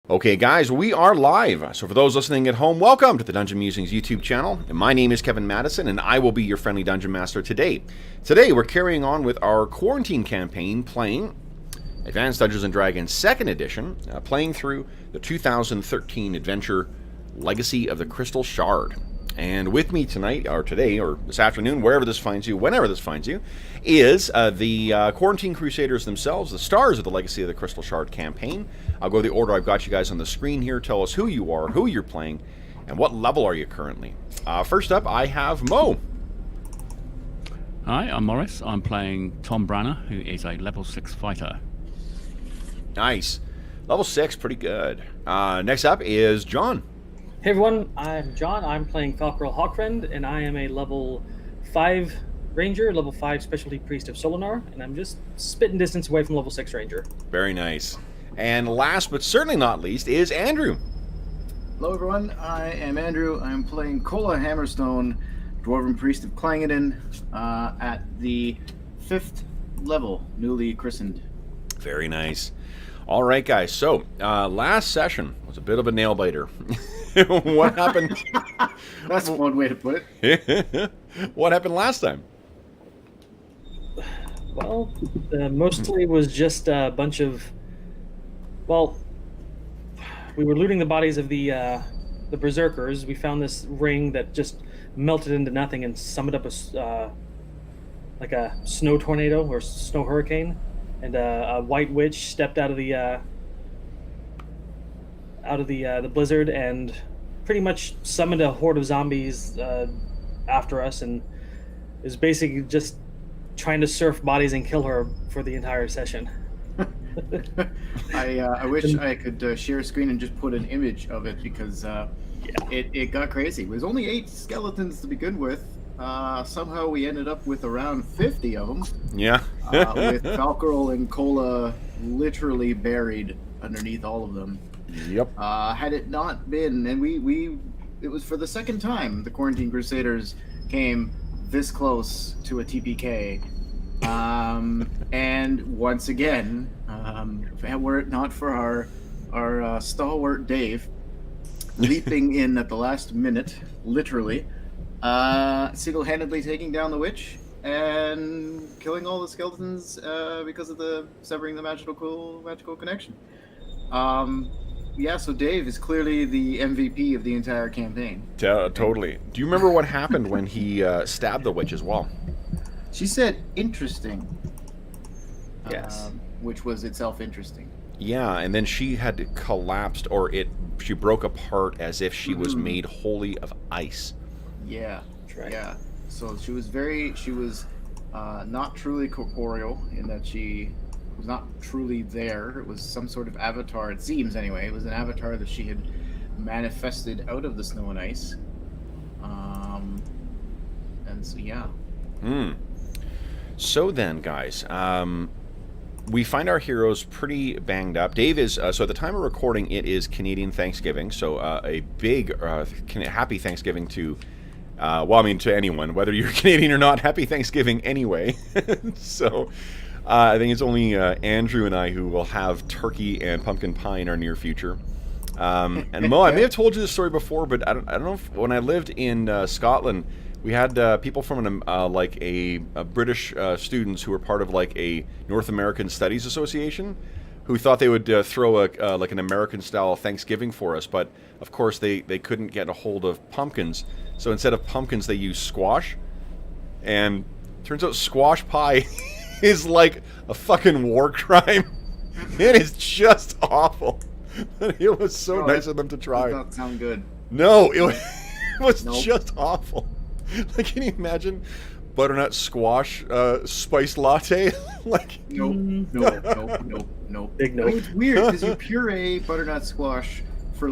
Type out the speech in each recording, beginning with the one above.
Okay, guys, we are live. So for those listening at home, welcome to the Dungeon Musings YouTube channel. And my name is Kevin Madison, and I will be your friendly Dungeon Master today. Today, we're carrying on with our quarantine campaign, playing Advanced Dungeons & Dragons 2nd Edition, playing through the 2013 adventure Legacy of the Crystal Shard. And with me tonight, or today, or this afternoon, wherever this finds you, whenever this finds you, is the Quarantine Crusaders themselves, the stars of the Legacy of the Crystal Shard campaign. I'll go the order I've got you guys on the screen here. Tell us who you are, who you're playing, and what level are you currently. First up, I have Mo. Hi, I'm Morris. I'm playing Tom Branner, who is a level 6 fighter. Nice. Level 6, pretty good. Next up is John. Hey everyone, I'm John. I'm playing Falcarel Hawkfriend, and I am a level 5 Ranger, level 5 Specialty Priest of Solinar, and I'm just spitting distance away from level 6 Ranger. Very nice. And last but certainly not least is Andrew. Hello everyone, I am Andrew. I'm playing Kola Hammerstone, Dwarven Priest of Clangeddon, at the 5th level, newly christened. Very nice. All right, guys. So, last session was a bit of a nail-biter. What happened? That's one way to put it. What happened last time? Well, mostly was just a bunch of... Well, we were looting the bodies of the Berserkers. We found this ring that just melted into nothing and summoned up like a snow tornado or snow hurricane. And a white witch stepped out of the blizzard and pretty much summoned a horde of zombies after us, and is basically just trying to surf bodies and kill her for the entire session. I wish I could share a screen and just put an image of it, because it got crazy. It was only 8 skeletons to begin with. Somehow we ended up with around 50 of them. Yeah. With Falcarel and Kola literally buried underneath all of them. Yep. Had it not been, and it was for the second time the Quarantine Crusaders came this close to a TPK. And once again, were it not for our stalwart Dave leaping in at the last minute, literally, single-handedly taking down the witch and killing all the skeletons because of the severing the magical connection. Yeah, so Dave is clearly the MVP of the entire campaign. Totally. Do you remember what happened when he stabbed the witch as well? She said interesting. Yes. Which was itself interesting. Yeah, and then she had collapsed, or she broke apart as if she was made wholly of ice. Yeah, right. Yeah. So she was not truly corporeal in that she was not truly there. It was some sort of avatar, it seems anyway. It was an avatar that she had manifested out of the snow and ice. And so, yeah. So then, guys, we find our heroes pretty banged up. Dave is, so at the time of recording, it is Canadian Thanksgiving, so a big happy Thanksgiving to... well, I mean, to anyone, whether you're Canadian or not, happy Thanksgiving anyway. So, I think it's only Andrew and I who will have turkey and pumpkin pie in our near future. And Mo, I may have told you this story before, but I don't know if when I lived in Scotland, we had people from like a British students who were part of like a North American Studies Association, who thought they would throw like an American-style Thanksgiving for us, but of course they couldn't get a hold of pumpkins. So instead of pumpkins, they use squash. And turns out squash pie is like a fucking war crime. It is just awful. It was so nice of them to try. Does not sound good. No, it was Nope. just awful. Like, can you imagine butternut squash spiced latte? Like, Nope. Big no. It's weird because you puree butternut squash for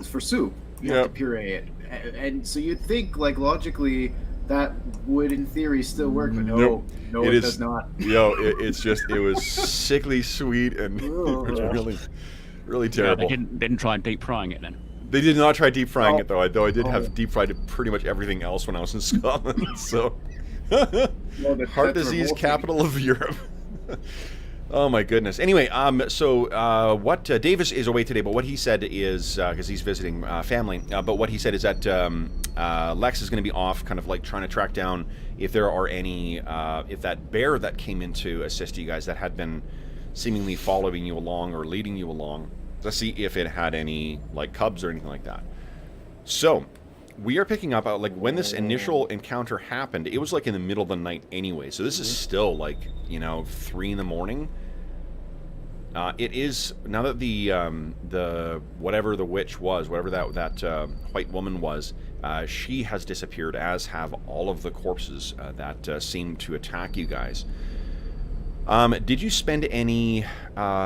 for soup. You have to puree it, and so you'd think like logically that would in theory still work, but no, it does not. Yo, it was sickly sweet and it was really terrible. Yeah, they didn't try deep frying it then. They did not try deep frying it though. I did have deep fried pretty much everything else when I was in Scotland. So, heart disease capital of Europe. Oh my goodness. Anyway, so what Davis is away today, but what he said is because he's visiting family. But what he said is that Lex is going to be off, kind of like trying to track down if there are any, if that bear that came in to assist you guys that had been seemingly following you along or leading you along. Let's see if it had any like cubs or anything like that. So we are picking up like when this initial encounter happened, it was like in the middle of the night anyway. So this is still like 3 in the morning. It is now that the whatever the witch was, whatever that white woman was, she has disappeared, as have all of the corpses that seemed to attack you guys. Did you spend any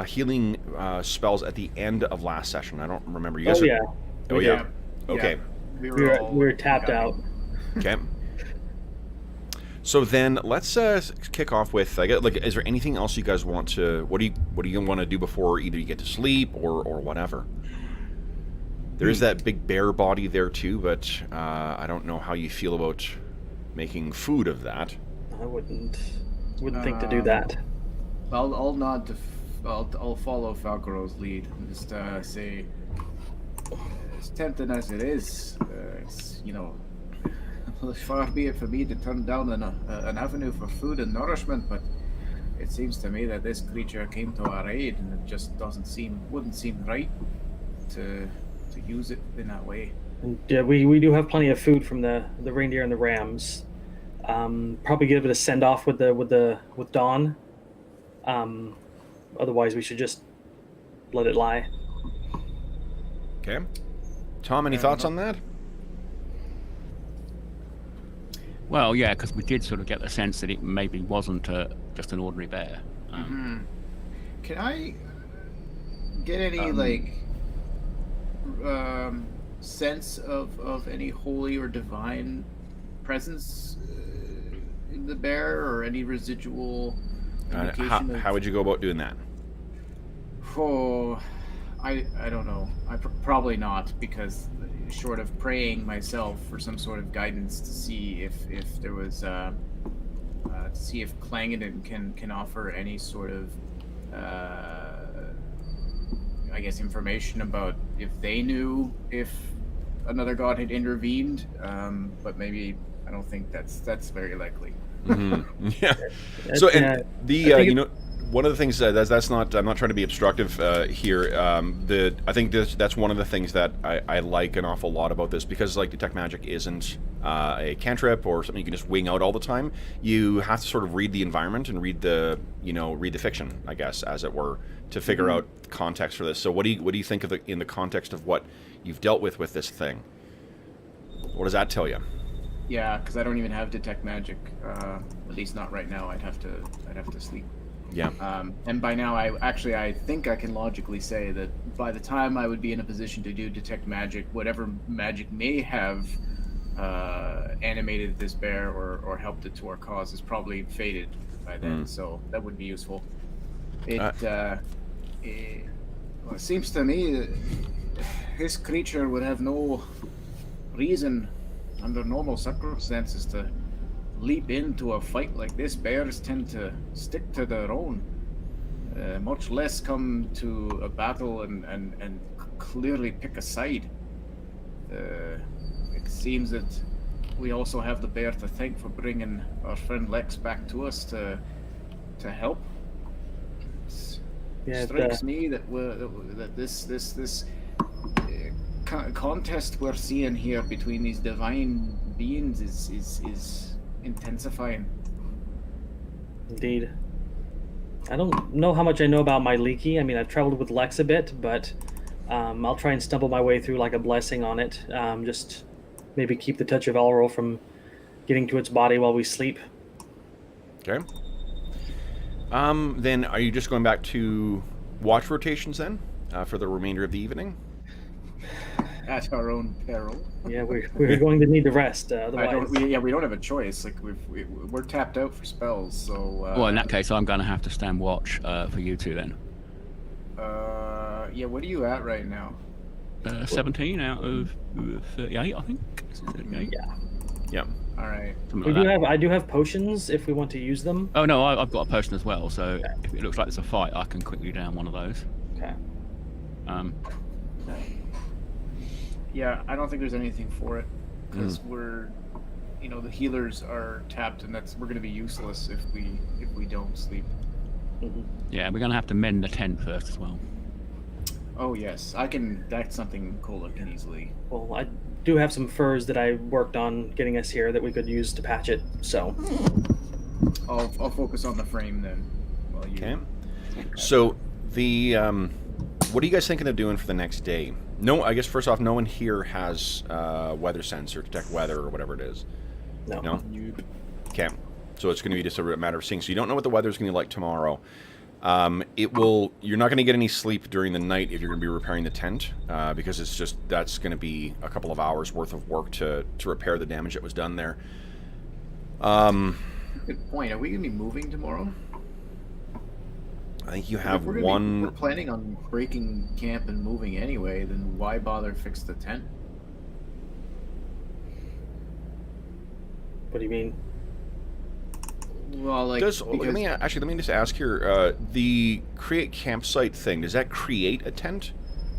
healing spells at the end of last session? I don't remember. You guys yeah. Oh yeah. Okay. We were tapped out. Okay. So then let's kick off with, I guess, like, is there anything else you guys want to? What do you want to do before either you get to sleep or whatever? There is that big bear body there too, but I don't know how you feel about making food of that. I wouldn't think to do that. I'll nod to. I'll follow Falcaro's lead and just say, as tempting as it is, it's, far be it for me to turn down an avenue for food and nourishment, but it seems to me that this creature came to our aid, and it just wouldn't seem right to use it in that way. And we do have plenty of food from the reindeer and the rams. Probably give it a send off with Dawn. Otherwise, we should just let it lie. Okay. Tom, any thoughts on that? Well, yeah, because we did sort of get the sense that it maybe wasn't just an ordinary bear. Can I get any sense of any holy or divine presence in the bear, or any residual indication how would you go about doing that? Oh, I don't know. Probably not, because short of praying myself for some sort of guidance to see if there was to see if Clangeddon can offer any sort of I guess information about if they knew if another god had intervened, but maybe I don't think that's very likely. Mm-hmm. Yeah. So and one of the things that's not, I'm not trying to be obstructive here. I think that's one of the things that I like an awful lot about this, because like detect magic isn't a cantrip or something you can just wing out all the time. You have to sort of read the environment and read the fiction, I guess, as it were, to figure out context for this. So what do you think of in the context of what you've dealt with this thing? What does that tell you? Yeah, because I don't even have detect magic. At least not right now. I'd have to sleep. Yeah. And by now, I think I can logically say that by the time I would be in a position to do detect magic, whatever magic may have animated this bear or helped it to our cause is probably faded by then. So that would be useful. It seems to me that this creature would have no reason under normal circumstances to leap into a fight like this. Bears tend to stick to their own, much less come to a battle and clearly pick a side. It seems that we also have the bear to thank for bringing our friend Lex back to us to help. It strikes me that this contest we're seeing here between these divine beings is intensifying. Indeed. I don't know how much I know about my leaky. I mean, I've traveled with Lex a bit, but I'll try and stumble my way through like a blessing on it. Just maybe keep the touch of Elro from getting to its body while we sleep. Okay. Then are you just going back to watch rotations then for the remainder of the evening? At our own peril. Yeah, we're going to need the rest. Otherwise, we don't have a choice. Like we're tapped out for spells. So. Well, in that case, I'm going to have to stand watch for you two then. Yeah. What are you at right now? 17 out of 38, I think. 38. Yeah. Yeah. All right. Something like that. I do have potions if we want to use them. Oh no, I've got a potion as well. So if it looks like there's a fight, I can quickly down one of those. Okay. Yeah, I don't think there's anything for it because we're, the healers are tapped, and we're going to be useless if we don't sleep. Yeah, we're gonna have to mend the tent first as well. Oh yes, I can. That's something Cola can easily. Well, I do have some furs that I worked on getting us here that we could use to patch it. So I'll focus on the frame then. While you. Okay. So the what are you guys thinking of doing for the next day? No, I guess first off, no one here has weather sense or detect weather or whatever it is. no. No. Okay. So it's going to be just a matter of seeing. So you don't know what the weather's going to be like tomorrow. You're not going to get any sleep during the night if you're going to be repairing the tent, because that's going to be a couple of hours worth of work to repair the damage that was done there. Good point. Are we going to be moving tomorrow? I think you have If we're planning on breaking camp and moving anyway, then why bother fix the tent? What do you mean? Well, like, let me just ask here. The create campsite thing, does that create a tent?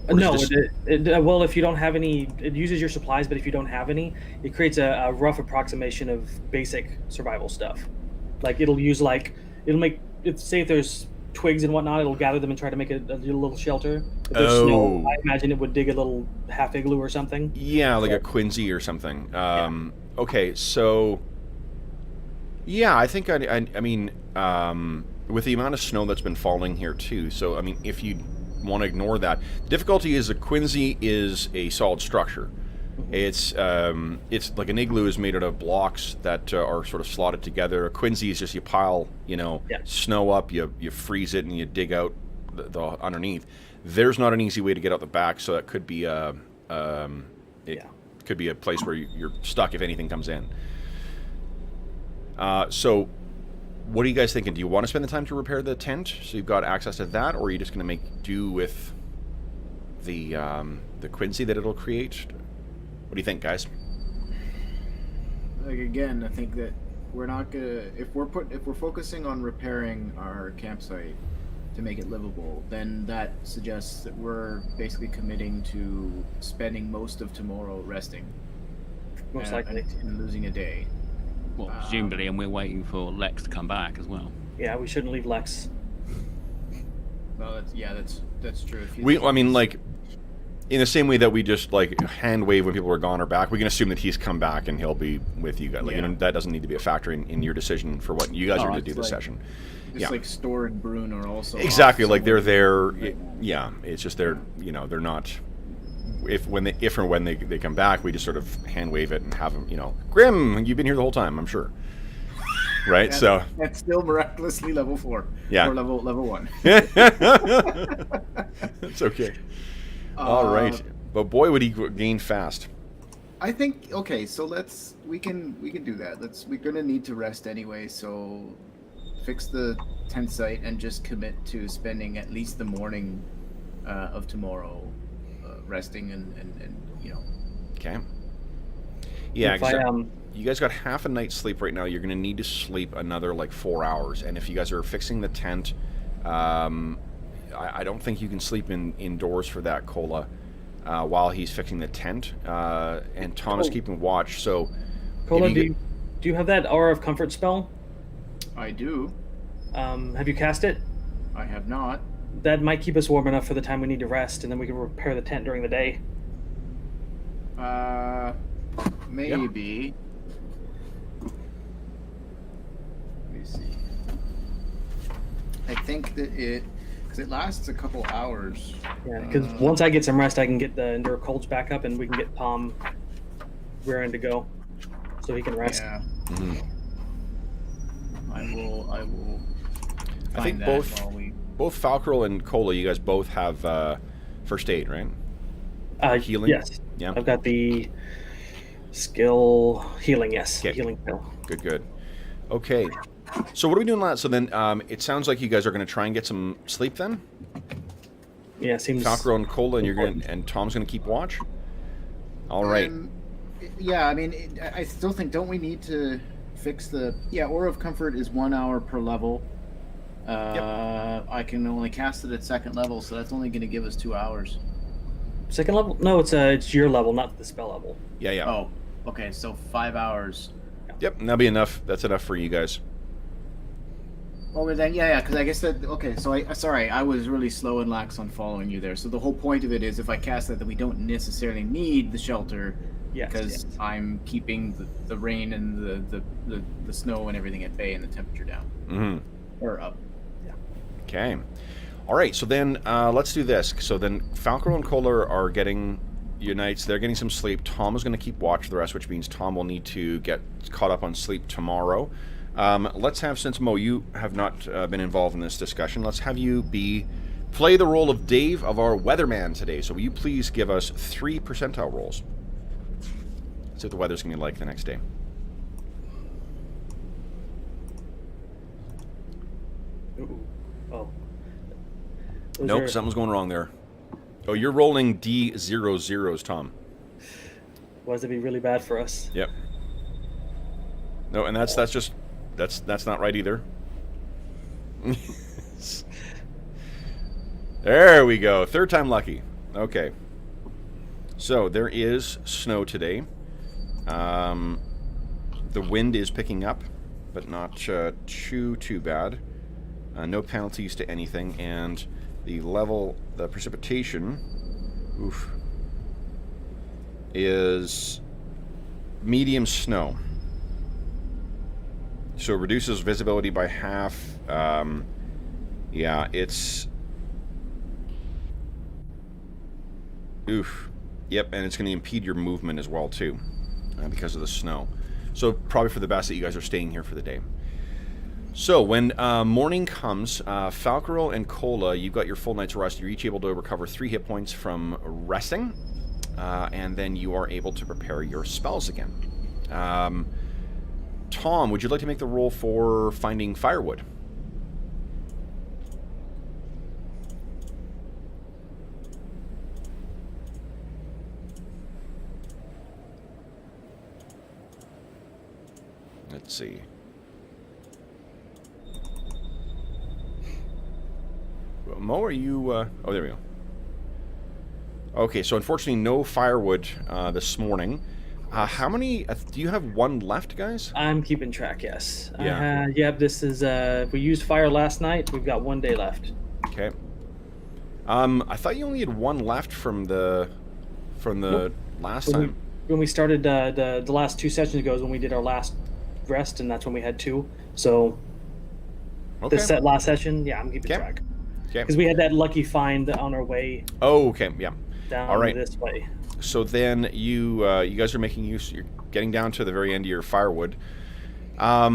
Or No, is it well, if you don't have any, it uses your supplies, but if you don't have any, it creates a rough approximation of basic survival stuff. Like, say if there's twigs and whatnot, it'll gather them and try to make a little shelter. If there's snow, I imagine it would dig a little half igloo or something. Yeah, like a Quincy or something. Okay, so... Yeah, I think I mean, with the amount of snow that's been falling here too, so I mean, if you want to ignore that, the difficulty is a Quincy is a solid structure. It's like an igloo is made out of blocks that are sort of slotted together. A Quincy is just you pile, snow up, you freeze it, and you dig out the underneath. There's not an easy way to get out the back, so that could be could be a place where you're stuck if anything comes in. So, what are you guys thinking? Do you want to spend the time to repair the tent so you've got access to that, or are you just going to make do with the Quincy that it'll create? What do you think, guys? Like, again, I think that we're not gonna if we're focusing on repairing our campsite to make it livable, then that suggests that we're basically committing to spending most of tomorrow resting. Most likely. And losing a day. Well, presumably, and we're waiting for Lex to come back as well. Yeah, we shouldn't leave Lex. Well, that's true. In the same way that we just hand wave when people are gone or back, we can assume that he's come back and he'll be with you guys. That doesn't need to be a factor in your decision for what you guys are going to do this session. Just like Store and Brune are also exactly like they're there. Yeah, it's just they're not. If or when they come back, we just sort of hand wave it and have them. Grim, you've been here the whole time, I'm sure. Right, so that's still miraculously level 4. Yeah, or level 1. It's okay. All right, but boy, would he gain fast. I think so we can do that. We're gonna need to rest anyway, so fix the tent site and just commit to spending at least the morning of tomorrow resting and. Okay. Yeah, you guys got half a night's sleep right now. You're going to need to sleep another 4 hours, and if you guys are fixing the tent, I don't think you can sleep indoors for that, Cola, while he's fixing the tent, and Tom is keeping watch. So, Cola, do you have that Aura of Comfort spell? I do. Have you cast it? I have not. That might keep us warm enough for the time we need to rest, and then we can repair the tent during the day. Maybe. Let me see. I think that because it lasts a couple hours. Yeah, because once I get some rest, I can get the Endure Colds back up, and we can get Tom rearing to go, so he can rest. Yeah. Mm-hmm. I will. I think both Falcrel and Cola, you guys both have first aid, right? Healing. Yes. Yeah. I've got the skill healing. Yes. Okay. Healing skill. Good. Okay. So what are we doing last? So then, it sounds like you guys are going to try and get some sleep then. Yeah, seems. Falcrel and Cola, and and Tom's going to keep watch. All right. Yeah, I mean, I still think, don't we need to fix the... Yeah, Aura of Comfort is 1 hour per level. I can only cast it at 2nd level, so that's only going to give us 2 hours. 2nd level? No, it's your level, not the spell level. Yeah. Oh, okay, so 5 hours. Yep, that'll be enough. That's enough for you guys. Well, then, yeah, because I guess that... Okay, so sorry, I was really slow and lax on following you there. So the whole point of it is if I cast that, then we don't necessarily need the shelter, because I'm keeping the rain and the snow and everything at bay and the temperature down. Mm-hmm. Or up. Yeah. Okay. All right, so then let's do this. So then Falco and Kohler are getting unites. They're getting some sleep. Tom is going to keep watch for the rest, which means Tom will need to get caught up on sleep tomorrow. Let's have, since Mo, you have not been involved in this discussion, let's have you play the role of Dave, of our weatherman today. So will you please give us 3 percentile rolls? See what the weather's going to be like the next day. Ooh. Oh. Nope, something's going wrong there. Oh, you're rolling D00s, Tom. Was it be really bad for us? Yep. No, and that's not right either. There we go. 3rd time lucky. Okay. So there is snow today. The wind is picking up, but not too bad. No penalties to anything, and the precipitation, is medium snow. So it reduces visibility by half. Yeah, it's... Oof. Yep, and it's going to impede your movement as well, too, because of the snow. So probably for the best that you guys are staying here for the day. So when morning comes, Falcarel and Cola, you've got your full night's rest. You're each able to recover 3 hit points from resting, and then you are able to prepare your spells again. Tom, would you like to make the roll for finding firewood? Let's see. Mo, are you... oh, there we go. Okay, so unfortunately no firewood this morning. How many... do you have 1 left, guys? I'm keeping track, yes. Yeah. Yep, this is... we used fire last night. We've got 1 day left. Okay. I thought you only had 1 left from the Nope. last time. When we started the last 2 sessions ago is when we did our last rest, and that's when we had 2. So Okay. this last session, yeah, I'm keeping track. Okay. Because we had that lucky find on our way Oh, okay. Yeah. down All right. this way. So then you guys are making use. You're getting down to the very end of your firewood, yes,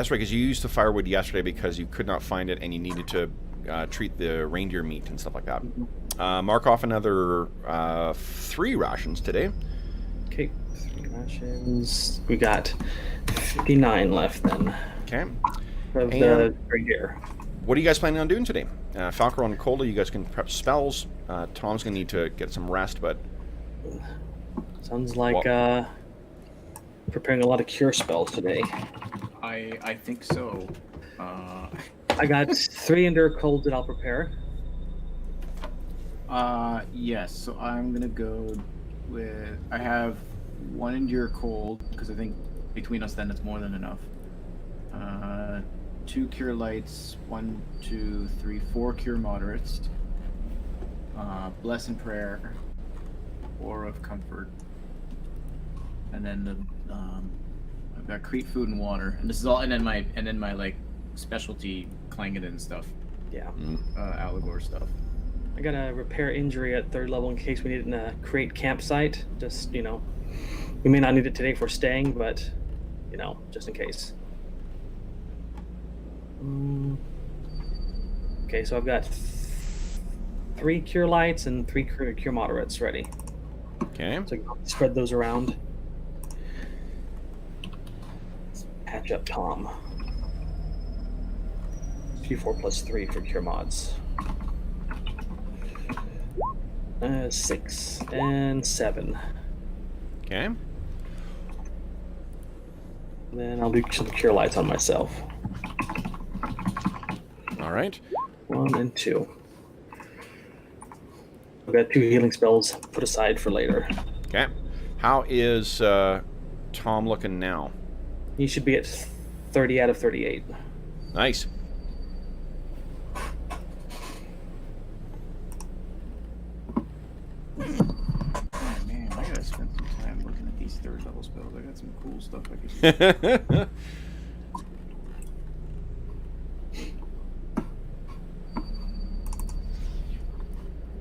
right. Because you used the firewood yesterday because you could not find it and you needed to treat the reindeer meat and stuff like that. Mark off another 3 rations today. Okay, 3 rations. We got 59 left then. Okay. Of the reindeer. What are you guys planning on doing today? Falco and Cola, you guys can prep spells. Tom's going to need to get some rest, but... Sounds like preparing a lot of cure spells today. I think so. I got 3 Endure Cold that I'll prepare. Yes, so I'm going to go with... I have 1 Endure Cold, because I think between us then it's more than enough. 2 Cure Lights, 1, 2, 3, 4 Cure Moderates, Bless and Prayer, Aura of Comfort, and then I've got Crete Food and Water, and this is all, and then my like specialty Clangeddon stuff, Yeah. Allegor stuff. I got a repair injury at 3rd level in case we need it in a create campsite. Just, we may not need it today for staying, but, just in case. Okay, so I've got 3 Cure Lights and 3 Cure Moderates ready. Okay. So I'll spread those around. Let's patch up Tom. Q4 plus 3 for Cure Mods. 6 and 7. Okay. And then I'll do some cure lights on myself. All right. 1 and 2. I've got 2 healing spells put aside for later. Okay. How is Tom looking now? He should be at 30 out of 38. Nice. Oh man, I gotta spend some time looking at these third level spells. I got some cool stuff I could use.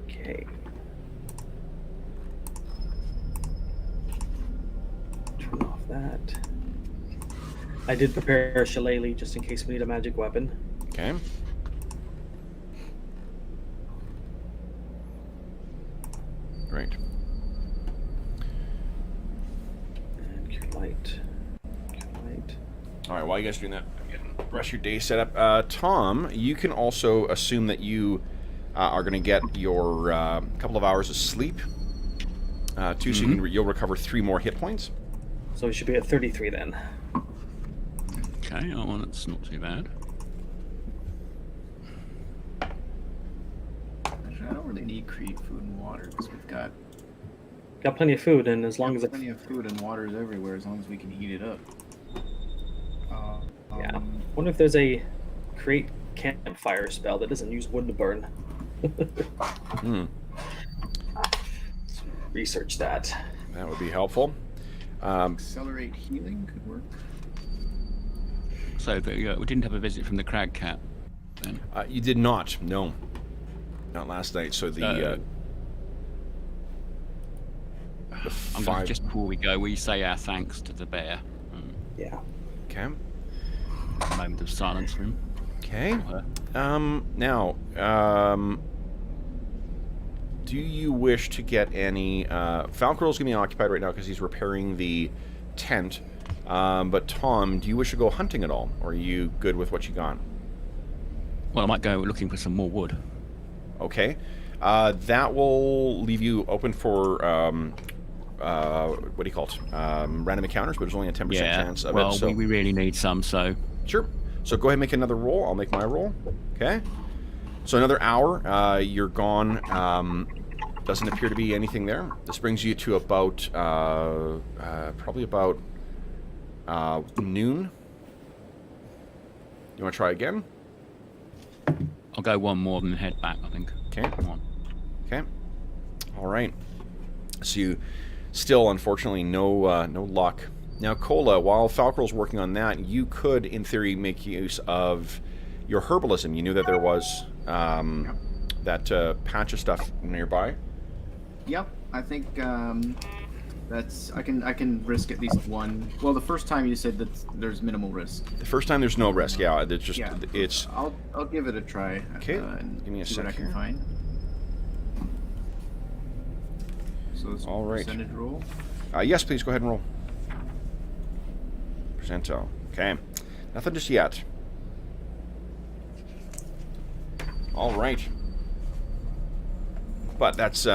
Okay. Turn off that. I did prepare a shillelagh just in case we need a magic weapon. Okay. Great. And cure light. Cure light. All right, while you guys are doing that, I'm getting the rest of your day set up. Tom, you can also assume that you are going to get your couple of hours of sleep. So you'll recover 3 more hit points. So we should be at 33 then. Okay, oh, that's not too bad. Actually, I don't really need food and water because we've got Got plenty of food, and as long as plenty of food and water is everywhere, as long as we can heat it up. yeah. Wonder if there's a create campfire spell that doesn't use wood to burn. Research that. That would be helpful. Accelerate healing could work. So we didn't have a visit from the crag cat then. You did not. No. Not last night. So the I'm going to, just before we go, we say our thanks to the bear. Yeah. Okay. A moment of silence for him. Okay. Now, do you wish to get any... Falcrell's going to be occupied right now because he's repairing the tent. But Tom, do you wish to go hunting at all? Or are you good with what you got? Well, I might go looking for some more wood. Okay. That will leave you open for... what do you call it? Random encounters, but there's only a 10% chance of well, it. So... we really need some, so... Sure. So go ahead and make another roll. I'll make my roll. Okay. So another hour. You're gone. Doesn't appear to be anything there. This brings you to about... probably about... noon. You want to try again? I'll go one more and then head back, I think. Okay. Come on. Okay. All right. So you still, unfortunately, no luck. Now, Cola, while Falcrell's working on that, you could, in theory, make use of your herbalism. You knew that there was that patch of stuff nearby. Yep, I think that's I can risk at least one. Well, the first time you said that there's minimal risk. The first time there's no risk. Yeah, it's just it's. I'll give it a try. Okay. And Give me a see what I second. can find. So it's All right. percentage roll. Yes, please go ahead and roll. Percentile. Okay. Nothing just yet. All right. But that's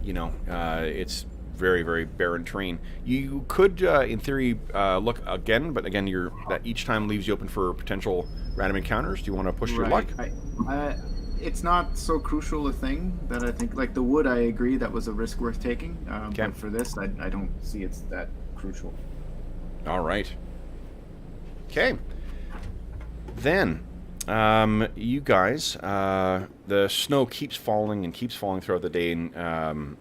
it's very, very barren terrain. You could, in theory, look again, but again, that each time leaves you open for potential random encounters. Do you want to push your luck? It's not so crucial a thing that I think. Like the wood, I agree that was a risk worth taking. But for this, I don't see it's that crucial. All right. Okay. Then, you guys, the snow keeps falling and keeps falling throughout the day, and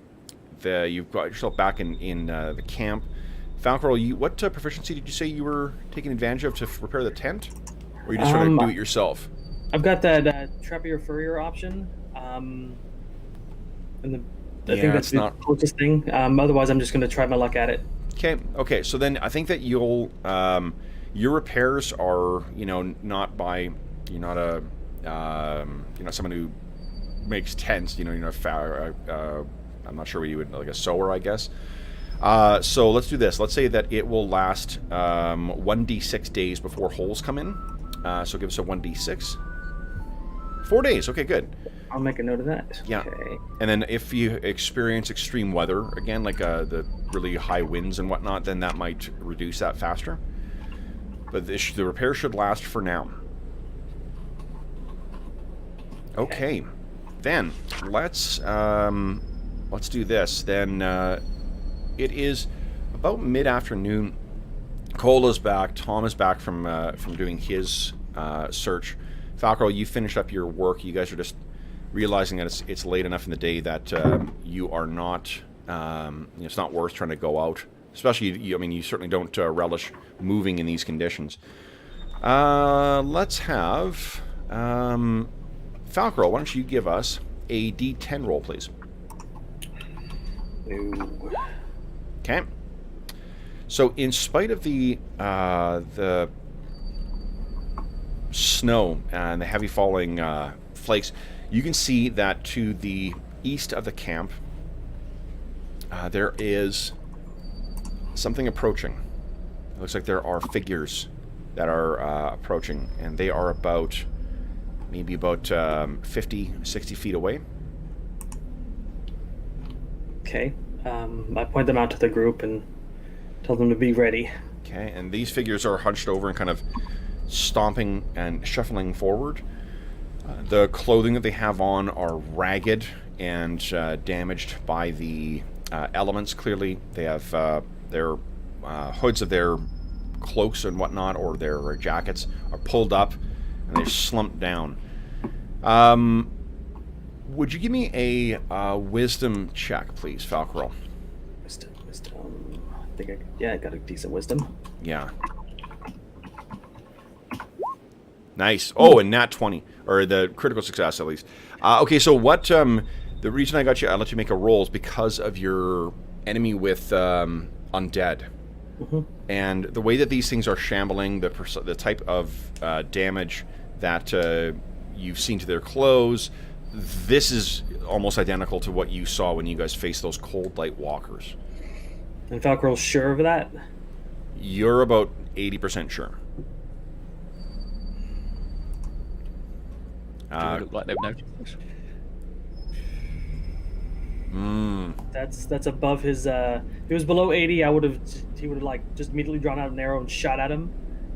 you've got yourself back in the camp. Falcrell, what proficiency did you say you were taking advantage of to repair the tent? Or are you just trying to do it yourself? I've got that Trappier Furrier option, and I think that's the closest thing. Otherwise, I'm just going to try my luck at it. Okay. So then I think that you'll your repairs are not by you're not someone who makes tents. You're not I'm not sure what you would like a sewer, I guess. So let's do this. Let's say that it will last 1d6 days before holes come in. So give us a 1d6. 4 days. Okay, good. I'll make a note of that. Yeah. Okay. And then if you experience extreme weather, again, like the really high winds and whatnot, then that might reduce that faster. But the repair should last for now. Okay. Then, let's do this. Then, it is about mid-afternoon. Cole is back. Tom is back from doing his search. Falco, you finished up your work. You guys are just realizing that it's late enough in the day that you are not. It's not worth trying to go out, especially. You certainly don't relish moving in these conditions. Let's have Falco. Why don't you give us a D10 roll, please? No. Okay. So, in spite of the snow and the heavy falling flakes, you can see that to the east of the camp, there is something approaching. It looks like there are figures that are approaching, and they are maybe about 50, 60 feet away. Okay. I point them out to the group and tell them to be ready. Okay, and these figures are hunched over and kind of stomping and shuffling forward. The clothing that they have on are ragged and damaged by the elements. Clearly, they have their hoods of their cloaks and whatnot, or their jackets, are pulled up and they're slumped down. Would you give me a wisdom check, please, Falco? Wisdom. I think I got a decent wisdom. Yeah. Nice. Oh, and nat 20, or the critical success at least. Okay, so what? The reason I let you make a roll is because of your enemy with undead, and the way that these things are shambling, the type of damage that you've seen to their clothes. This is almost identical to what you saw when you guys faced those cold light walkers. And Falco's sure of that? You're about 80% sure. Do they look like they've noticed? That's above his. If it was below 80, he would have like just immediately drawn out an arrow and shot at him.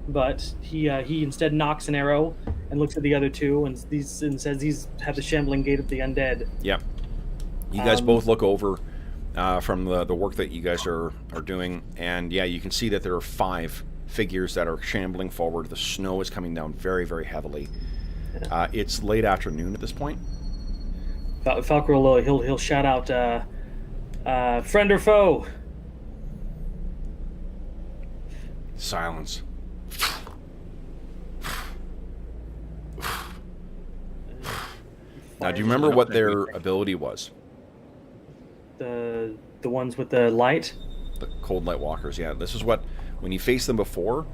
But he instead knocks an arrow and looks at the other two and says these have the shambling gait of the undead. Yep. You guys both look over from the work that you guys are doing, and yeah, you can see that there are 5 figures that are shambling forward. The snow is coming down very, very heavily. Yeah. It's late afternoon at this point. Falco, he'll shout out, friend or foe? Silence. Now, do you remember what their ability was? The ones with the light? The cold light walkers, yeah. This is what, when you faced them before,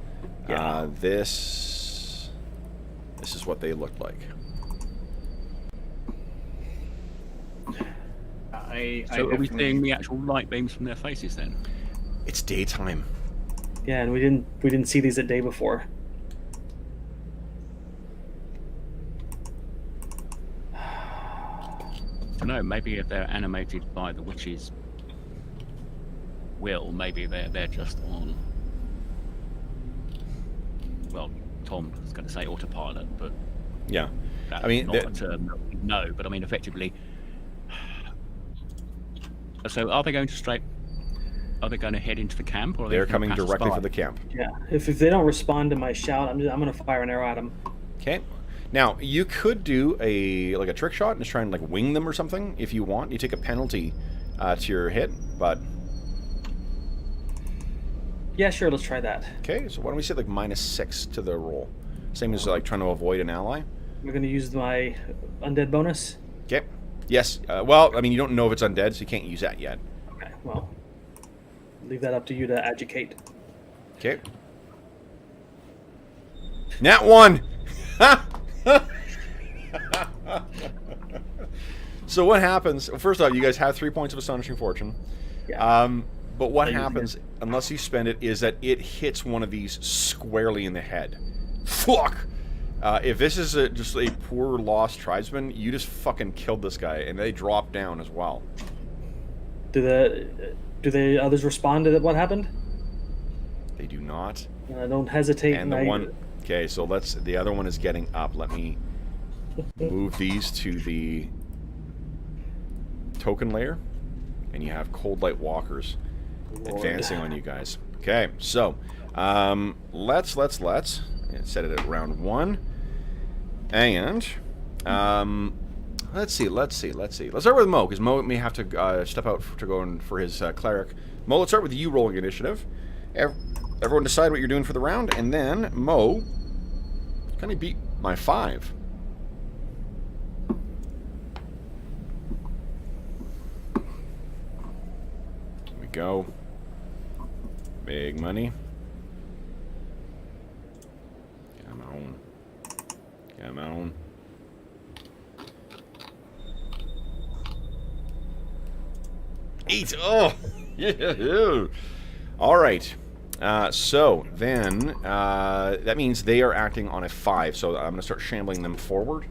Yeah. this is what they looked like. So are we seeing the actual light beams from their faces then? It's daytime. Yeah, and we didn't see these a day before. I don't know, maybe if they're animated by the witch's will, maybe they're just on. Well, Tom was going to say autopilot, but Yeah. that's I mean, not a term that we know. But I mean, effectively. So, are they going to Are they going to head into the camp, or are They're they coming pass us directly by? for the camp. Yeah, if they don't respond to my shout, I'm going to fire an arrow at them. Okay. Now, you could do a trick shot and just try and like wing them or something if you want. You take a penalty to your hit, but Yeah, sure, let's try that. okay. So why don't we say like -6 to the roll? Same as like trying to avoid an ally. We're going to use my undead bonus. Okay. Yes. Well, I mean, you don't know if it's undead, so you can't use that yet. Okay, well, leave that up to you to educate. Okay. Nat 1. So what happens? First off, you guys have 3 points of astonishing fortune. Yeah. But what I use happens, unless you spend it, is that it hits one of these squarely in the head. Fuck! If this is just a poor lost tribesman, you just fucking killed this guy, and they drop down as well. Do the others respond to what happened? They do not. Don't hesitate. And the one... Okay, so the other one is getting up. Let me move these to the token layer. And you have cold light walkers advancing on you guys. Okay, so let's set it at round 1. And let's see. Let's start with Mo, because Mo may have to step out to go in for his cleric. Mo, let's start with you rolling initiative. Everyone decide what you're doing for the round, and then Mo kind of beat my 5. Here we go. Big money. Come on. 8. Oh, yeah. All right. So then that means they are acting on a 5. So I'm going to start shambling them forward.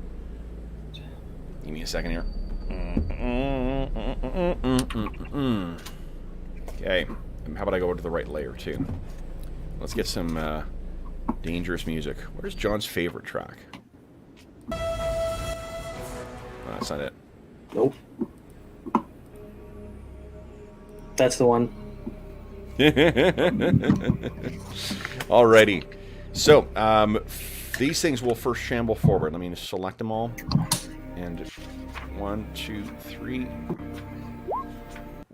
Give me a second here. Okay. How about I go to the right layer too? Let's get some dangerous music. Where's John's favorite track? Oh, that's not it. Nope. That's the one. Alrighty. So, these things will first shamble forward. Let me just select them all. And 1, 2, 3,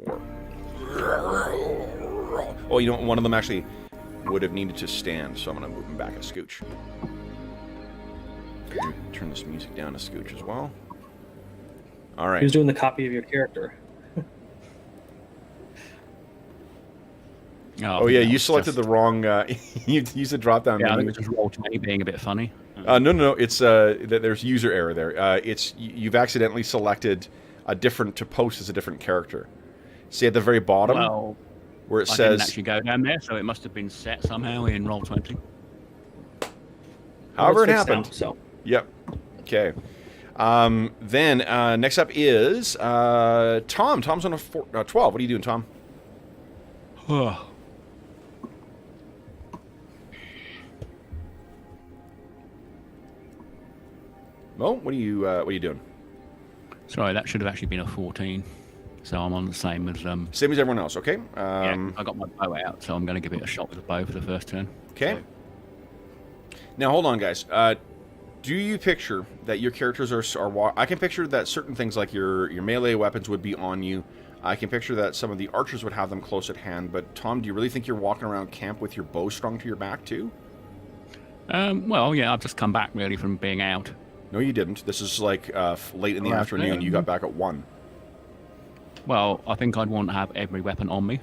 4. Oh, you know, one of them actually would have needed to stand, so I'm going to move him back a scooch. Turn this music down a scooch as well. Alright. Who's doing the copy of your character? Oh yeah, you selected the wrong. You used the drop-down menu. Yeah, just roll 20 being a bit funny. No. It's there's user error there. It's you've accidentally selected a different to post as a different character. See at the very bottom where it I says. didn't actually go down there, so it must have been set somehow in roll 20. However, it happened. Now, so. Yep. Okay. Then next up is Tom. Tom's on a 12. What are you doing, Tom? Mo, what are you doing? Sorry, that should have actually been a 14. So I'm on the same as Same as everyone else. Okay. yeah, I got my bow out, so I'm going to give it a shot with the bow for the first turn. Okay. So. Now hold on, guys. Do you picture that your characters are? I can picture that certain things like your melee weapons would be on you. I can picture that some of the archers would have them close at hand. But Tom, do you really think you're walking around camp with your bow strung to your back too? Well, yeah, I've just come back really from being out. No, you didn't. This is like late in the afternoon. You got back at 1. Well, I think I'd want to have every weapon on me.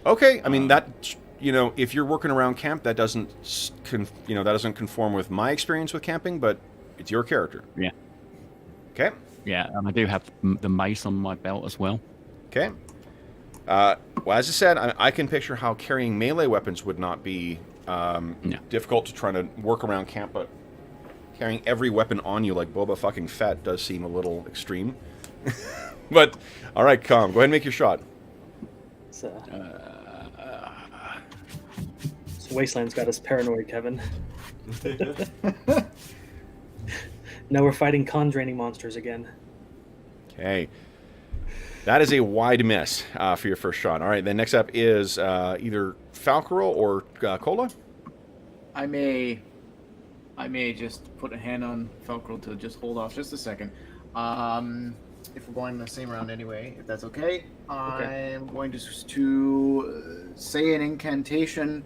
Okay, I mean that. If you're working around camp, that doesn't conform with my experience with camping, but it's your character. Yeah. Okay. Yeah, and I do have the mace on my belt as well. Okay. Well, as I said, I can picture how carrying melee weapons would not be difficult to try to work around camp, but carrying every weapon on you like Boba fucking Fett does seem a little extreme. But, all right, Calm. Go ahead and make your shot. So Wasteland's got us paranoid, Kevin. Now we're fighting con-draining monsters again. Okay. That is a wide miss for your first shot. All right, then next up is either Falcaro or Cola. I may just put a hand on Falcaro to just hold off just a second. If we're going the same round anyway, if that's okay. I'm going to say an incantation,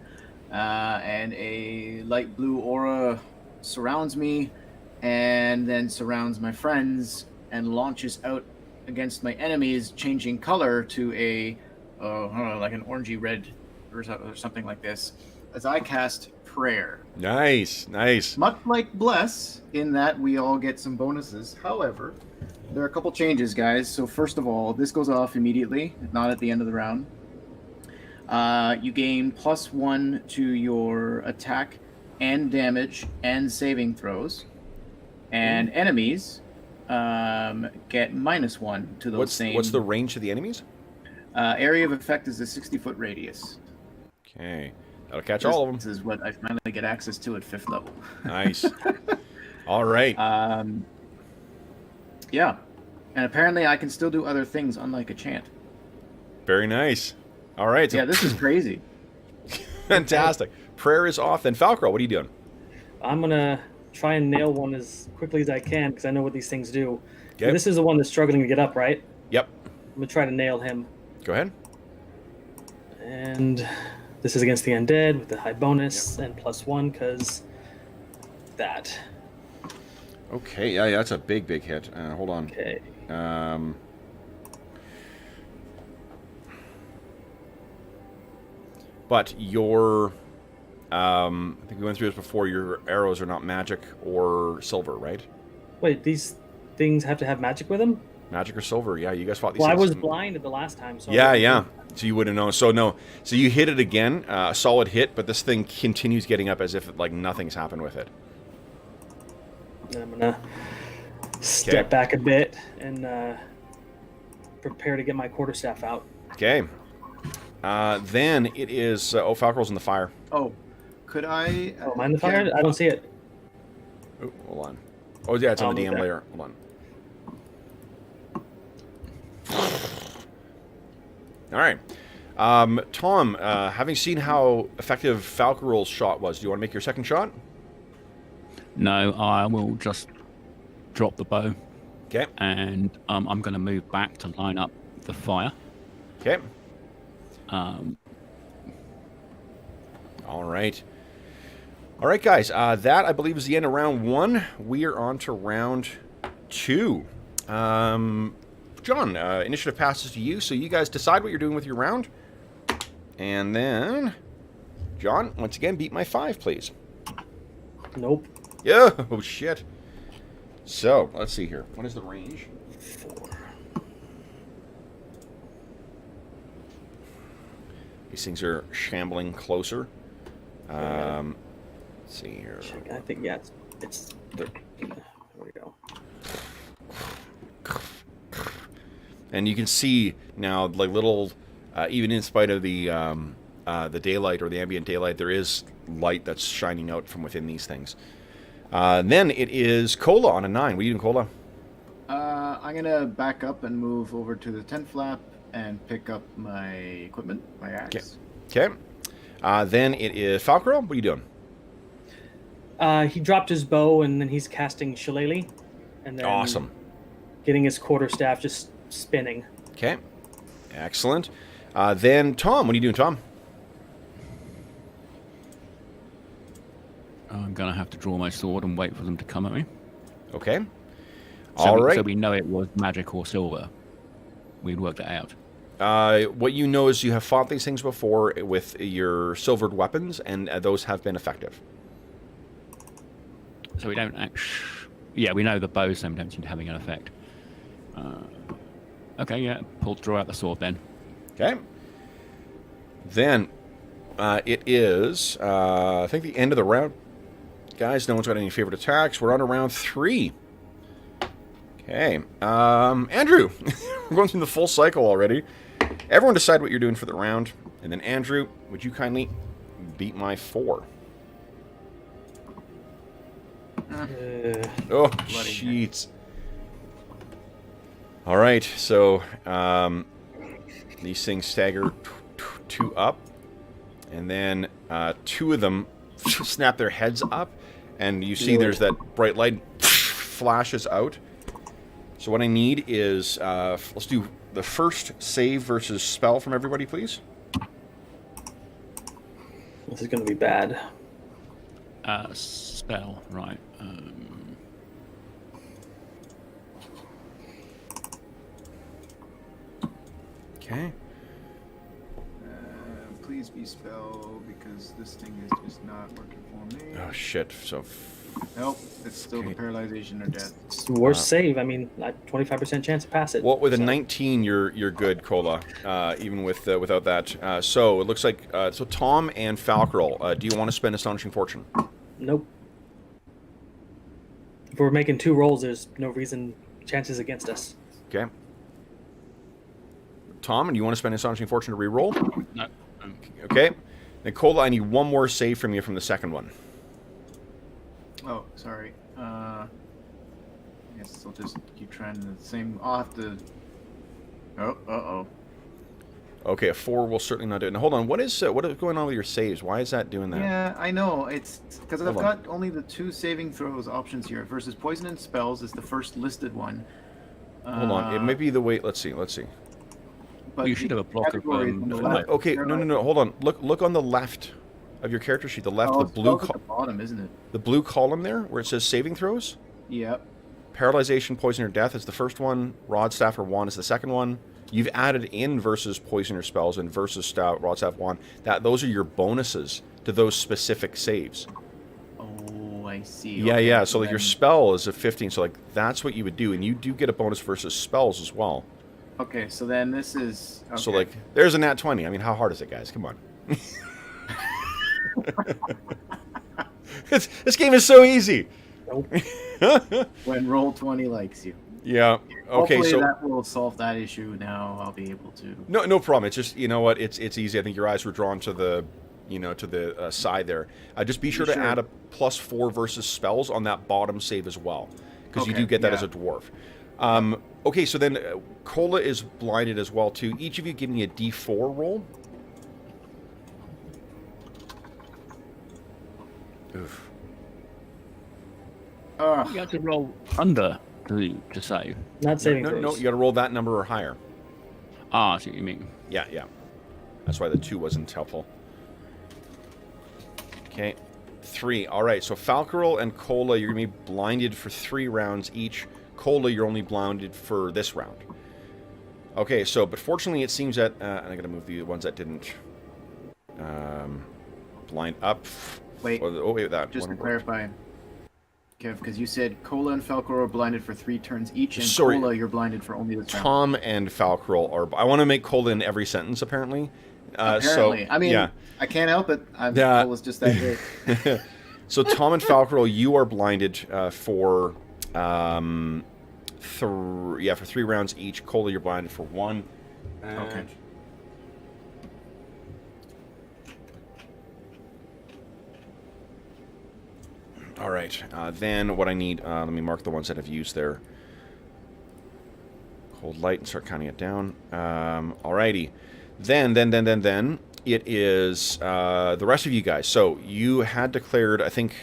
and a light blue aura surrounds me, and then surrounds my friends, and launches out against my enemies, changing color to a like an orangey red or something like this, as I cast Prayer. Nice. Much like Bless, in that we all get some bonuses. However, there are a couple changes, guys. So first of all, this goes off immediately, not at the end of the round. You gain +1 to your attack and damage and saving throws, and enemies get -1 to those same. What's the range of the enemies? Area of effect is a 60-foot radius. Okay, that'll catch all of them. This is what I finally get access to at 5th level. Nice. All right. Yeah, and apparently I can still do other things, unlike a chant. Very nice. All right. So Yeah, this is crazy. fantastic. Prayer is off. Then Falcro, what are you doing? I'm gonna try and nail one as quickly as I can because I know what these things do. Okay. This is the one that's struggling to get up, right? Yep. I'm gonna try to nail him. Go ahead. And this is against the undead with the high bonus and +1 because that. Okay. Yeah, that's a big hit. Hold on. Okay. But your, I think we went through this before. Your arrows are not magic or silver, right? Wait, these things have to have magic with them? Magic or silver? Yeah, you guys fought these. Well, I things. was blinded the last time, so. Yeah. So you wouldn't know. So no. So you hit it again, a solid hit, but this thing continues getting up as if like nothing's happened with it. Then I'm gonna step back a bit and prepare to get my quarterstaff out. Okay. Then it is. Falcro's in the fire. Oh, could I? Oh, am I in the fire? I don't see it. Oh, hold on. Oh yeah, it's on the DM okay. layer. Hold on. All right. Tom, having seen how effective Falcarol's shot was, do you want to make your second shot? No, I will just drop the bow. Okay. And I'm going to move back to line up the fire. Okay. Um, All right. All right, guys. That, I believe, is the end of round 1. We are on to round 2. John, initiative passes to you, so you guys decide what you're doing with your round. And then, John, once again, beat my 5, please. Nope. Yeah. Oh, shit. So, let's see here. What is the range? 4. These things are shambling closer. Let's see here. I think, yeah, it's 13. There we go. And you can see now, like little, even in spite of the daylight or the ambient daylight, there is light that's shining out from within these things. Then it is Cola on a 9. What are you doing, Cola? I'm gonna back up and move over to the tent flap and pick up my equipment, my axe. Okay. Then it is Falcro. What are you doing? He dropped his bow and then he's casting Shillelagh, and then Awesome. getting his quarterstaff just spinning. Okay. Excellent. Then Tom. What are you doing, Tom? I'm going to have to draw my sword and wait for them to come at me. Okay. So All right. So we know it was magic or silver. We'd worked it out. What you know is you have fought these things before with your silvered weapons, and those have been effective. So we don't actually... Yeah, we know the bows don't seem to be having an effect. Okay, yeah. Draw out the sword then. Okay. Then it is, I think, the end of the round. Guys, no one's got any favorite attacks. We're on to round 3. Okay. Andrew, we're going through the full cycle already. Everyone decide what you're doing for the round. And then, Andrew, would you kindly beat my 4? Oh, sheets. All right, so these things stagger 2 up, and then 2 of them snap their heads up, and you see there's that bright light flashes out. So what I need is, let's do the first save versus spell from everybody, please. This is going to be bad. Spell, right. Okay. Please be spell, because this thing is just not working for me. Oh, shit. So... Nope, it's still the paralyzation or death. It's the worst save. I mean, 25% chance to pass it. Well, with a 19, you're good, Cola. Even with without that. So it looks like so Tom and Falcarol. Do you want to spend Astonishing Fortune? Nope. If we're making 2 rolls, there's no reason chances against us. Okay. Tom, and you want to spend Astonishing Fortune to re-roll? No. Okay. Nicola, I need one more save from you from the second one. Oh, sorry. I guess I'll just keep trying the same. I'll have to. Oh. Okay, a 4 will certainly not do it. Now, hold on. What is going on with your saves? Why is that doing that? Yeah, I know. It's because I've Hold on. got only the 2 saving throws options here. Versus poison and spells is the first listed one. Hold on. It might be the way. Let's see. But You should have a block of, categories on the left, Okay, they're no. like- Hold on. Look on the left of your character sheet. The left, Oh, the blue, spells at the bottom, isn't it? the blue column there, where it says saving throws. Yep. Paralyzation, poison, or death is the first one. Rod, staff, or wand is the second one. You've added in versus poison or spells and versus staff, rod, staff, wand. Those are your bonuses to those specific saves. Oh, I see. Yeah, Okay, yeah. So like your then- spell is a 15. So like that's what you would do, and you do get a bonus versus spells as well. Okay, so then this is. Okay. So like there's a nat 20. I mean, how hard is it, guys? Come on. This game is so easy. Nope. when Roll20 likes you. Yeah. Okay. Hopefully So that will solve that issue. Now I'll be able to. no problem. It's just, you know what? It's easy. I think your eyes were drawn to the, side there. Just be sure to Sure. add a +4 versus spells on that bottom save as well, because you Okay, do get that yeah. as a dwarf. Okay. So then, Cola is blinded as well too. Each of you give me a D4 roll. Oof. You have to roll under to save. Not saving No, throws. you got to roll that number or higher. Ah, I see what you mean. Yeah. That's why the 2 wasn't helpful. Okay. 3. All right. So Falcarel and Cola, you're going to be blinded for 3 rounds each. Cola, you're only blinded for this round. Okay. So, but fortunately, it seems that and I got to move the ones that didn't blind up. Wait. Wait, that Just to one. clarify, Kev, because you said Cola and Falcor are blinded for 3 turns each, and Sorry. Cola you're blinded for only this round. Tom and Falcarel are. I want to make Cola in every sentence, apparently. Apparently, So, I mean, yeah. I can't help it. Yeah. Cola's just that great. So Tom and Falcarel, you are blinded for 3 rounds each. Cola, you're blinded for 1. Okay. All right. Then what I need, let me mark the ones that I've used there. Hold light and start counting it down. Alrighty. Then it is the rest of you guys. So you had declared, I think,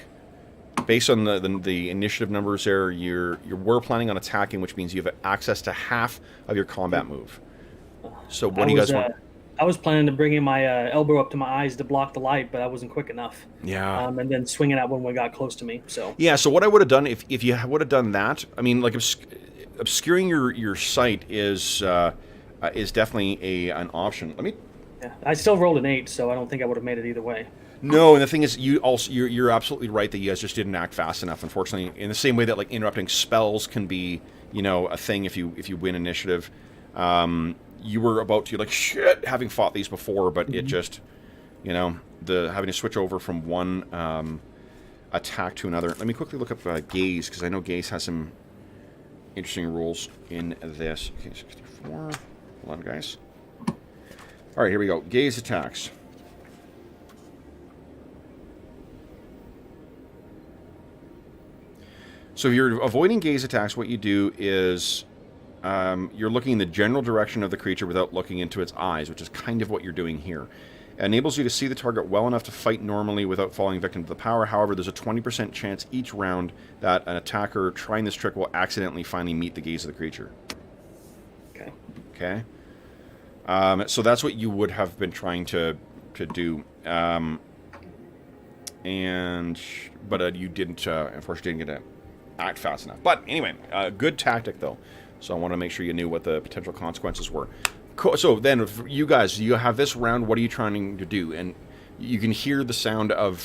based on the initiative numbers there, you were planning on attacking, which means you have access to half of your combat move. So what do you guys want? I was planning to bring in my elbow up to my eyes to block the light, but I wasn't quick enough. Yeah. And then swing it out when we got close to me. So Yeah, so what I would have done if you would have done that, I mean, like obscuring your sight is definitely an option. Let me. yeah, I still rolled an 8, so I don't think I would have made it either way. No, and the thing is, you're absolutely right that you guys just didn't act fast enough. Unfortunately, in the same way that like interrupting spells can be, a thing if you win initiative. You were about to having fought these before, but it just, the having to switch over from one attack to another. Let me quickly look up gaze, because I know gaze has some interesting rules in this. Okay, 64. Hold on, guys. All right, here we go. Gaze attacks. So if you're avoiding gaze attacks, what you do is you're looking in the general direction of the creature without looking into its eyes, which is kind of what you're doing here. It enables you to see the target well enough to fight normally without falling victim to the power. However, there's a 20% chance each round that an attacker trying this trick will accidentally finally meet the gaze of the creature. Okay. Okay? So that's what you would have been trying to do. But you didn't, unfortunately, didn't get to act fast enough. But anyway, good tactic, though. So I want to make sure you knew what the potential consequences were. Cool. So then, you guys, you have this round. What are you trying to do? And you can hear the sound of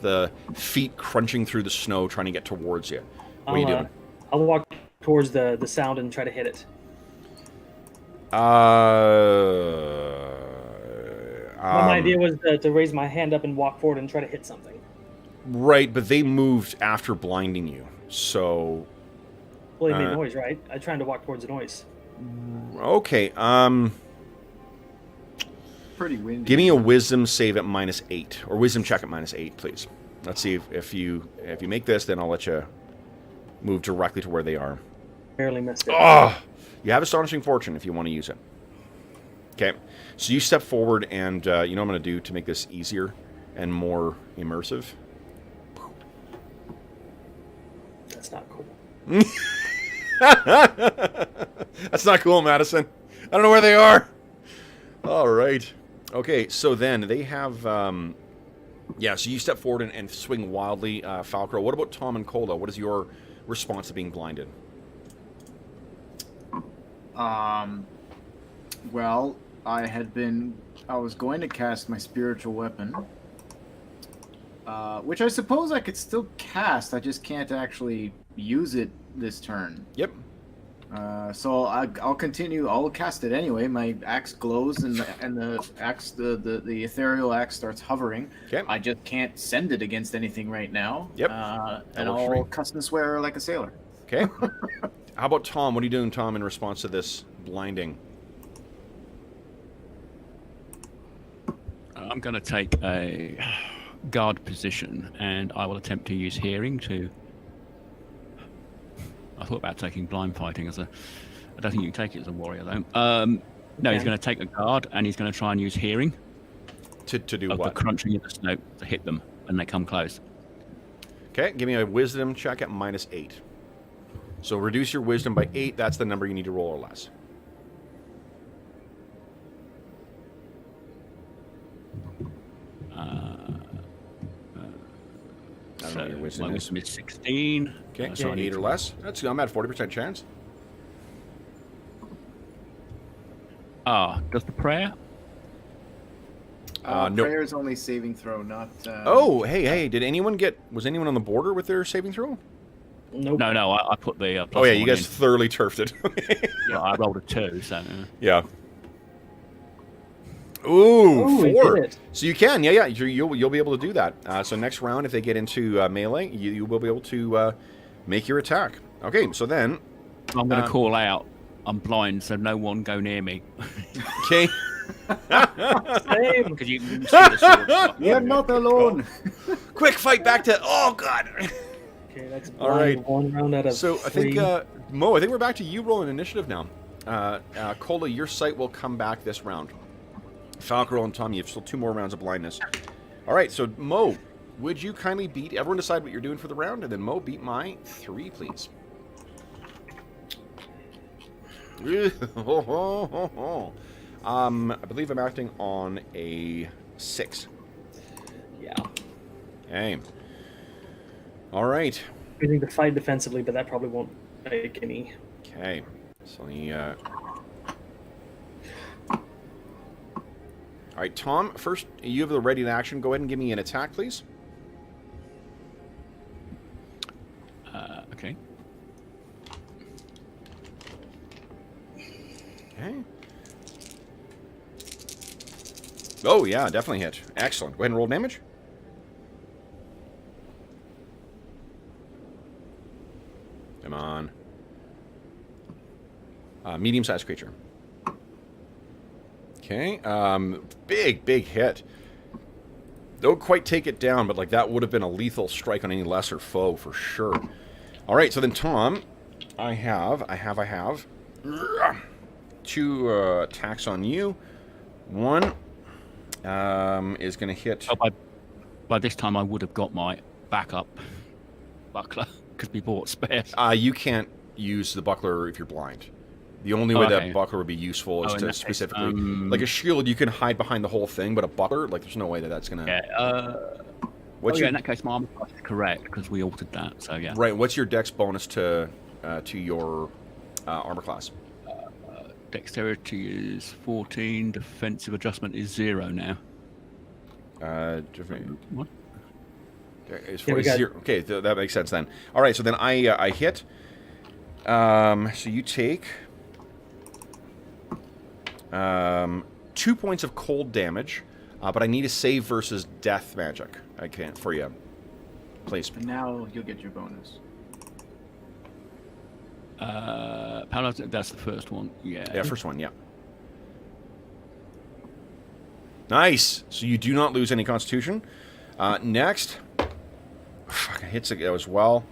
the feet crunching through the snow, trying to get towards you. What are you doing? I'll walk towards the sound and try to hit it. My My idea was to raise my hand up and walk forward and try to hit something. Right, but they moved after blinding you. So, Well, they made noise, right? I tried to walk towards the noise. okay. Pretty windy. Give me a wisdom save at -8, or wisdom check at -8, please. Let's see if you make this, then I'll let you move directly to where they are. Barely missed it. Oh, you have astonishing fortune if you want to use it. Okay, so you step forward, and you know what I'm going to do to make this easier and more immersive. That's not cool. That's not cool, Madison. I don't know where they are. All right. Okay, so then they have... yeah, so you step forward and swing wildly, Falcro. What about Tom and Cola? What is your response to being blinded? Well, I was going to cast my spiritual weapon, which I suppose I could still cast. I just can't actually use it this turn. Yep. So I'll continue. I'll cast it anyway. My axe glows, and the axe, the ethereal axe starts hovering. Okay. I just can't send it against anything right now. Yep. And works for I'll me. cuss and swear like a sailor. Okay. How about Tom? What are you doing, Tom, in response to this blinding? I'm going to take a guard position, and I will attempt to use hearing to... I thought about taking blind fighting as a... I don't think you can take it as a warrior, though. No, he's going to take a guard, and he's going to try and use hearing. To do of what? the crunching of the snow to hit them when they come close. Okay, give me a wisdom check at -8. So reduce your wisdom by 8. That's the number you need to roll or less. I don't know what your wisdom my is. wisdom is 16. Okay, So so I need 8 or to- less. I'm at 40% chance. Does the prayer? No. Prayer is only saving throw, not. Oh, hey, was anyone on the border with their saving throw? Nope. No, I put the. Oh yeah, you +1 guys in. thoroughly turfed it. Yeah, I rolled a 2, so. Yeah. Ooh, we 4. did it. So you can, yeah. You'll be able to do that. So next round, if they get into melee, you will be able to make your attack. Okay, so then. I'm going to call out. I'm blind, so no one go near me. Okay. Same. Because you can see the sword. You're not alone. Quick fight back to. Oh God. Okay, that's All right. one round out of So I think 3. Mo, I think we're back to you rolling initiative now. Cola, your sight will come back this round. Falcro and Tom, you have still 2 more rounds of blindness. All right, so Mo, would you kindly beat... Everyone decide what you're doing for the round, and then Mo, beat my 3, please. I believe I'm acting on a 6. Yeah. Okay. All right. We need to fight defensively, but that probably won't make any. Okay. So the... All right, Tom, first, you have the ready to action. Go ahead and give me an attack, please. Okay. Okay. Oh, yeah, definitely hit. Excellent. Go ahead and roll damage. Come on. Medium-sized creature. Okay. Big hit. Don't quite take it down, but like that would have been a lethal strike on any lesser foe for sure. All right, so then Tom, I have 2 attacks on you. One is going to hit. Oh, by this time, I would have got my backup buckler because we bought spares. You can't use the buckler if you're blind. The only way okay. that buckler would be useful is in to that case, specifically, like a shield, you can hide behind the whole thing, but a buckler, like there's no way that that's gonna. Yeah. What's yeah, your in that case, my armor class is correct because we altered that. So yeah. right? What's your dex bonus to your armor class? Dexterity is 14. Defensive adjustment is 0 now. What? It's Yeah, we got- 0. Okay, that makes sense then. All right, so then I hit. So you take 2 points of cold damage, but I need a save versus death magic. I can't for you. please. And now you'll get your bonus. Paladin, that's the first one. Yeah. Yeah, first one, yeah. Nice. So you do not lose any Constitution. Next. Fuck, it hits it as well.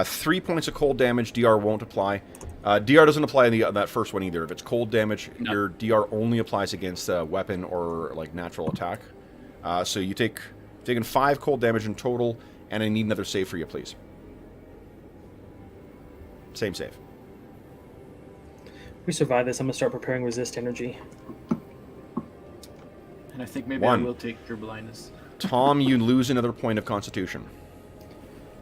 3 points of cold damage. DR won't apply. DR doesn't apply on that first one either. If it's cold damage, your DR only applies against a weapon or like natural attack. So you taken 5 cold damage in total, and I need another save for you, please. Same save. If we survive this, I'm gonna start preparing resist energy. And I think maybe 1. I will take your blindness. Tom, you lose another point of Constitution.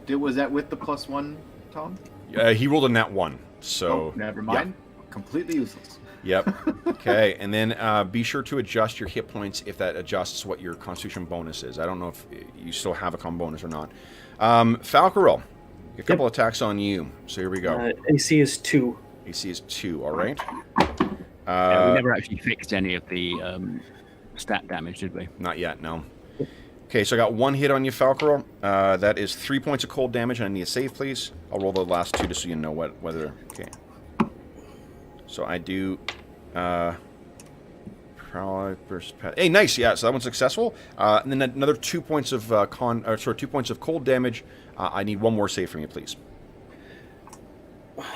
Was that with the +1, Tom? He rolled a nat 1, so... Oh, never mind. Completely useless. Yep. Okay, and then be sure to adjust your hit points if that adjusts what your Constitution bonus is. I don't know if you still have a con bonus or not. Falcarel, a couple attacks on you. So here we go. AC is 2. AC is 2, all right. Yeah, we never actually fixed any of the stat damage, did we? Not yet, no. Okay, so I got 1 hit on you, Falcarel. That is 3 points of cold damage, and I need a save, please. I'll roll the last 2 just so you know whether... Okay. So I do... Hey, nice, yeah, so that one's successful. And then another 2 points of 2 points of cold damage. I need 1 more save from you, please.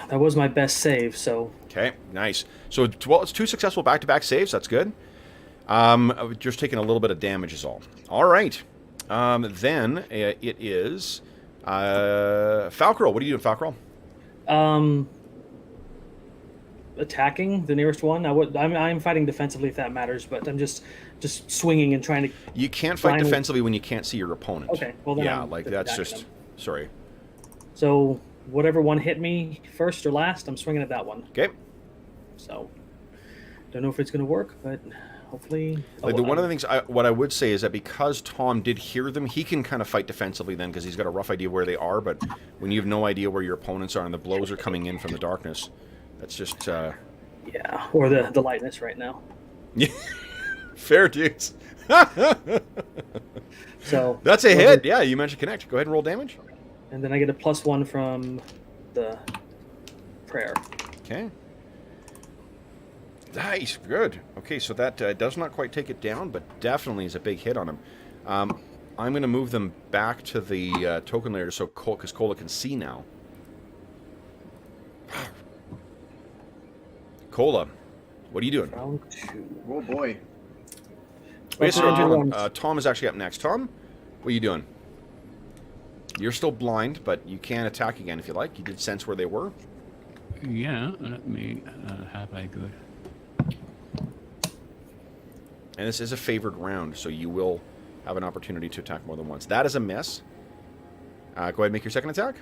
That was my best save, so... Okay, nice. So, it's 2 successful back-to-back saves. That's good. Just taking a little bit of damage is all. All right. Then it is Falcarel. What are you doing, Falcarel? Attacking the nearest one. I'm fighting defensively if that matters, but I'm just swinging and trying to... You can't fight defensively when you can't see your opponent. Okay, well then yeah, I'm like that's just... them. Sorry. So, whatever one hit me first or last, I'm swinging at that one. Okay. So, don't know if it's going to work, but... Hopefully, one of the things what I would say is that because Tom did hear them, he can kind of fight defensively then because he's got a rough idea where they are. But when you have no idea where your opponents are and the blows are coming in from the darkness, that's just yeah, or the lightness right now. Yeah, fair dudes. So that's a hit. Yeah, you mentioned connect. Go ahead and roll damage. And then I get a +1 from the prayer. Okay. Nice, good. Okay, so that does not quite take it down, but definitely is a big hit on him. I'm going to move them back to the token layer so because Cola can see now. Cola, what are you doing? Round 2. Oh boy. Wait, so Tom is actually up next. Tom, what are you doing? You're still blind, but you can attack again if you like. You did sense where they were. Yeah, let me have a good... And this is a favored round, so you will have an opportunity to attack more than once. That is a miss. Go ahead and make your second attack.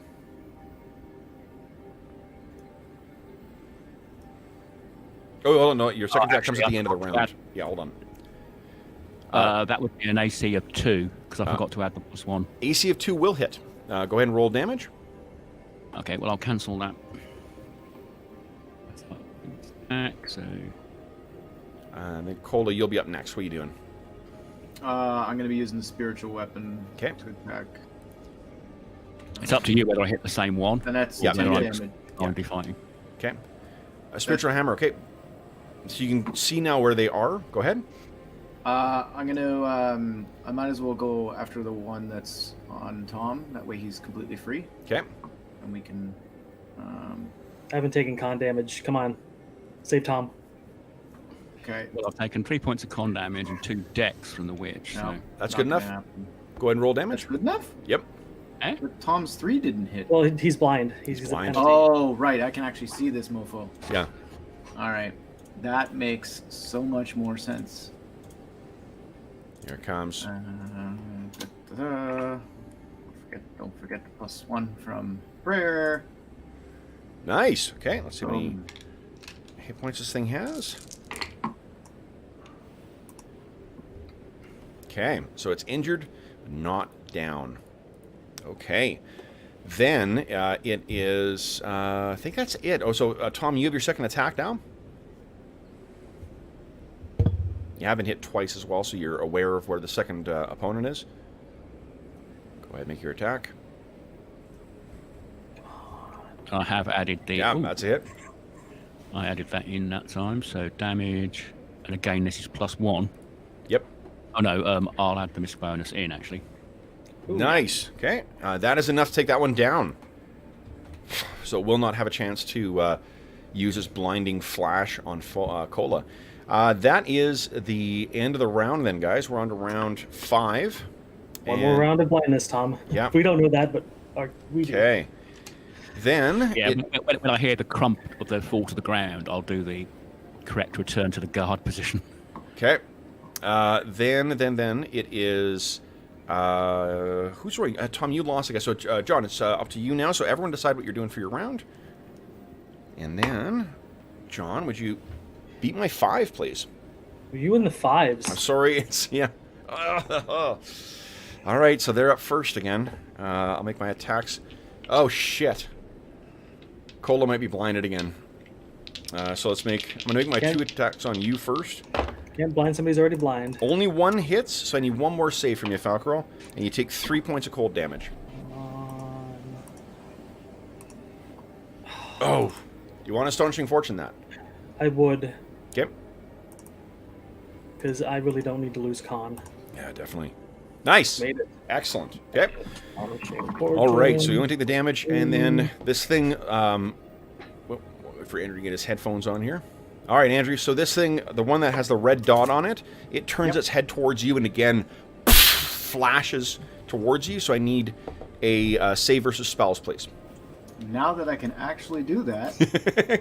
Oh, no, your second attack comes at the end of the round. Yeah, hold on. That would be an AC of 2, because I forgot to add the +1. AC of 2 will hit. Go ahead and roll damage. Okay, well, I'll cancel that. So... then Cola, you'll be up next. What are you doing? I'm going to be using the spiritual weapon to attack. It's up to you whether I hit the same one. And that's 10 damage. I'll be fighting. Okay. A spiritual hammer. Okay. So you can see now where they are. Go ahead. I'm going to... I might as well go after the one that's on Tom. That way he's completely free. Okay. And we can... I haven't taken con damage. Come on. Save Tom. Okay. Well, I've taken 3 points of con damage and 2 dex from the witch. No, So. That's good enough. Go ahead and roll damage. That's good enough? Yep. Eh? But Tom's 3 didn't hit. Well, he's blind. He's a blind. penalty. Oh, right. I can actually see this mofo. Yeah. All right. That makes so much more sense. Here it comes. Don't forget the +1 from prayer. Nice. Okay, let's see how many hit points this thing has. Okay, so it's injured, but not down. Okay. Then it is, I think that's it. Oh, so Tom, you have your second attack now? You haven't hit twice as well, so you're aware of where the second opponent is. Go ahead, make your attack. I have added the. Yeah, ooh, that's a hit. I added that in that time, so damage, and again this is +1. Yep. Oh no, I'll add the miss bonus in actually. Ooh. Nice. Okay, that is enough to take that one down. So it will not have a chance to use his blinding flash on Cola. That is the end of the round then, guys. We're on to round 5. One more round of blindness, Tom. Yeah. We don't know that, but we do. Okay. Then... Yeah, when I hear the crump of the fall to the ground, I'll do the correct return to the guard position. Okay. Then it is... who's rolling? Tom, you lost, I guess. So, John, it's up to you now. So everyone decide what you're doing for your round. And then, John, would you beat my 5, please? Were you in the 5s? I'm sorry. It's... Yeah. All right, so they're up first again. I'll make my attacks. Oh, shit. Cola might be blinded again. So let's make... I'm going to make my 2 attacks on you first. Can't blind somebody's already blind. Only 1 hits, so I need 1 more save from you, Falcro. And you take 3 points of cold damage. Oh. You want Astonishing Fortune that? I would, Okay. because I really don't need to lose con. Yeah, definitely. Nice. Made it. Excellent. Okay. All All right, so you want to take the damage, and then this thing... for Andrew to get his headphones on here. All right, Andrew, so this thing, the one that has the red dot on it, it turns its head towards you and again flashes towards you, so I need a save versus spells, please. Now that I can actually do that,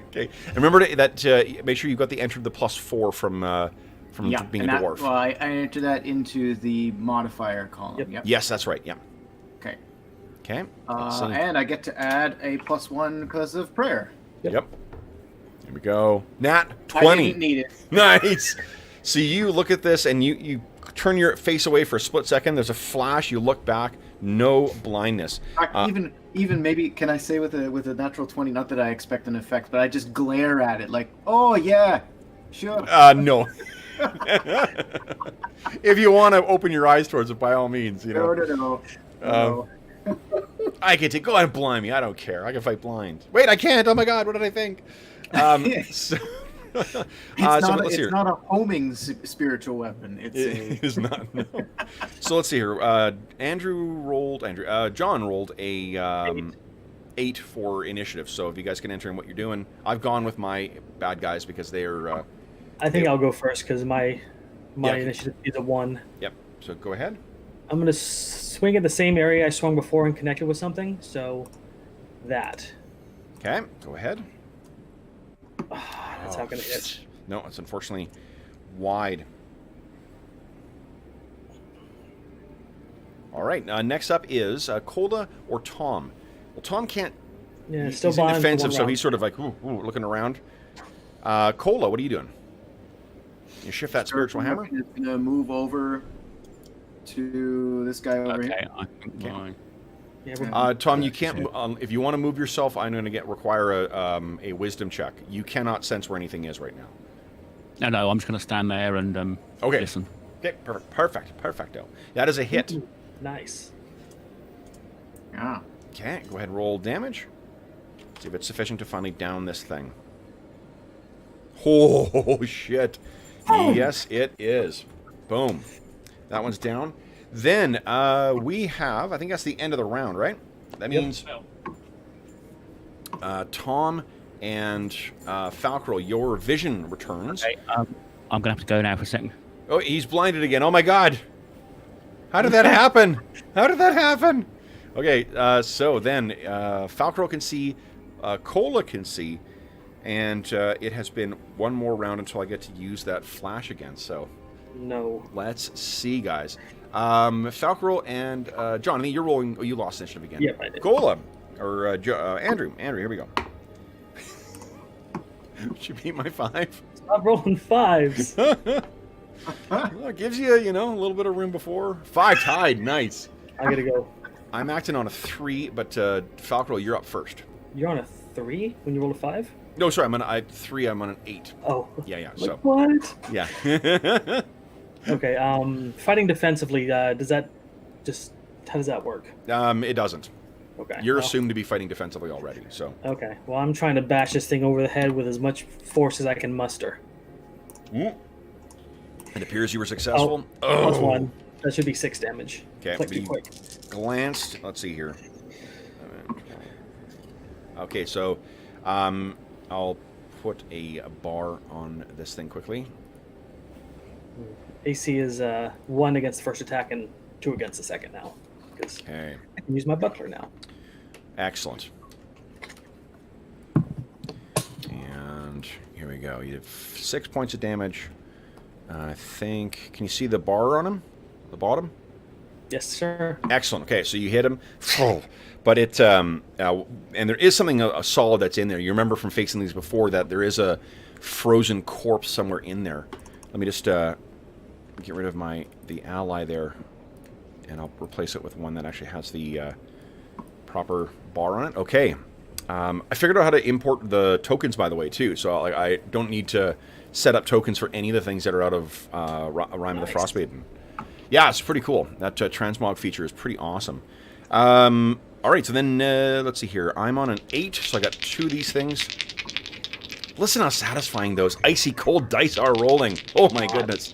Okay. And remember that make sure you've got the entry of the +4 from being a and dwarf. Well, I enter that into the modifier column. Yep. Yep. Yes, that's right, yeah. Okay. Okay. Let's see. And I get to add a +1 because of prayer. Yep. Here we go. Nat I 20. didn't need it. Nice. So you look at this and you turn your face away for a split second. There's a flash. You look back. No blindness. Even maybe, can I say with a natural 20? Not that I expect an effect, but I just glare at it like, oh yeah, sure. No. If you want to open your eyes towards it, by all means, you know. No. I can go ahead and blind me. I don't care. I can fight blind. Wait, I can't. Oh my God, what did I think? So, It's not a homing spiritual weapon. It's it is not. No. So let's see here. John rolled a 8 for initiative. So if you guys can enter in what you're doing, I've gone with my bad guys because they are. I think I'll go first because my initiative is a 1. Yep. So go ahead. I'm going to swing at the same area I swung before and connected with something, so that. Okay. Go ahead. That's not going to hit. No, it's unfortunately wide. All right. Next up is Cola or Tom. Well, Tom can't. Yeah, He's still in blind. defensive, so he's sort of like looking around. Cola, what are you doing? You shift that spiritual hammer. Is gonna move over to this guy over here. I think mine. Yeah, Tom, you can't. If you want to move yourself, I'm going to require a wisdom check. You cannot sense where anything is right now. No, I'm just going to stand there and Okay. listen. Okay, perfecto. That is a hit. nice. Yeah. Okay, go ahead and roll damage. See if it's sufficient to finally down this thing. Oh, shit. Yes, it is. Boom. That one's down. Then we have, I think that's the end of the round, right? That means Tom and Falcro, your vision returns. Okay, I'm going to have to go now for a second. Oh, he's blinded again. Oh, my God. How did that happen? How did that happen? Okay, so then Falcro can see, Cola can see, and it has been one more round until I get to use that flash again. So No. let's see, guys. Falcro and John, I think you're rolling. Oh, you lost initiative again. Yep, I did. Cola or Andrew. Andrew, here we go. Should beat my 5. Stop rolling 5s. Well, it gives you, a little bit of room before. 5 tied. Nice. I gotta go. I'm acting on a 3, but Falcro, you're up first. You're on a 3 when you roll a 5? No, sorry, I'm on a 3. I'm on an 8. Oh. Yeah. Like, So what? yeah. Okay. Fighting defensively. Does that just how does that work? It doesn't. Okay. You're well, assumed to be fighting defensively already, so. Okay. Well, I'm trying to bash this thing over the head with as much force as I can muster. It appears you were successful. Plus 1. That should be 6 damage. Okay, Click, we quick. glanced. Let's see here. Okay, so I'll put a bar on this thing quickly. AC is 1 against the first attack and 2 against the second now. Because Okay, I can use my buckler now. excellent. And here we go. You have 6 points of damage. I think. Can you see the bar on him? The bottom? Yes, sir. Excellent. Okay, so you hit him, but it and there is something solid that's in there. You remember from facing these before that there is a frozen corpse somewhere in there. Let me just get rid of the ally there, and I'll replace it with one that actually has the proper bar on it. Okay, I figured out how to import the tokens, by the way, too. So I don't need to set up tokens for any of the things that are out of Rime of the Frostmaiden. Yeah, it's pretty cool. That transmog feature is pretty awesome. All right, so then let's see here. I'm on an 8, so I got 2 of these things. Listen how satisfying those icy cold dice are rolling. Oh my goodness.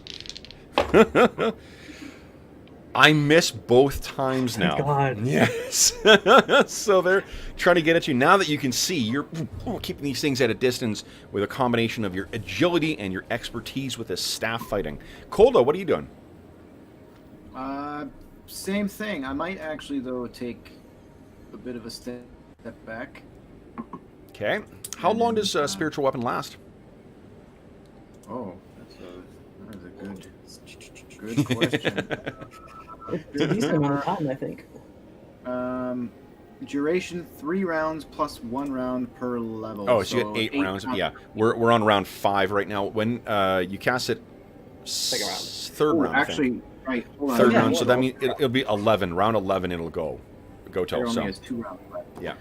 I miss both times now. God. Yes. So they're trying to get at you. Now that you can see, you're keeping these things at a distance with a combination of your agility and your expertise with this staff fighting. Kolda, what are you doing? Same thing. I might actually, though, take a bit of a step back. Okay. How long does spiritual weapon last? Oh, that is a good question. It's a decent amount of time, I think. Duration 3 rounds plus 1 round per level. Oh, so you get 8 rounds. Yeah, we're on round 5 right now. When you cast it, Second round. Third round. Actually, right. Hold on. Third yeah, round. yeah. So that means it'll be 11. Round 11, it'll go till. There only So has 2 rounds left. yeah.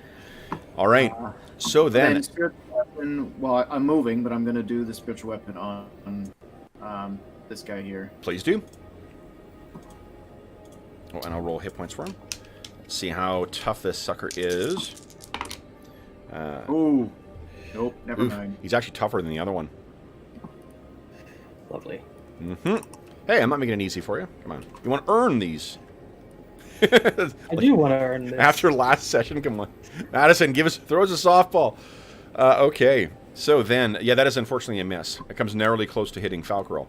All right. So then, spiritual weapon. Well, I'm moving, but I'm going to do the spiritual weapon on this guy here. please do. Oh, and I'll roll hit points for him. Let's see how tough this sucker is. Ooh. Nope. Never Oof, mind. he's actually tougher than the other one. Lovely. Hey, I'm not making it easy for you. Come on. You want to earn these. I do want to earn this. After last session, come on. Madison, throw us a softball. Okay. So then, yeah, that is unfortunately a miss. It comes narrowly close to hitting Falcarel.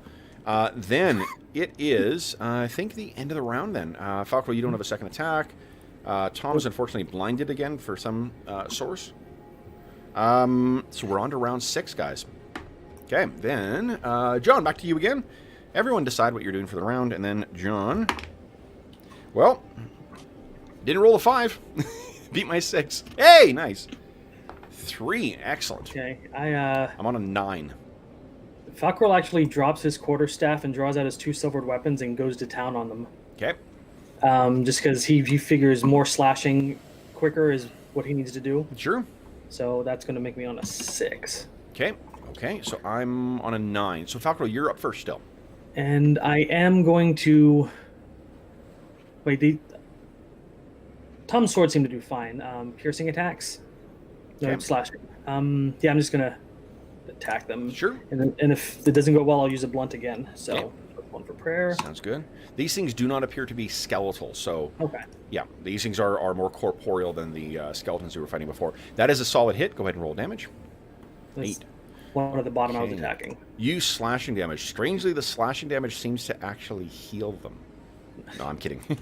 Then it is, I think, the end of the round then. Falcarel, you don't have a second attack. Tom is unfortunately blinded again for some source. So we're on to round 6, guys. Okay, then, John, back to you again. Everyone decide what you're doing for the round, and then John... Well, didn't roll a 5. Beat my 6. Hey, nice. 3, excellent. Okay, I'm on a 9. Falcarel actually drops his quarterstaff and draws out his 2 silvered weapons and goes to town on them. Okay. Just because he figures more slashing quicker is what he needs to do. Sure. So that's going to make me on a 6. Okay. Okay, so I'm on a 9. So Falcarel, you're up first still. And I am going to... Wait, Tom's sword seemed to do fine. Piercing attacks? No, Okay. slashing. Yeah, I'm just going to attack them. Sure. And if it doesn't go well, I'll use a blunt again. So, Okay. one for prayer. Sounds good. These things do not appear to be skeletal, so... Okay. Yeah, these things are more corporeal than the skeletons we were fighting before. That is a solid hit. Go ahead and roll damage. That's 8. one at the bottom I was Okay. attacking. Use slashing damage. Strangely, the slashing damage seems to actually heal them. No, I'm kidding. And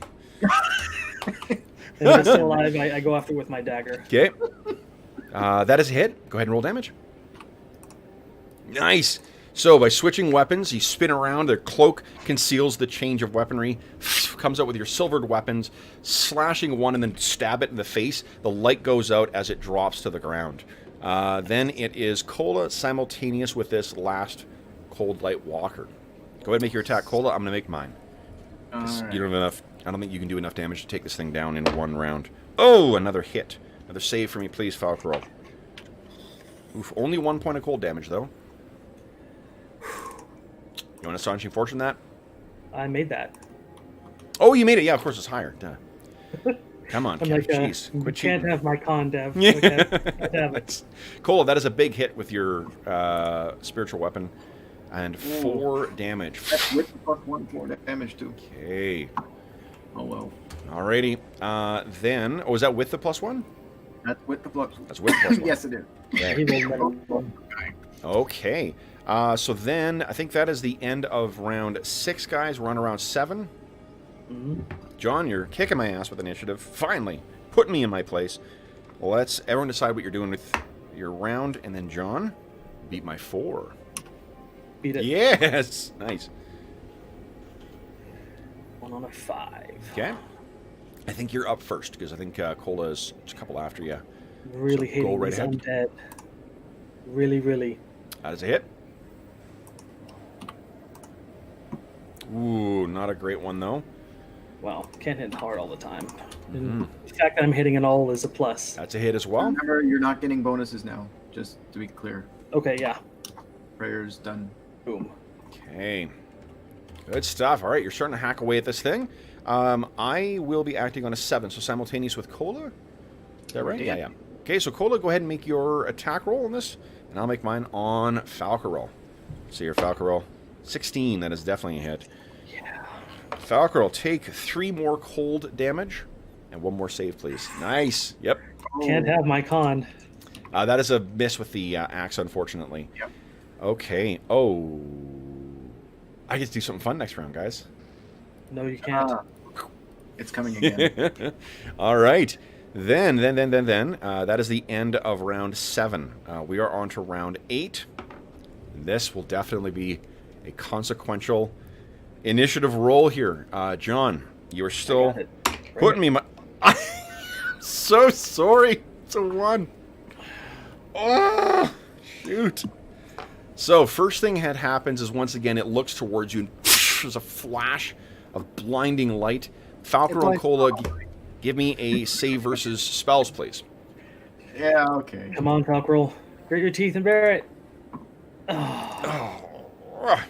if it's still alive, I go after with my dagger. Okay. That is a hit. Go ahead and roll damage. Nice. So by switching weapons, you spin around. Their cloak conceals the change of weaponry. Comes out with your silvered weapons, slashing one and then stab it in the face. The light goes out as it drops to the ground. Then it is Kola simultaneous with this last cold light walker. Go ahead and make your attack, Kola. I'm going to make mine. Alright. You don't have enough. I don't think you can do enough damage to take this thing down in one round. Oh, another hit. Another save for me, please, Falcarel. Oof, only 1 point of cold damage, though. You want Astonishing Fortune that? I made that. Oh, you made it. Yeah, of course, it's higher. Duh. Come on, I'm Kev. like, Jeez. you Quit can't cheating. have my con, Dev. Yeah. Okay, can't have it. That's- Cola, that is a big hit with your spiritual weapon. And 4 damage. That's with the +1 4 damage too. Okay. Oh well. Alrighty. Then, is that with the +1? That's with the plus. That's with +1. Yes, it is. He Okay. rolled better one. Okay. So then, I think that is the end of round 6, guys. We're on around 7. Mhm. John, you're kicking my ass with initiative. Finally, putting me in my place. Let's everyone decide what you're doing with your round, and then John, beat my 4. Beat it. Yes, nice. One on a 5. Okay, I think you're up first because I think Cola is just a couple after you. Really So go hating right these ahead. undead. Really, really. That is a hit. Ooh, not a great one though. Well, can't hit hard all the time. Mhm. And the fact that I'm hitting it all is a plus. That's a hit as well. Remember, you're not getting bonuses now. Just to be clear. Okay, yeah. Prayer's done. Boom. Okay. Good stuff. All right, you're starting to hack away at this thing. I will be acting on a 7, so simultaneous with Cola. Is that right? Yeah. Yeah. Okay, so Cola, go ahead and make your attack roll on this, and I'll make mine on Falcor roll. See your Falcor roll. 16, that is definitely a hit. Yeah. Falcor roll, take 3 more cold damage, and 1 more save, please. Nice. Yep. Can't have my con. That is a miss with the axe, unfortunately. Yep. Okay. Oh. I get to do something fun next round, guys. No, you can't. It's coming again. All right. Then, that is the end of round 7. We are on to round 8. This will definitely be a consequential initiative roll here. John, you are still Got it. putting me in my... I'm so sorry. It's a 1. Oh, shoot. So, first thing that happens is, once again, it looks towards you, and there's a flash of blinding light. Falcor and Cola, give me a save versus spells, please. Yeah, okay. Come on, Cockerel. Grit your teeth and bear it. Oh, Oh.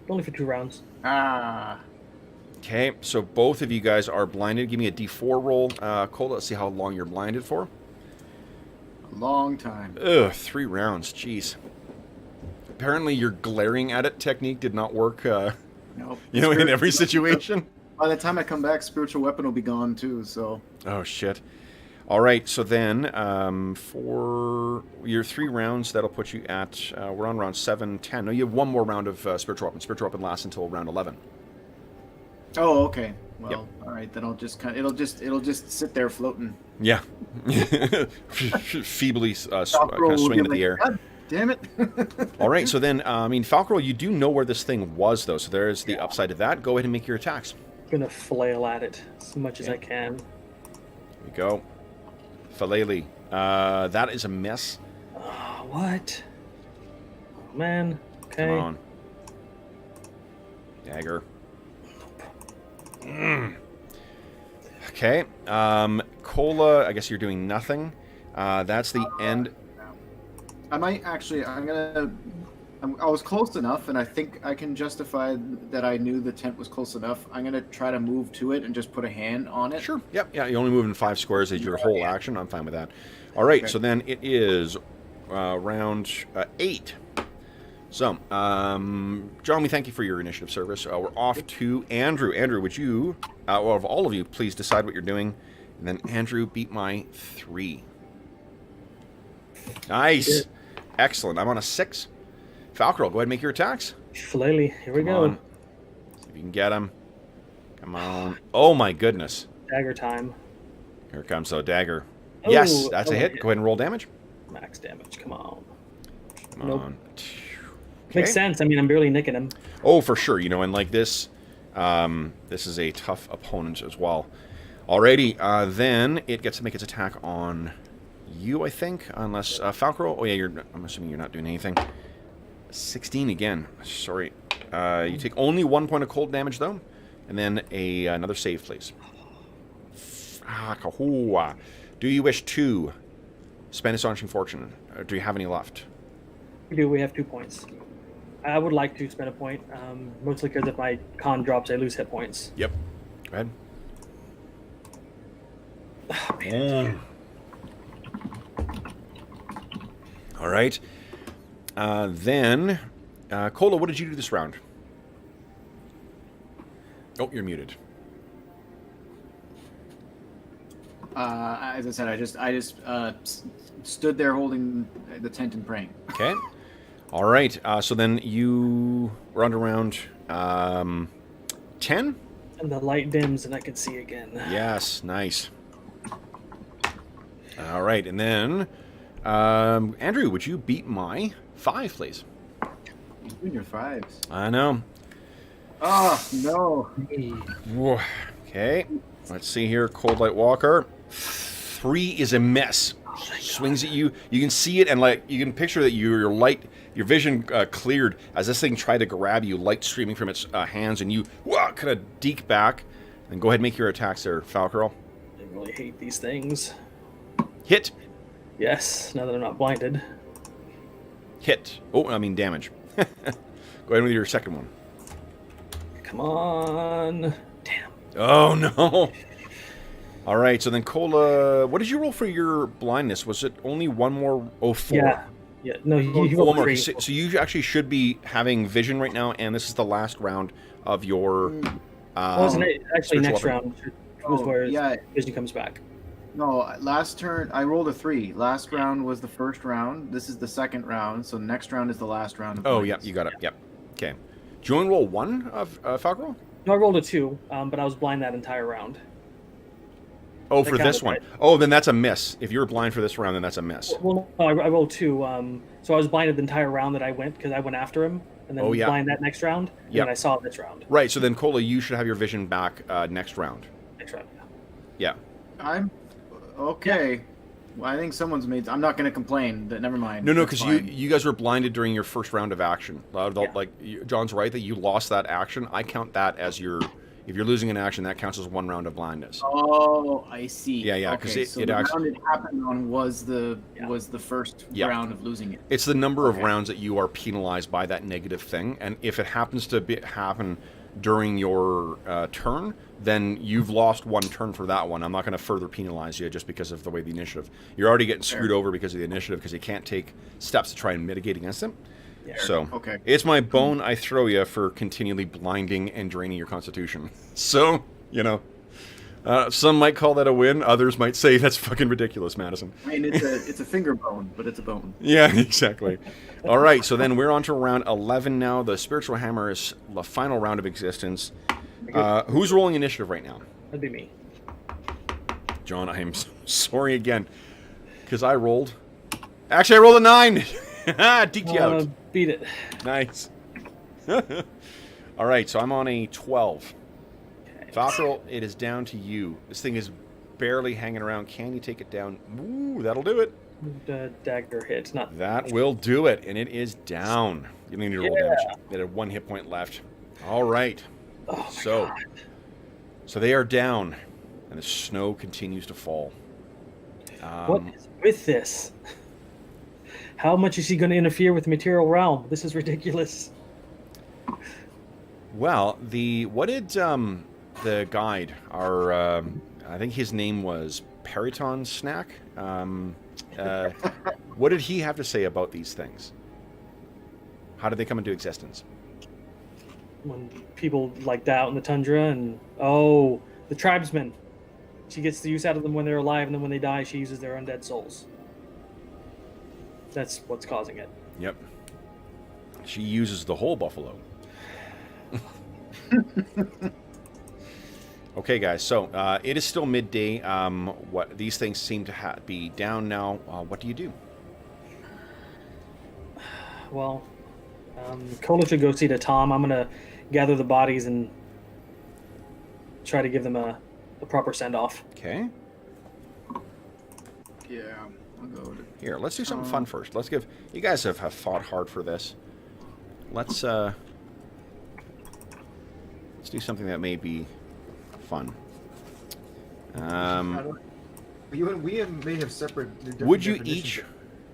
only for 2 rounds. Okay, so both of you guys are blinded. Give me a D4 roll. Cola, let's see how long you're blinded for. A long time. Ugh, 3 rounds. Jeez. Apparently, your glaring at it technique did not work, Nope. in every situation. By the time I come back, spiritual weapon will be gone too. So Oh, shit. All right, so then for your 3 rounds, that'll put you at, we're on round 7, 10. No, you have 1 more round of spiritual weapon. Spiritual weapon lasts until round 11. oh, okay. Well, Yep. all right. Then I'll just it'll just sit there floating. Yeah. Feebly kind of Falcor will swinging be into the air. like, God damn it! All right, so then, Falcor, you do know where this thing was, though, so there's the upside to that. Go ahead and make your attacks. Gonna flail at it as much as I can. Here we go. Falele. That is a miss. Oh, what? Oh, man. Okay. Come on. Dagger. Okay. Cola, I guess you're doing nothing. That's the end. I might actually. I was close enough, and I think I can justify that I knew the tent was close enough. I'm gonna try to move to it and just put a hand on it. Sure. Yep. Yeah. You only move in 5 squares as your whole action. I'm fine with that. All right. Okay. So then it is round 8. So, John, we thank you for your initiative service. We're off to Andrew. Andrew, would you, of all of you, please decide what you're doing? And then Andrew, beat my 3. Nice. Excellent. I'm on a 6. Falcor, go ahead and make your attacks. Flaily. Here we Come go. on. See if you can get him. Come on. Oh, my goodness. Dagger time. Here comes the dagger. Oh, Yes, that's a oh, hit. yeah. Go ahead and roll damage. Max damage. Come on. Come Nope. on. Makes Okay. sense. I mean, I'm barely nicking him. Oh, for sure. And like this, this is a tough opponent as well. Alrighty, then it gets to make its attack on you, I think, unless Falcor. Oh yeah, I'm assuming you're not doing anything. 16 again. Sorry. You take only 1 point of cold damage though, and then another save, please. Do you wish to spend Astonishing Fortune? Or do you have any left? We do. We have 2 points. I would like to spend a point, mostly because if my con drops, I lose hit points. Yep. Go ahead. Oh, man. All right. Then, Cola, what did you do this round? Oh, you're muted. As I said, I just stood there holding the tent and praying. Okay. All right. So then you were on to round 10? And the light dims and I can see again. Yes. Nice. All right. And then, Andrew, would you beat my 5, please? Doing your 5s. I know. Oh, no. Whoa. Okay. Let's see here. Cold Light Walker. 3 is a mess. Swings at you. You can see it, and like you can picture that your your vision cleared as this thing tried to grab you, light streaming from its hands, and you kind of deke back. And go ahead and make your attacks there, Falcarol. I really hate these things. Hit. Yes, now that I'm not blinded. Hit. Oh, I mean damage. Go ahead with your second one. Come on. Damn. Oh, no. All right, so then Cola, what did you roll for your blindness? Was it only one more? Oh, 4. Yeah. Yeah. No, you Oh, rolled one more. 3. So you actually should be having vision right now, and this is the last round of your. Wasn't it actually next spiritual round was where yeah. vision comes back. No, last turn I rolled a 3. Last round was the first round. This is the second round, so next round is the last round. Of Oh, points. yeah, you got it. Yep. Okay. Do you want to roll 1 of Falcarol? No, I rolled a 2, but I was blind that entire round. Oh, That for this counted, one. right? Oh, then that's a miss. If you're blind for this round, then that's a miss. Well, no, I rolled 2. So I was blinded the entire round that I went because I went after him, and then Oh, yeah. blind that next round, and Yep. then I saw it this round. Right. So then, Cola, you should have your vision back next round. Next round. Yeah. I'm okay. Well, I think someone's made. I'm not going to complain. That never mind. No, That's because fine. you guys were blinded during your first round of action. Yeah. Like John's right that you lost that action. I count that as your. If you're losing an action, that counts as 1 round of blindness. Oh, I see. Yeah, yeah, 'cause Okay, it- so it the actually- round it happened on was the Yeah. first Yeah. round of losing it. It's the number of Okay. rounds that you are penalized by that negative thing, and if it happens to happen during your turn, then you've lost 1 turn for that one. I'm not going to further penalize you just because of the way the initiative. You're already getting screwed Fair. over because of the initiative because you can't take steps to try and mitigate against it. Yeah. So Okay. it's my bone I throw you for continually blinding and draining your constitution. So some might call that a win. Others might say that's fucking ridiculous, Madison. I mean, it's a finger bone, but it's a bone. Yeah, exactly. All right, so then we're on to round 11 now. The spiritual hammer is the final round of existence. Who's rolling initiative right now? That'd be me. John, I am so sorry again. Because I rolled. Actually, I rolled a 9. Deked you out. Beat it. Nice. All right, so I'm on a 12. Falcarol, it is down to you. This thing is barely hanging around. Can you take it down? Ooh, that'll do it. Dagger hit, not That will do it, and it is down. You don't need to roll damage. It had 1 hit point left. All right. Oh my So, God. so they are down, and the snow continues to fall. What is with this? How much is he going to interfere with the material realm? This is ridiculous. Well, what did the guide, our I think his name was Periton Snack. What did he have to say about these things? How did they come into existence? When people like that out in the tundra, and the tribesmen. She gets the use out of them when they're alive, and then when they die, she uses their undead souls. That's what's causing it. Yep. She uses the whole buffalo. Okay, guys. So it is still midday. What these things seem to be down now. What do you do? Well, Cola should go see to Tom. I'm gonna gather the bodies and try to give them a proper send off. Okay. Yeah, I'll go to Here, let's do something fun first. Let's give you guys have fought hard for this. Let's do something that may be fun. We may have separate. different Would you definitions each? of-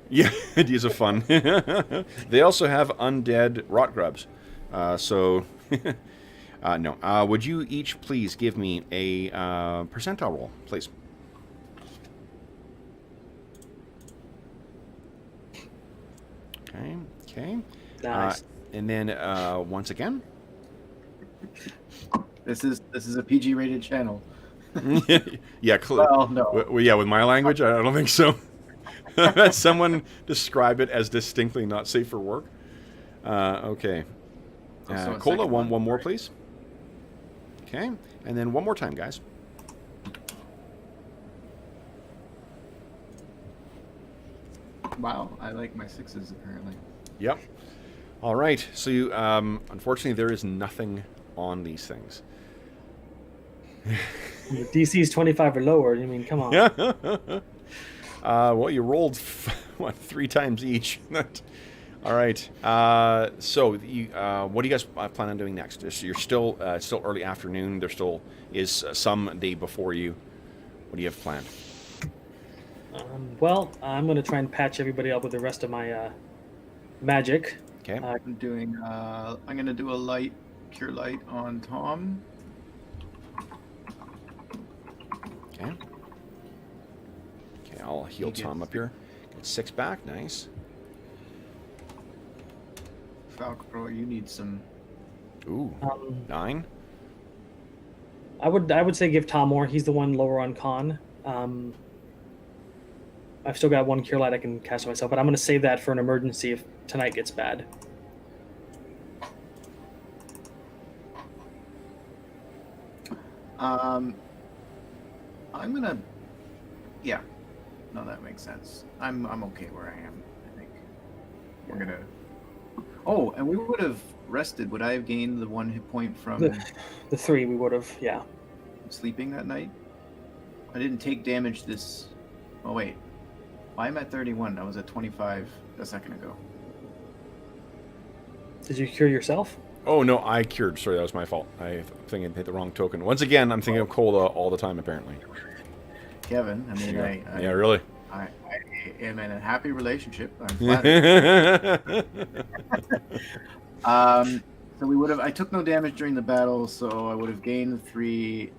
Yeah, ideas of fun. They also have undead rot grubs. No. Would you each please give me a percentile roll, please? Okay. Okay. Nice. And then once again. This is a PG rated channel. Yeah. Well, no. Yeah, with my language, I don't think so. Someone describe it as distinctly not safe for work. Okay. So Cola, one more, please. Okay. And then one more time, guys. Wow, I like my sixes apparently. Yep. All right. So you, unfortunately, there is nothing on these things. DC's 25 or lower. I mean, come on. Yeah. Well, you rolled what 3 times each. All right. So you, what do you guys plan on doing next? You're still early afternoon. There still is some day before you. What do you have planned? Well, I'm going to try and patch everybody up with the rest of my magic. Okay. I'm doing. I'm gonna do a light cure light on Tom. Okay. Okay, I'll heal Tom up here. Get 6 back. Nice. Falcro, you need some. Ooh, 9. I would say give Tom more. He's the one lower on con. I've still got 1 cure light I can cast on myself, but I'm going to save that for an emergency if tonight gets bad. I'm gonna. Yeah. No, that makes sense. I'm okay where I am. I think we're gonna. Oh, and we would have rested. Would I have gained the 1 hit point from The 3 we would have, yeah. sleeping that night? I didn't take damage this. Oh wait, I'm at 31. I was at 25 a second ago. Did you cure yourself? Oh no, I cured. Sorry, that was my fault. I think I hit the wrong token. Once again, I'm thinking of Cola all the time, apparently. Kevin, I mean, Yeah, really. I am in a happy relationship. I'm flattered. So we would have. I took no damage during the battle, so I would have gained 3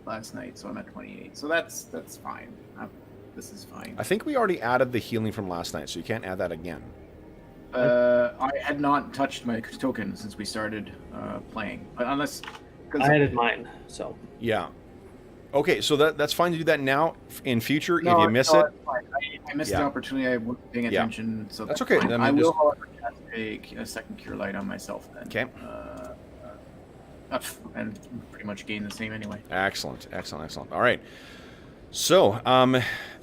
last night. So I'm at 28. So that's fine. This is fine. I think we already added the healing from last night, so you can't add that again. I had not touched my token since we started playing, but unless I added mine, so. Yeah. Okay, so that's fine to do that now. In future, if you miss it, it's fine. I missed the opportunity. I wasn't paying attention, so that's okay. I will, however, cast a second cure light on myself then. Okay. And pretty much gain the same anyway. Excellent, excellent, excellent. All right. So,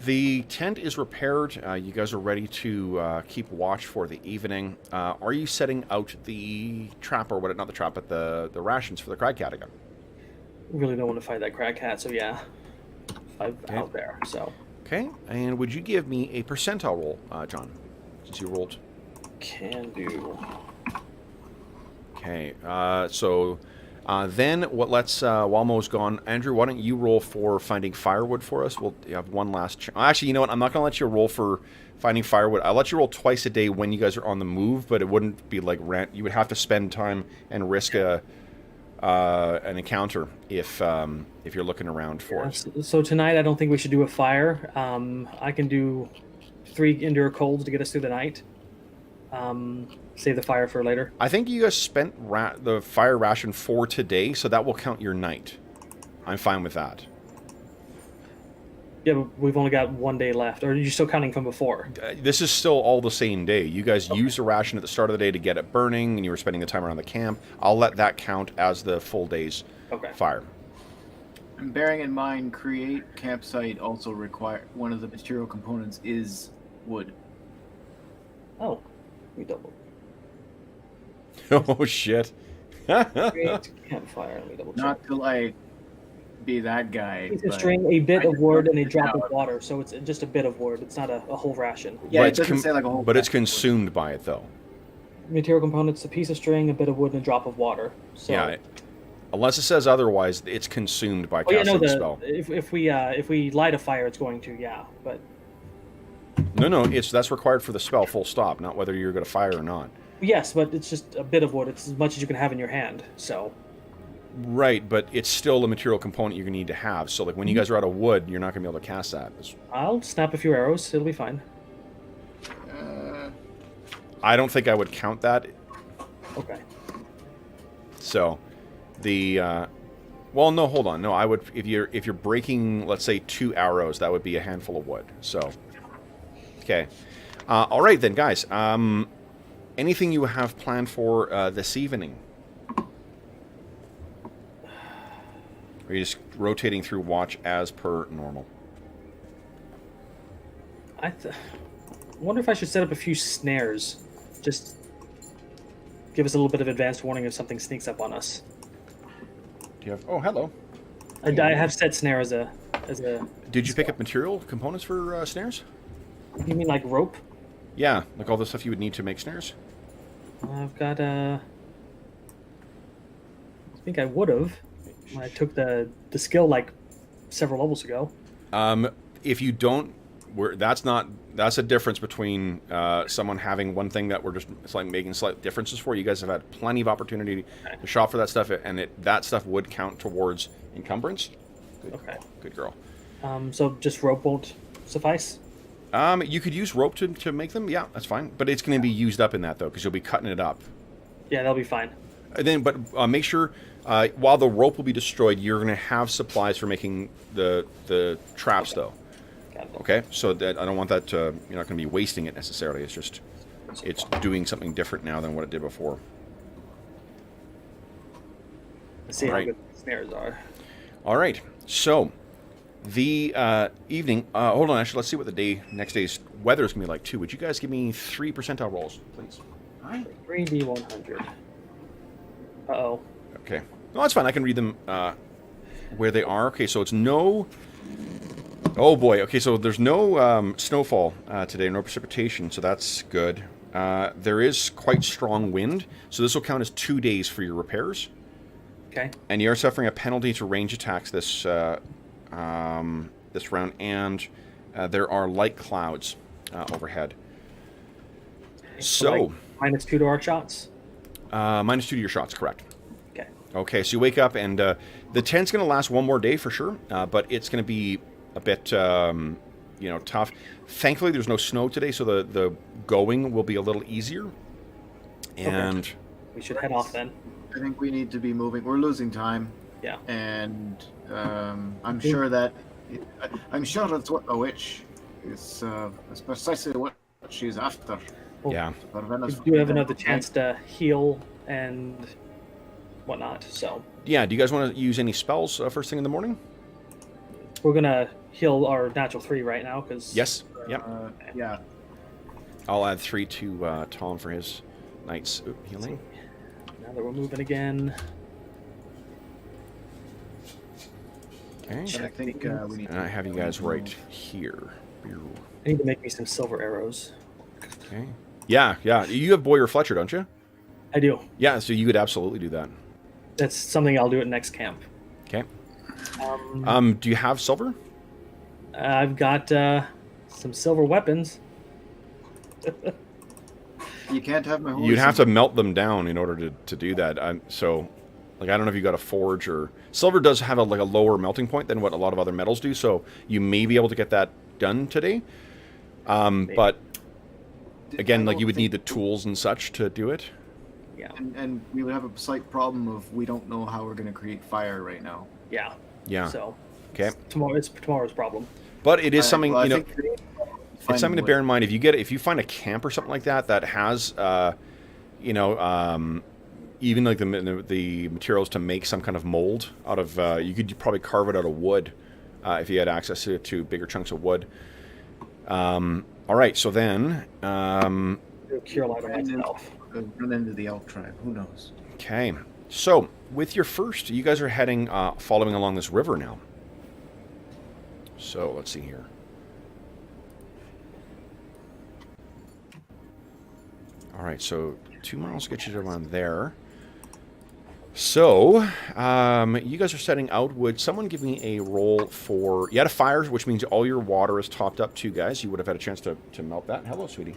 the tent is repaired. You guys are ready to keep watch for the evening. Are you setting out the trap, or what? Not the trap, but the rations for the crag cat again? Really don't want to fight that crag cat, so yeah. I'm out there, so. Okay, and would you give me a percentile roll, John, since you rolled? Can do. Okay, so then what? While Mo's gone, Andrew, why don't you roll for finding firewood for us? We'll have one last. Actually, you know what? I'm not going to let you roll for finding firewood. I'll let you roll twice a day when you guys are on the move, but it wouldn't be like rent. You would have to spend time and risk an encounter if you're looking around for it. So tonight, I don't think we should do a fire. I can do 3 endure colds to get us through the night. Save the fire for later. I think you guys spent the fire ration for today, so that will count your night. I'm fine with that. Yeah, but we've only got 1 day left. Or are you still counting from before? This is still all the same day. You guys used a ration at the start of the day to get it burning, and you were spending the time around the camp. I'll let that count as the full day's fire. And bearing in mind, create campsite also require one of the material components is wood. Oh, we doubled. Oh shit! Create campfire. Let me double check. Not to like be that guy. Piece of string, a bit of wood, and a drop of water. So it's just a bit of wood. It's not a whole ration. Yeah, it doesn't say like a whole. But it's consumed by it though. Material components: a piece of string, a bit of wood, and a drop of water. So, yeah. Unless it says otherwise, it's consumed by casting the spell. If we light a fire, it's going to, but no, that's required for the spell. Full stop. Not whether you're going to fire or not. Yes, but it's just a bit of wood. It's as much as you can have in your hand. So. Right, but it's still a material component you're going to need to have. So, like, when you guys are out of wood, you're not going to be able to cast that. I'll snap a few arrows. It'll be fine. I don't think I would count that. Okay. So, well, no, hold on. No, I would if you're breaking, let's say, 2 arrows, that would be a handful of wood. So, okay. All right then, guys. Anything you have planned for this evening? Or are you just rotating through watch as per normal? I wonder if I should set up a few snares. Just give us a little bit of advance warning if something sneaks up on us. Do you have? Oh, hello. I have set snare as a. Did you pick up material components for snares? You mean like rope? Yeah, like all the stuff you would need to make snares. I've got I think I would have. I took the skill like several levels ago. If you don't, that's a difference between someone having one thing that we're just making slight differences for. You guys have had plenty of opportunity to shop for that stuff, and that stuff would count towards encumbrance. Good. Okay. Good girl. So just rope won't suffice? You could use rope to make them. Yeah, that's fine. But it's going to be used up in that, though, because you'll be cutting it up. Yeah, that'll be fine. And then, but make sure, while the rope will be destroyed, you're going to have supplies for making the traps, though. Got it. Okay? So that I don't want that to, you're not going to be wasting it necessarily. It's just, it's doing something different now than what it did before. Let's see All how right. good the snares are. All right. So, the evening, hold on, actually, let's see what the next day's weather is going to be like, too. Would you guys give me 3 percentile rolls, please? 3D100. Uh-oh. Okay. No, that's fine. I can read them where they are. Okay, so it's no... Oh, boy. Okay, so there's no snowfall today, no precipitation, so that's good. There is quite strong wind, so this will count as 2 days for your repairs. Okay. And you are suffering a penalty to range attacks this this round, and there are light clouds overhead. So... Like -2 to our shots? -2 to your shots, correct. Okay. Okay, so you wake up, and the tent's going to last one more day for sure, but it's going to be a bit, tough. Thankfully, there's no snow today, so the going will be a little easier. And Okay. We should head off then. I think we need to be moving. We're losing time. Yeah. And I'm sure that that's what a witch is. That's precisely what she's after. Well, yeah, we do have another chance to heal and whatnot, so... yeah. Do you guys want to use any spells first thing in the morning? We're going to heal our natural 3 right now, because... Yes. Yep. Yeah. I'll add 3 to Tom for his night's healing. Now that we're moving again... Okay. I think we need. And I have you guys right here. I need to make me some silver arrows. Okay. Yeah, yeah. You have Boyer Fletcher, don't you? I do. Yeah, so you could absolutely do that. That's something I'll do at next camp. Okay. Um, Do you have silver? I've got some silver weapons. You can't have my horse. You'd have to melt them down in order to do that. I don't know if you got a forge or... Silver does have a lower melting point than what a lot of other metals do, so you may be able to get that done today. But again, you would need the tools and such to do it. Yeah. And we would have a slight problem of we don't know how we're going to create fire right now. Yeah. Yeah. So Okay. it's tomorrow's problem. But it is something, Well, I you know... think today- It's something to bear in mind. If you find a camp or something like that has, even like the materials to make some kind of mold out of, you could probably carve it out of wood if you had access to bigger chunks of wood. All right, so then, Cure light on myself. Run into the elk tribe. Who knows? okay. So with your first, you guys are heading, following along this river now. So let's see here. All right, so 2 miles get you to around there. So, you guys are setting out. Would someone give me a roll for... You had a fire, which means all your water is topped up too, guys. You would have had a chance to melt that. Hello, sweetie.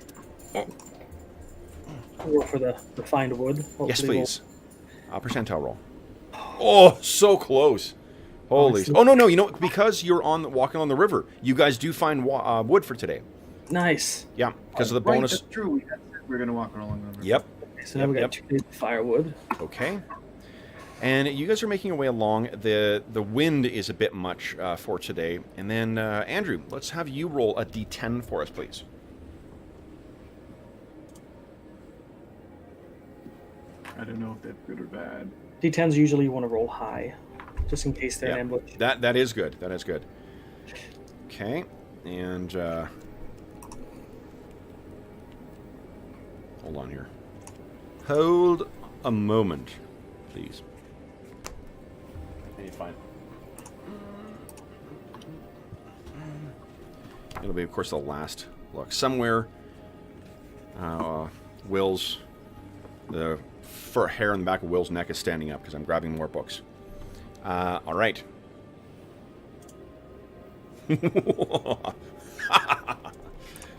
roll for the find wood. Hopefully Yes, please. Percentile roll. Oh, so close. Holy. Honestly. Oh, no. You know, because you're walking on the river, you guys do find wood for today. Nice. Yeah, because of the Right, bonus. that's true. We said we're going to walk along the river. Yep. Okay, so now we got 2 days of firewood. Okay. And you guys are making your way along. The wind is a bit much for today. And then, Andrew, let's have you roll a d10 for us, please. I don't know if that's good or bad. D10s usually you want to roll high, just in case they're Yeah. an ambush. That is good. That is good. Okay. And hold on here. Hold a moment, please. Hey, fine. It'll be, of course, the last look. Somewhere, Will's, the fur hair on the back of Will's neck is standing up because I'm grabbing more books. All right.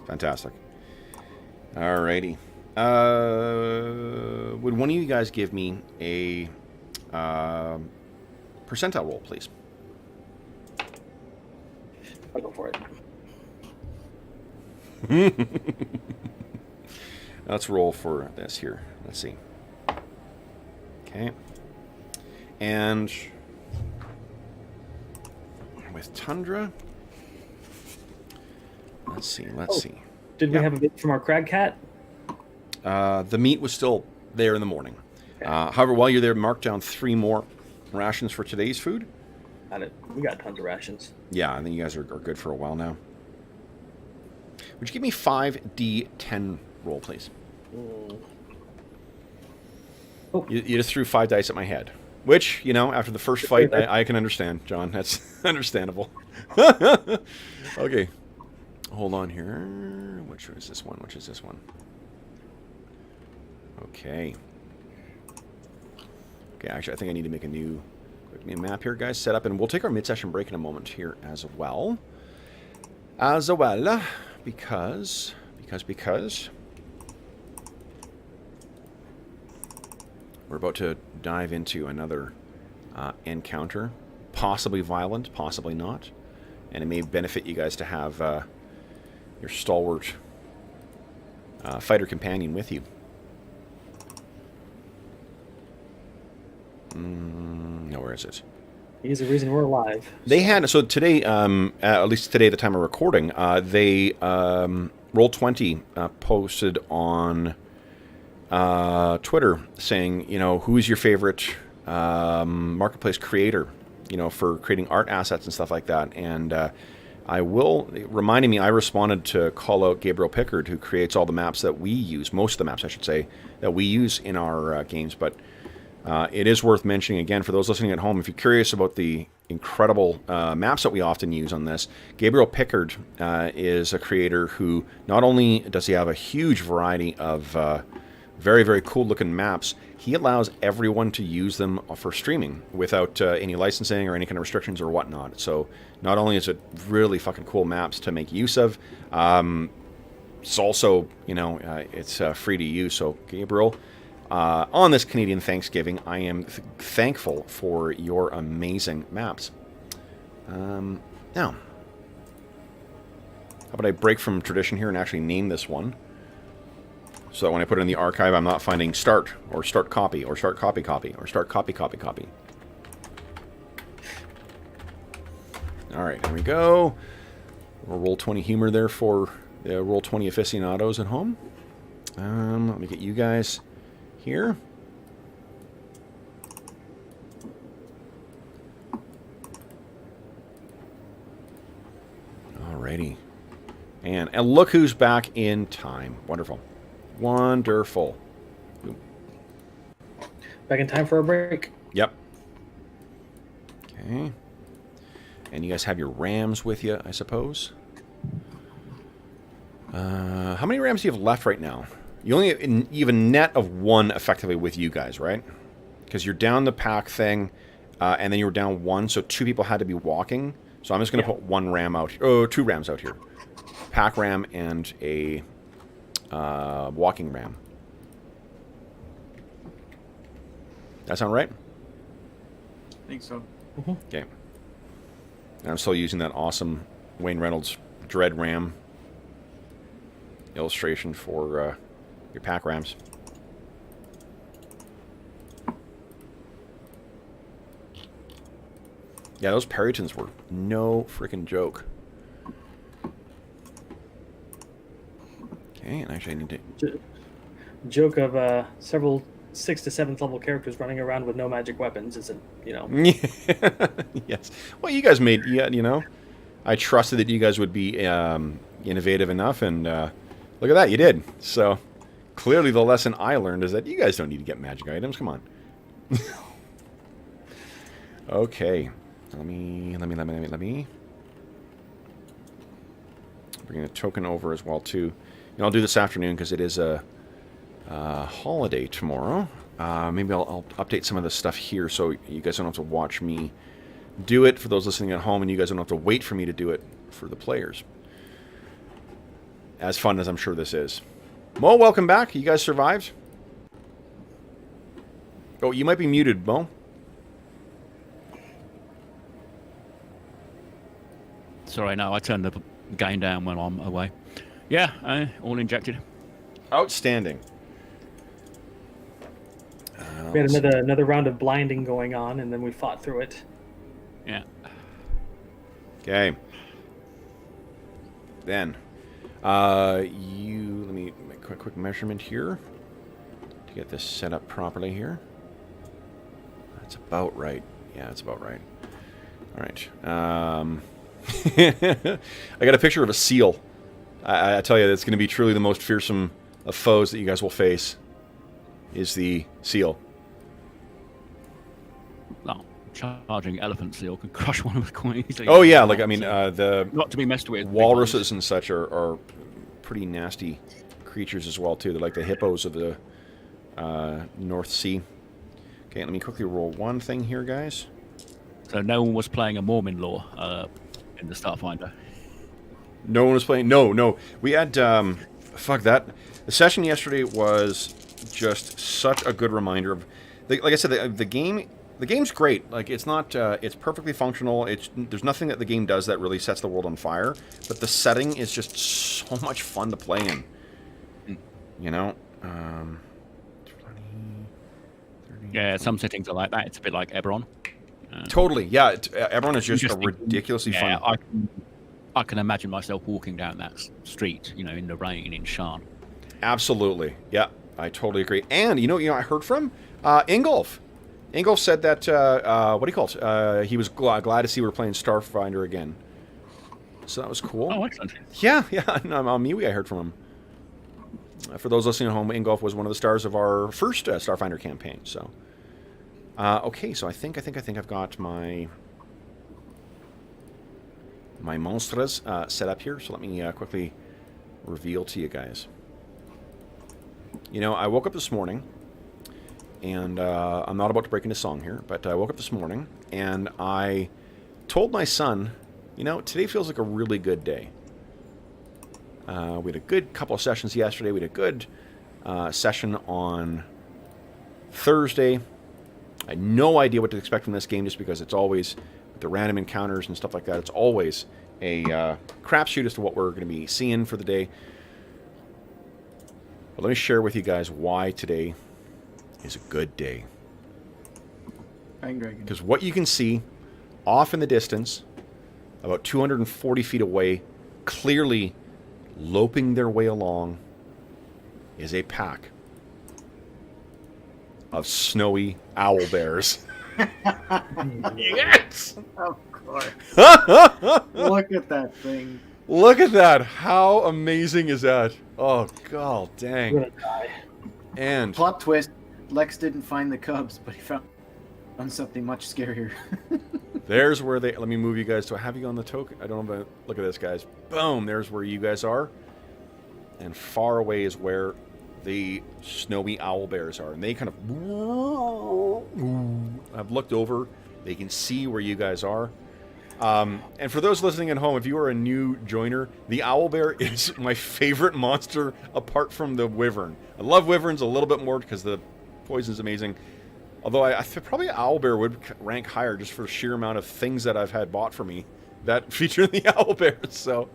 Fantastic. Alrighty. Would one of you guys give me a percentile roll, please? I'll go for it. Let's roll for this here. Let's see. Okay. And with Tundra, let's see. Did we have a bit from our crag cat? The meat was still there in the morning. However, while you're there, mark down 3 more rations for today's food. Got it. We got tons of rations. Yeah, I think you guys are good for a while now. Would you give me 5d10 roll, please? Oh. You just threw 5 dice at my head. Which, you know, after the first fight, I can understand, John. That's understandable. Okay. Hold on here. Which is this one? Okay. Okay, actually, I think I need to make a new map here, guys. Set up, and we'll take our mid-session break in a moment here as well. Because we're about to dive into another encounter, possibly violent, possibly not, and it may benefit you guys to have your stalwart fighter companion with you. No, where is it? He's the reason we're alive. They had, so today, at least today at the time of recording, they, Roll20 posted on Twitter saying, you know, who's your favorite marketplace creator, you know, for creating art assets and stuff like that. And reminding me, I responded to call out Gabriel Pickard, who creates all the maps that we use, most of the maps, I should say, that we use in our games. But it is worth mentioning, again, for those listening at home, if you're curious about the incredible maps that we often use on this, Gabriel Pickard is a creator who not only does he have a huge variety of very, very cool-looking maps, he allows everyone to use them for streaming without any licensing or any kind of restrictions or whatnot. So not only is it really fucking cool maps to make use of, it's also, you know, it's free to use. So, Gabriel, on this Canadian Thanksgiving, I am thankful for your amazing maps. Now, how about I break from tradition here and actually name this one, so that when I put it in the archive, I'm not finding start, or start copy, or start copy, or start copy. Alright, here we go. Roll20 humor there for the Roll20 aficionados at home. Let me get you guys here. Alrighty. And look who's back in time. Wonderful. Wonderful. Back in time for a break. Yep. Okay. And you guys have your rams with you, I suppose. How many rams do you have left right now? You have a net of 1 effectively with you guys, right? Because you're down the pack thing, and then you were down 1, so 2 people had to be walking. So I'm just going to put 1 ram out. 2 rams out here. Pack ram and a walking ram. That sound right? I think so. Okay. And I'm still using that awesome Wayne Reynolds Dread Ram illustration for your pack rams. Yeah, those Perytons were no freaking joke. Okay, and actually I need to... Joke of several 6th to 7th level characters running around with no magic weapons isn't, Yes. Well, you guys made... Yeah, I trusted that you guys would be innovative enough, and look at that, you did. So, clearly the lesson I learned is that you guys don't need to get magic items. Come on. Okay. Let me bring a token over as well too. And I'll do this afternoon because it is a holiday tomorrow. Maybe I'll update some of the stuff here so you guys don't have to watch me do it for those listening at home, and you guys don't have to wait for me to do it for the players. As fun as I'm sure this is. Mo, welcome back. You guys survived? Oh, you might be muted, Mo. Sorry, no, I turned the game down when I'm away. Yeah, all injected. Outstanding. We had another round of blinding going on, and then we fought through it. Yeah. Okay. Then, let me make a quick measurement here to get this set up properly here. That's about right. Yeah, that's about right. All right. I got a picture of a seal. I tell you, that's going to be truly the most fearsome of foes that you guys will face. Is the seal. No, charging elephant seal can crush one of the quite easily. Oh yeah, like I mean, the not to be messed with. walruses and such are pretty nasty creatures as well too. They're like the hippos of the North Sea. Okay, let me quickly roll one thing here, guys. So no one was playing a Mormon law in the Starfinder. No one was playing. No. We had fuck that. The session yesterday was just such a good reminder of, like I said, the game. The game's great. Like it's not. It's perfectly functional. There's nothing that the game does that really sets the world on fire. But the setting is just so much fun to play in. You know. 20, 30, Yeah, some settings are like that. It's a bit like Eberron. Totally. Yeah. Eberron is just a ridiculously fun. I can imagine myself walking down that street, in the rain in Shan. Absolutely. Yeah, I totally agree. And I heard from Ingolf. Ingolf said that what do you call it? He was glad to see we're playing Starfinder again. So that was cool. Oh, excellent. Yeah. On MeWe I heard from him. For those listening at home, Ingolf was one of the stars of our first Starfinder campaign. So, okay. So I think I've got my monsters set up here. So let me quickly reveal to you guys. I woke up this morning, and I'm not about to break into song here, but I woke up this morning, and I told my son, today feels like a really good day. We had a good couple of sessions yesterday. We had a good session on Thursday. I had no idea what to expect from this game, just because it's always, with the random encounters and stuff like that, it's always a crapshoot as to what we're going to be seeing for the day. But let me share with you guys why today is a good day. Because what you can see off in the distance, about 240 feet away, clearly loping their way along, is a pack of snowy owl bears. Yes! Of course. Look at that thing. Look at that. How amazing is that? Oh, god dang. I'm gonna die. And Plot twist, Lex didn't find the cubs, but he found something much scarier. there's where they... Let me move you guys. Do I have you on the token? I don't know. But look at this, guys. Boom. There's where you guys are. And far away is where the snowy owl bears are. And they kind of... I've looked over. They can see where you guys are. And for those listening at home, if you are a new joiner, the owlbear is my favorite monster apart from the wyvern. I love wyverns a little bit more because the poison's amazing. Although I probably owlbear would rank higher just for the sheer amount of things that I've had bought for me that feature the owlbear. So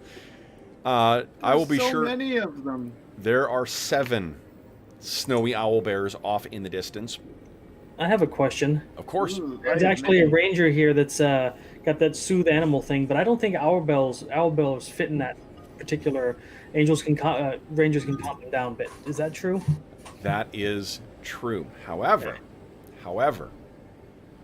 I will be so sure. many of them. There are 7 snowy owlbears off in the distance. I have a question. Of course. Ooh, There's I have actually a many. ranger here that's got that soothe animal thing, but I don't think owl bells fit in that particular. Rangers can calm them down bit. Is that true? That is true. However,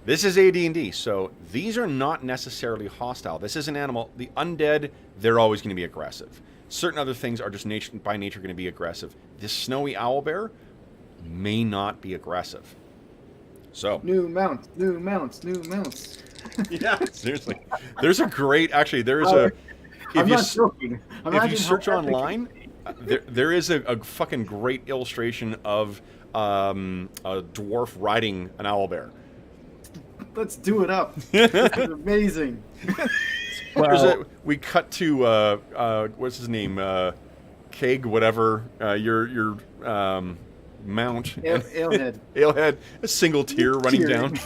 this is AD&D, so these are not necessarily hostile. This is an animal. The undead, they're always going to be aggressive. Certain other things are just by nature going to be aggressive. This snowy owlbear may not be aggressive. So New mounts. yeah, seriously, there's a great. Actually, there is a. I'm not joking. If Imagine you how search epic online, there is a fucking great illustration of a dwarf riding an owlbear. Let's do it up. This is amazing. We cut to what's his name, Keg, whatever your mount. Alehead. Alehead, a single tear running down.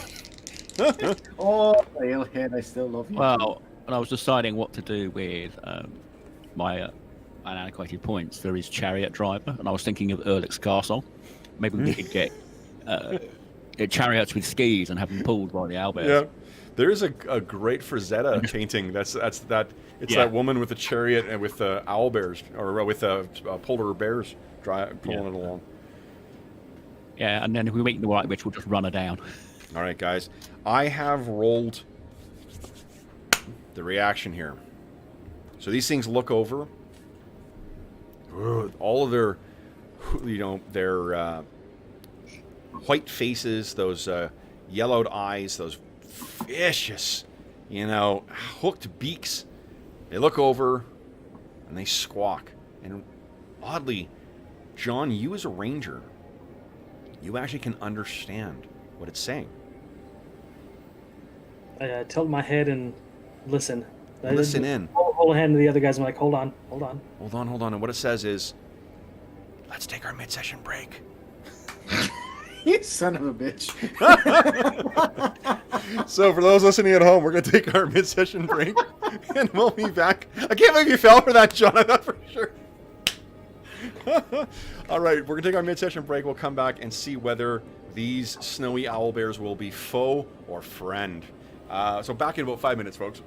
Oh, Alehead, I still love you. Well, when I was deciding what to do with my unallocated points, there is chariot driver, and I was thinking of Erlich's castle. Maybe we could get chariots with skis and have them pulled by the owlbears. Yeah, there is a great Frazetta painting. It's that woman with the chariot and with the owlbears or with polar bears pulling it along. Yeah, and then if we meet the right witch, we'll just run her down. All right, guys, I have rolled the reaction here. So these things look over. All of their, their white faces, those yellowed eyes, those vicious, hooked beaks. They look over and they squawk. And oddly, John, you as a ranger, you actually can understand what it's saying. I tilt my head and listen. Listen in. Hold a hand to the other guys. I'm like, hold on. Hold on. And what it says is, let's take our mid-session break. You son of a bitch. So for those listening at home, we're going to take our mid-session break, and we'll be back. I can't believe you fell for that, John. I'm not for sure. All right, we're going to take our mid-session break. We'll come back and see whether these snowy owlbears will be foe or friend. So back in about 5 minutes, folks.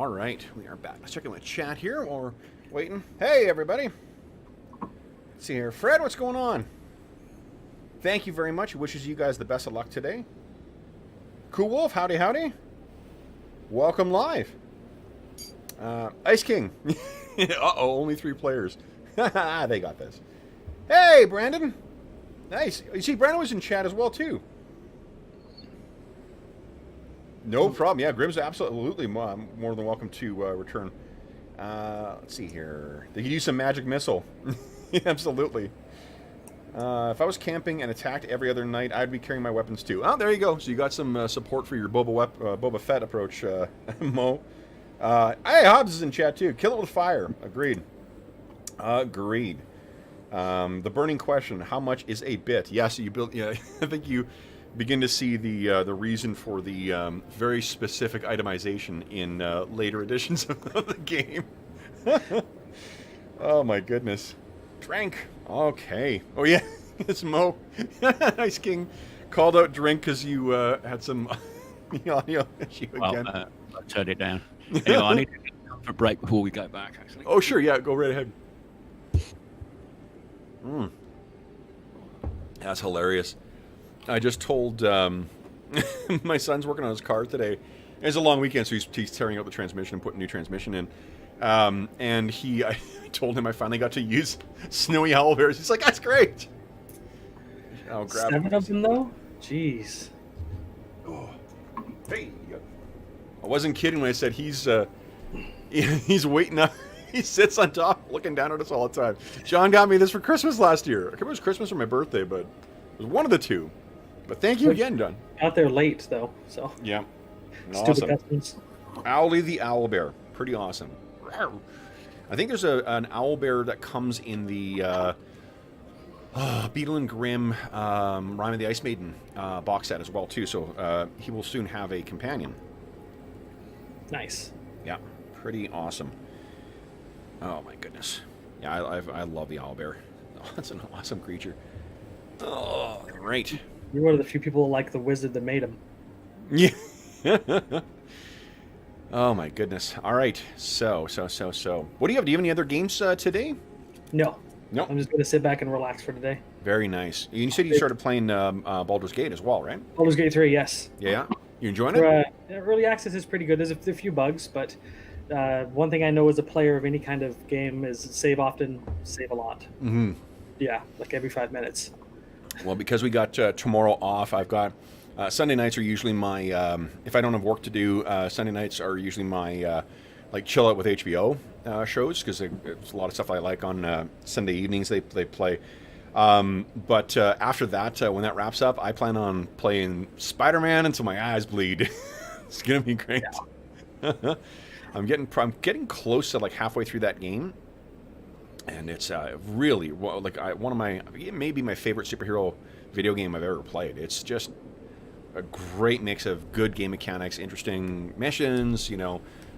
All right, we are back. Let's check in with chat here while we're waiting. Hey, everybody. Let's see here. Fred, what's going on? Thank you very much. He wishes you guys the best of luck today. Cool Wolf, howdy, howdy. Welcome live. Ice King. Uh-oh, only 3 players. They got this. Hey, Brandon. Nice. You see, Brandon was in chat as well, too. No problem. Yeah, Grimm's absolutely more than welcome to return. Let's see here. They could use some magic missile. Absolutely. If I was camping and attacked every other night, I'd be carrying my weapons too. Oh, there you go. So you got some support for your Boba Fett approach, Mo. Hey, Hobbs is in chat too. Kill it with fire. Agreed. Agreed. The burning question: how much is a bit? Yes, you built. Yeah, I think you begin to see the reason for the very specific itemization in later editions of the game. Oh my goodness. Drink. Okay. Oh yeah, it's Mo. Ice King called out drink because you had some audio issue again. I turned it down. Anyway, I need to get a break before we go back, actually. Oh sure, yeah, go right ahead. That's hilarious. I just told my son's working on his car today. It's a long weekend, so he's tearing out the transmission and putting new transmission in. And I told him I finally got to use snowy owlbears. He's like, that's great. I'll grab 7 of them, though? Jeez. Oh. Hey. I wasn't kidding when I said he's waiting up. He sits on top looking down at us all the time. John got me this for Christmas last year. I can't remember if it was Christmas or my birthday, but it was one of the two. But thank you again, John. Got there late, though, so. Yeah. Stupid Awesome. customs. Owly the owlbear. Pretty awesome. I think there's an owlbear that comes in the Beetle and Grimm Rime of the Ice Maiden box set as well, too. So he will soon have a companion. Nice. Yeah. Pretty awesome. Oh, my goodness. Yeah, I love the owlbear. Oh, that's an awesome creature. Oh, great. You're one of the few people like the wizard that made him. Yeah. Oh my goodness. All right. So. What do you have? Do you have any other games today? No. No. I'm just going to sit back and relax for today. Very nice. You said you started playing Baldur's Gate as well, right? Baldur's Gate 3, yes. Yeah. You enjoying it? Early access is pretty good. There's a few bugs, but one thing I know as a player of any kind of game is save often, save a lot. Mm-hmm. Yeah, like every 5 minutes. Well, because we got tomorrow off, I've got Sunday nights are usually my if I don't have work to do. Sunday nights are usually my like chill out with HBO shows because there's a lot of stuff I like on Sunday evenings. They play. But after that, when that wraps up, I plan on playing Spider-Man until my eyes bleed. It's gonna be great. Yeah. I'm getting close to like halfway through that game, and it's really like one of my maybe my favorite superhero video game I've ever played. It's just a great mix of good game mechanics, interesting missions,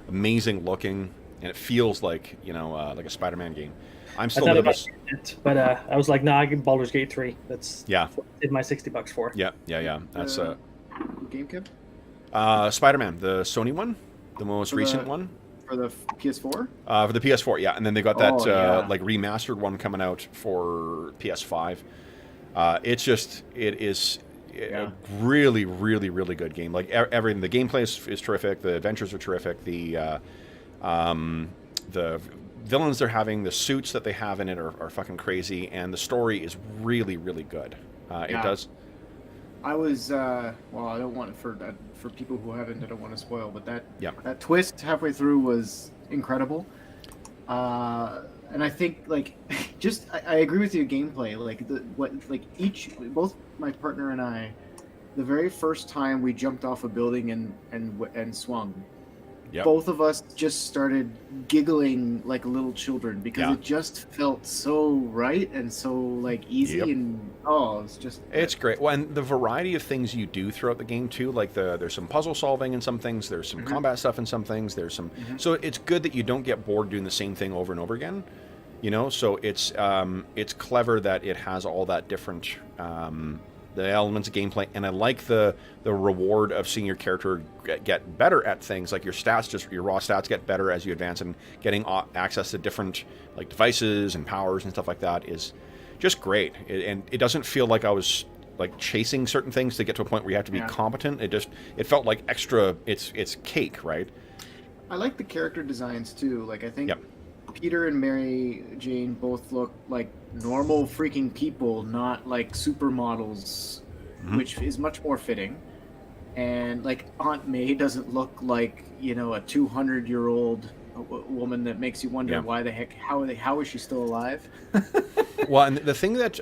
amazing looking, and it feels like like a Spider-Man game. I'm still I thought it, but I was like, nah, I get Baldur's Gate 3. That's yeah. what I did my $60 for. Yeah. That's GameCube? Spider-Man, the Sony one, the most recent one. For the PS4? For the PS4, yeah, and then they got that like remastered one coming out for PS5. It is a really, really, really good game. Like everything, the gameplay is terrific. The adventures are terrific. The villains they're having, the suits that they have in it are fucking crazy, and the story is really, really good. It does. I was well, I don't want it for people who haven't. I don't want to spoil, but that twist halfway through was incredible. And I think like I agree with you. Gameplay both my partner and I, the very first time we jumped off a building and swung. Yep. Both of us just started giggling like little children because it just felt so right and so like easy and it's great. Well, and the variety of things you do throughout the game too, like there's some puzzle solving in some things, there's some combat stuff in some things, there's some so it's good that you don't get bored doing the same thing over and over again, so it's clever that it has all that different the elements of gameplay, and I like the reward of seeing your character get better at things. Like your stats, just your raw stats get better as you advance, and getting access to different like devices and powers and stuff like that is just great. And it doesn't feel like I was like chasing certain things to get to a point where you have to be competent. It felt like extra. It's cake, right? I like the character designs too. Like I think Peter and Mary Jane both look like normal freaking people, not like supermodels, which is much more fitting. And like Aunt May doesn't look like, you know, a 200-year-old woman that makes you wonder why the heck, how is she still alive? Well, and the thing that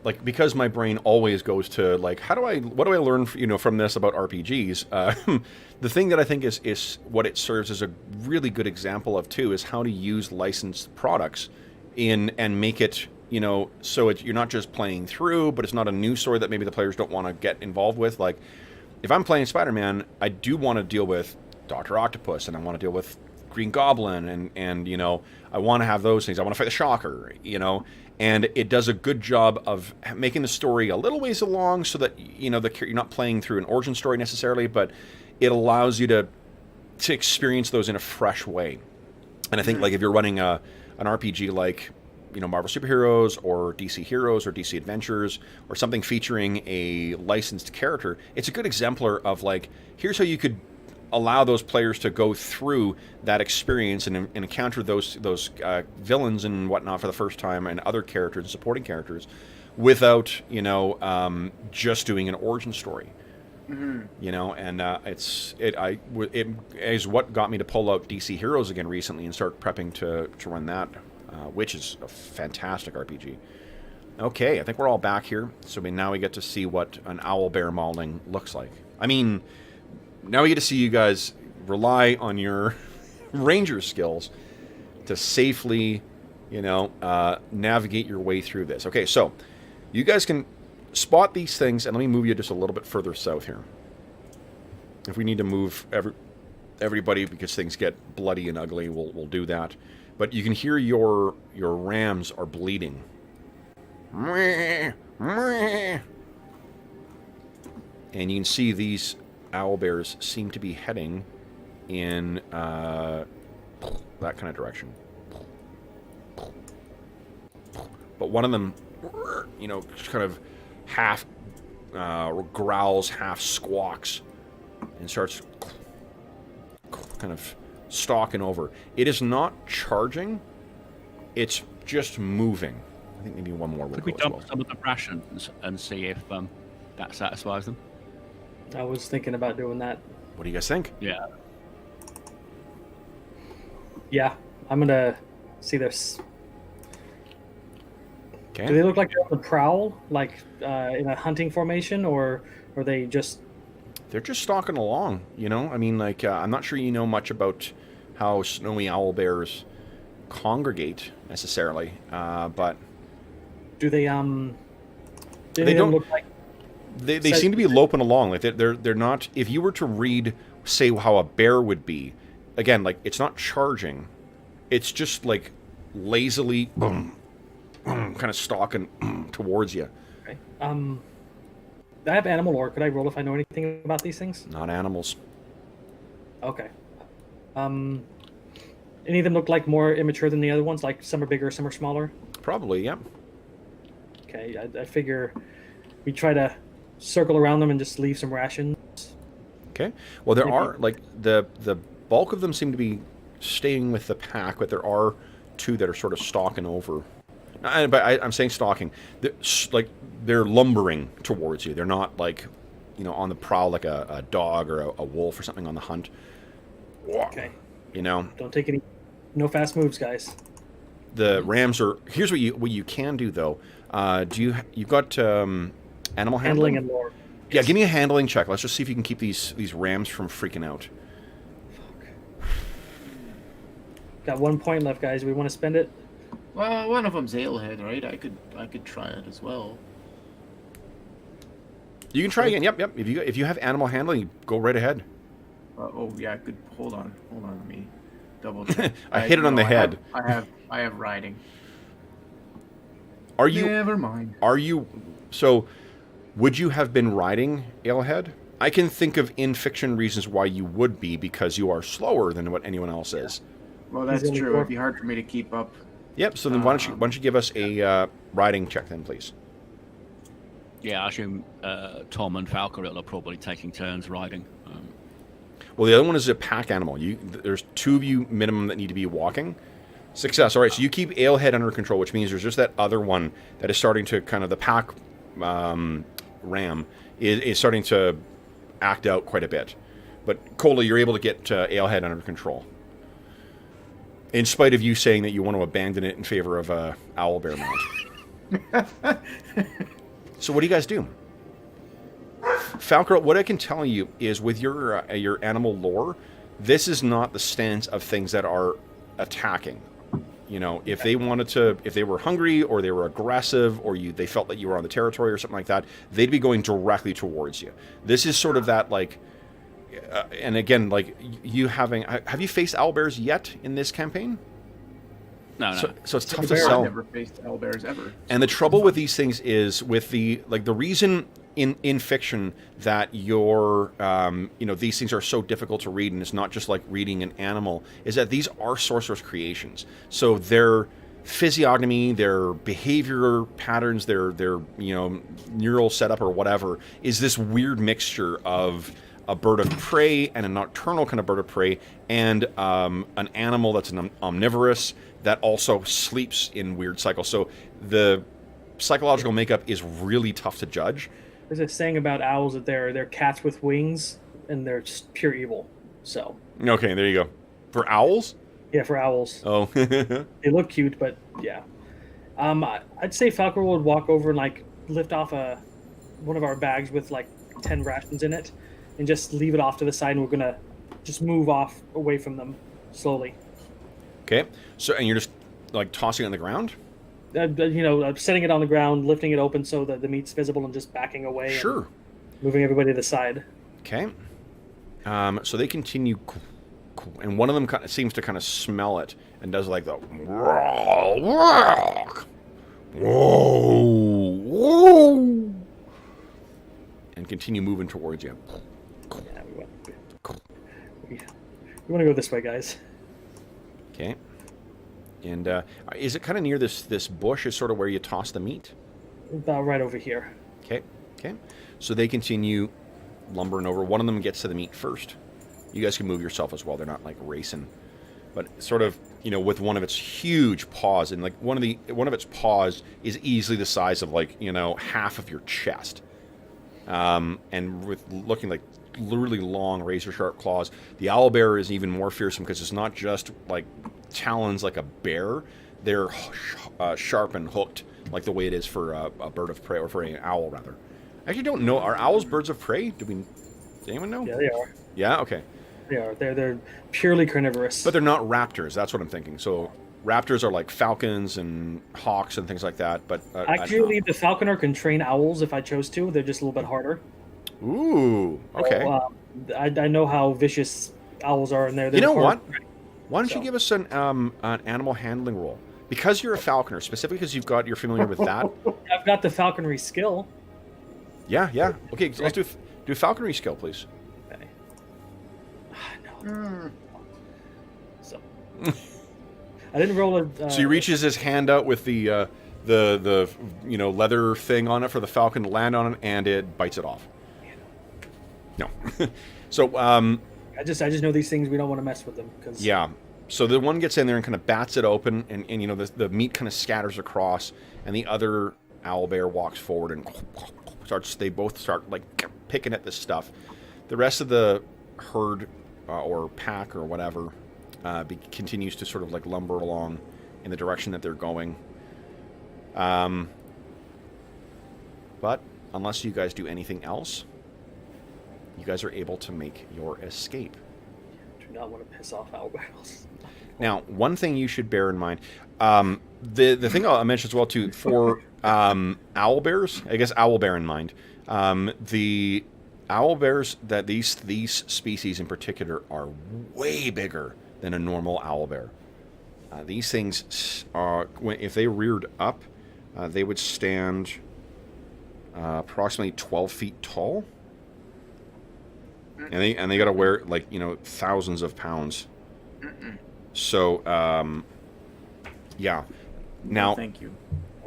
like, because my brain always goes to like, what do I learn, you know, from this about RPGs? The thing that I think is what it serves as a really good example of too is how to use licensed products and make it, you know, so you're not just playing through, but it's not a new story that maybe the players don't want to get involved with. Like, if I'm playing Spider-Man, I do want to deal with Dr. Octopus, and I want to deal with Green Goblin, and you know, I want to have those things. I want to fight the Shocker, you know, and it does a good job of making the story a little ways along, so that, you know, you're not playing through an origin story necessarily, but it allows you to experience those in a fresh way. And I think like if you're running an RPG like, you know, Marvel Superheroes or DC Heroes or DC Adventures or something featuring a licensed character, it's a good exemplar of like, here's how you could allow those players to go through that experience and encounter those villains and whatnot for the first time, and other characters and supporting characters, without, you know, just doing an origin story. You know, and it is what got me to pull out DC Heroes again recently and start prepping to run that, which is a fantastic RPG. Okay, I think we're all back here, so now we get to see what an owlbear mauling looks like. I mean, now we get to see you guys rely on your ranger skills to safely, you know, navigate your way through this. Okay, so you guys can spot these things, and let me move you just a little bit further south here. If we need to move everybody because things get bloody and ugly, we'll do that. But you can hear your rams are bleeding. And you can see these owlbears seem to be heading in that kind of direction. But one of them, you know, kind of half growls, half squawks, and starts kind of stalking over. It is not charging, it's just moving. I think maybe one more will Could we go as dump well. some of the rations and see if that satisfies them? I was thinking about doing that. What do you guys think? Yeah. Yeah, I'm gonna see this. Okay. Do they look like they're on the prowl, like in a hunting formation, or are they just? They're just stalking along, you know? I mean, like, I'm not sure you know much about how snowy owlbears congregate, necessarily, but... Do they, They don't look like... They seem to be loping along. Like, they're not... If you were to read, say, how a bear would be, again, like, it's not charging. It's just, like, lazily, kind of stalking towards you. Okay. I have animal lore. Could I roll if I know anything about these things? Not animals. Okay. Any of them look like more immature than the other ones? Like some are bigger, some are smaller? Probably, yeah. Okay, I figure we try to circle around them and just leave some rations. Okay. Well, there Maybe. are, like, the bulk of them seem to be staying with the pack, but there are two that are sort of stalking over. I'm saying stalking. They're lumbering towards you. They're not, like, you know, on the prowl like a dog or a wolf or something on the hunt. Okay. You know, Don't take any... No fast moves, guys. the rams are. Here's what you can do though. You've got animal handling? Handling and lore. Yeah, give me a handling check. Let's just see if you can keep these rams from freaking out. Got 1 point left, guys. We want to spend it? Well, one of them's Alehead, right? I could try it as well. You can try again. Yep. If you have animal handling, go right ahead. Oh yeah, I could. Hold on. Let me double check. I hit it on the head. I have riding. Are you? Never mind. Are you? So, Would you have been riding Alehead? I can think of in-fiction reasons why you would be, because you are slower than what anyone else is. Well, He's that's only true. 4. It'd be hard for me to keep up. Yep, so then why don't you give us a riding check then, please? Yeah, I assume Tom and Falcaril are probably taking turns riding. Well, the other one is a pack animal. There's 2 of you minimum that need to be walking. Success. All right, so you keep Alehead under control, which means there's just that other one that is starting to kind of, the pack ram is starting to act out quite a bit. But Cola, you're able to get Alehead under control. In spite of you saying that you want to abandon it in favor of owlbear mount. So what do you guys do? Falcar, what I can tell you is with your animal lore, this is not the stance of things that are attacking. You know, if they wanted to, if they were hungry or they were aggressive or they felt that you were on the territory or something like that, they'd be going directly towards you. This is sort of that, like, and again, like, have you faced owlbears yet in this campaign? No. So it's tough to I've sell. never faced owlbears ever. And the trouble with these things is with the reason in fiction that these things are so difficult to read, and it's not just like reading an animal, is that these are sorcerer's creations. So their physiognomy, their behavior patterns, their neural setup or whatever is this weird mixture of a bird of prey and a nocturnal kind of bird of prey, and an animal that's an omnivorous that also sleeps in weird cycles. So the psychological makeup is really tough to judge. There's a saying about owls that they're cats with wings, and they're just pure evil. So. Okay, there you go. For owls? Yeah, for owls. Oh. They look cute, but yeah. I'd say Falcor would walk over and like lift off one of our bags with like 10 rations in it, and just leave it off to the side, and we're gonna just move off away from them slowly. Okay. So, and you're just like tossing it on the ground? Setting it on the ground, lifting it open so that the meat's visible, and just backing away. Sure. And moving everybody to the side. Okay. So they continue, and one of them seems to kind of smell it and does like the whoa, and continue moving towards you. Yeah, we want to go this way, guys. Okay. And is it kind of near this bush is sort of where you toss the meat? About right over here. Okay. Okay. So they continue lumbering over. One of them gets to the meat first. You guys can move yourself as well. They're not like racing, but sort of, with one of its huge paws, and like one of its paws is easily the size of like, half of your chest. And with looking like literally long razor sharp claws. The owlbear is even more fearsome because it's not just like talons like a bear. They're sharp and hooked like the way it is for a bird of prey, or for an owl rather. I actually don't know. Are owls birds of prey? Does anyone know? Yeah, they are. Yeah, okay. They are. They're purely carnivorous. But they're not raptors. That's what I'm thinking. So raptors are like falcons and hawks and things like that. But actually, the falconer can train owls if I chose to. They're just a little bit harder. Ooh, okay. So, I know how vicious owls are, and they're You know hard. what? Why don't you give us an animal handling roll? Because you're a falconer, specifically because you're familiar with that. I've got the falconry skill. Yeah. Okay, so let's do a falconry skill, please. Okay. No. So I didn't roll a. So he reaches his hand out with the leather thing on it for the falcon to land on it, and it bites it off. No. So I just know these things. We don't want to mess with them because. Yeah. So the one gets in there and kind of bats it open, and the meat kind of scatters across, and the other owlbear walks forward and they both start like picking at this stuff. The rest of the herd or pack or whatever continues to sort of like lumber along in the direction that they're going. But unless you guys do anything else, you guys are able to make your escape. Do not want to piss off owlbears. Now, one thing you should bear in mind, the thing I'll mention as well too for owlbears, I guess owlbear in mind, the owlbears that these species in particular are way bigger than a normal owlbear. These things are, if they reared up, they would stand approximately 12 feet tall. And they got to wear, like, thousands of pounds. So, yeah. No, Now, thank you.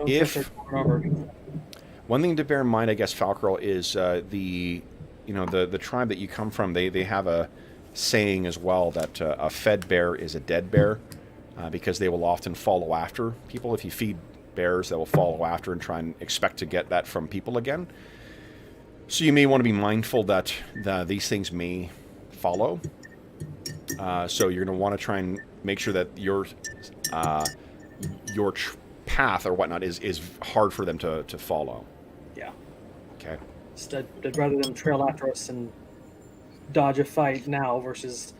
if one thing to bear in mind, I guess, Falcarel, is the tribe that you come from. They have a saying as well that a fed bear is a dead bear, because they will often follow after people. If you feed bears, they will follow after and try and expect to get that from people again. So you may want to be mindful that these things may follow. So you're going to want to try and make sure that your path or whatnot is hard for them to follow. Yeah. Okay. I'd rather them trail after us and dodge a fight now versus.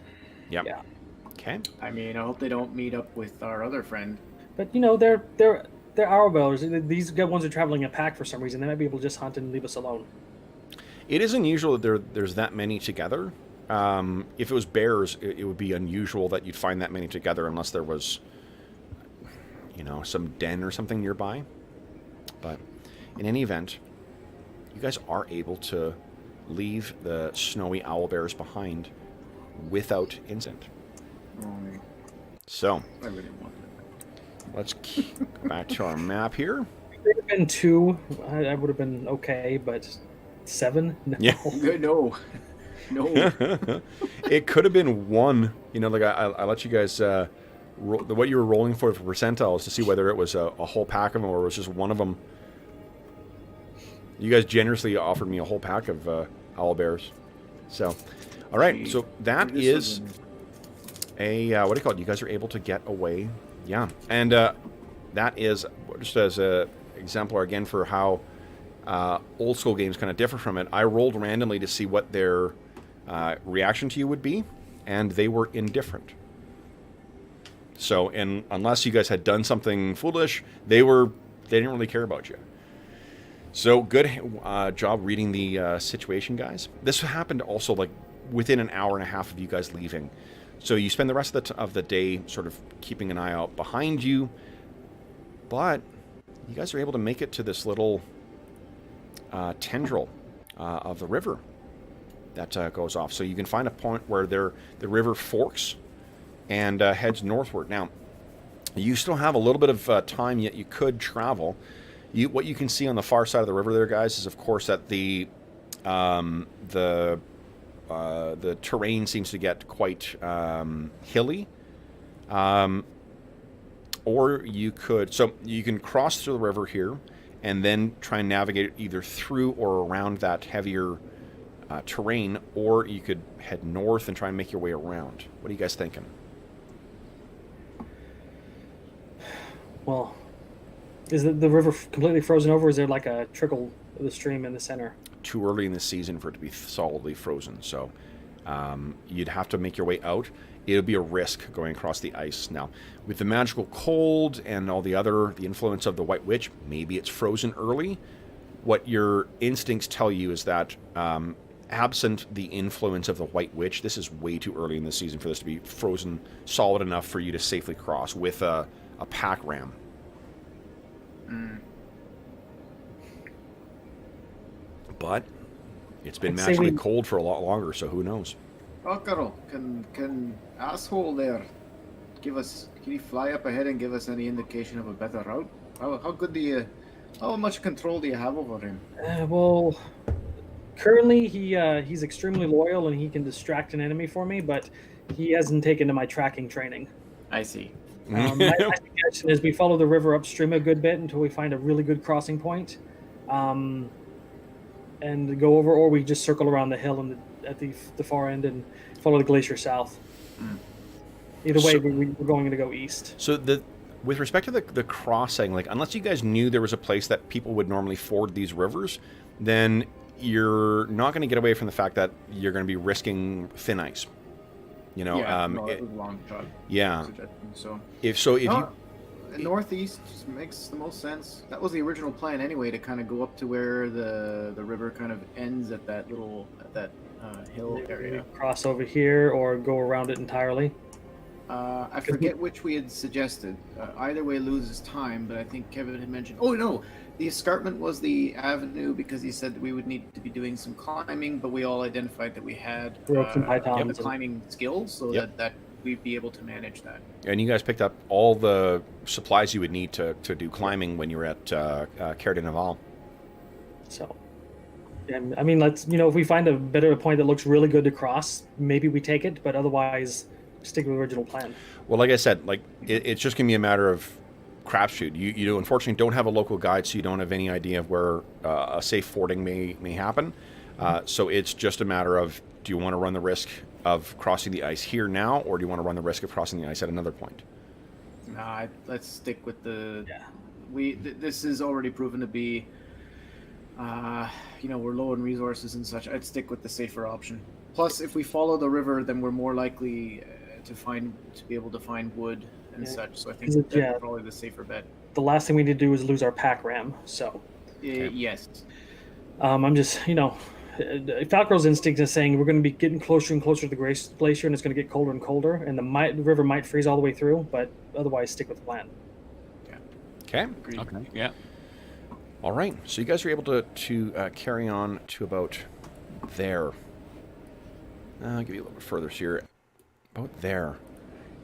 Yep. Yeah. Okay. I mean, I hope they don't meet up with our other friend. But they're our bears. These good ones are traveling in a pack for some reason. They might be able to just hunt and leave us alone. It is unusual that there's that many together. If it was bears, it would be unusual that you'd find that many together unless there was, some den or something nearby. But in any event, you guys are able to leave the snowy owlbears behind without incident. So, I really want it. let's go back to our map here. If it had been 2, I would have been okay, but 7? No. Yeah. No. It could have been 1. Like I let you guys what you were rolling for percentiles to see whether it was a whole pack of them or it was just one of them. You guys generously offered me a whole pack of owlbears. So, all right. So that is a what do you call it? You guys are able to get away. Yeah, and that is just as a exemplar again for how old school games kind of differ from it. I rolled randomly to see what their reaction to you would be, and they were indifferent. So, and unless you guys had done something foolish, they didn't really care about you. So, good job reading the situation, guys. This happened also like within an hour and a half of you guys leaving. So you spend the rest of the day sort of keeping an eye out behind you, but you guys are able to make it to this little tendril of the river that goes off. So you can find a point where the river forks and heads northward. Now, you still have a little bit of time yet. You could travel. What you can see on the far side of the river there, guys, is of course that the terrain seems to get quite hilly. Or you can cross through the river here and then try and navigate either through or around that heavier terrain, or you could head north and try and make your way around. What are you guys thinking? Well, is the river completely frozen over? Or is there like a trickle of the stream in the center? Too early in the season for it to be solidly frozen, so you'd have to make your way out. It would be a risk going across the ice. Now, with the magical cold and all the influence of the White Witch, maybe it's frozen early. What your instincts tell you is that absent the influence of the White Witch, this is way too early in the season for this to be frozen solid enough for you to safely cross with a pack ram. But it's been magically cold for a lot longer, so who knows? Falcarel, can asshole there can he fly up ahead and give us any indication of a better route? How much control do you have over him? Well, currently he's extremely loyal and he can distract an enemy for me, but he hasn't taken to my tracking training. I see. My suggestion is we follow the river upstream a good bit until we find a really good crossing point, and go over, or we just circle around the hill at the far end and follow the glacier south. Either way, we're going to go east. So with respect to the crossing, like unless you guys knew there was a place that people would normally ford these rivers, then you're not going to get away from the fact that you're going to be risking thin ice. It was a long shot. Yeah. So if you northeast makes the most sense. That was the original plan anyway, to kind of go up to where the river kind of ends at that hill area. Cross over here or go around it entirely. I forget which we had suggested. Either way loses time, but I think Kevin had mentioned. Oh no, The escarpment was the avenue because he said that we would need to be doing some climbing, but we all identified that we had Ropes and pythons the and- climbing skills, so Yep. that we'd be able to manage that. And you guys picked up all the supplies you would need to do climbing when you were at Care de Naval. So, and I mean, let's if we find a better point that looks really good to cross, maybe we take it. But otherwise, stick with the original plan. Well, like I said, it's just gonna be a matter of crapshoot. You unfortunately don't have a local guide, so you don't have any idea of where a safe fording may happen. So it's just a matter of, do you want to run the risk of crossing the ice here now, or do you want to run the risk of crossing the ice at another point? Nah, let's stick with the. Yeah. This is already proven to be. We're low in resources and such. I'd stick with the safer option. Plus, if we follow the river, then we're more likely to be able to find wood and such. So I think that's probably the safer bet. The last thing we need to do is lose our pack ram. So, Yes. I'm just Falco's instinct is saying we're going to be getting closer and closer to the glacier, and it's going to get colder and colder, and the river might freeze all the way through. But otherwise, stick with the plan. Okay. Agreed. Okay. Yeah. All right. So you guys are able to carry on to about there. I'll give you a little bit further here. About there.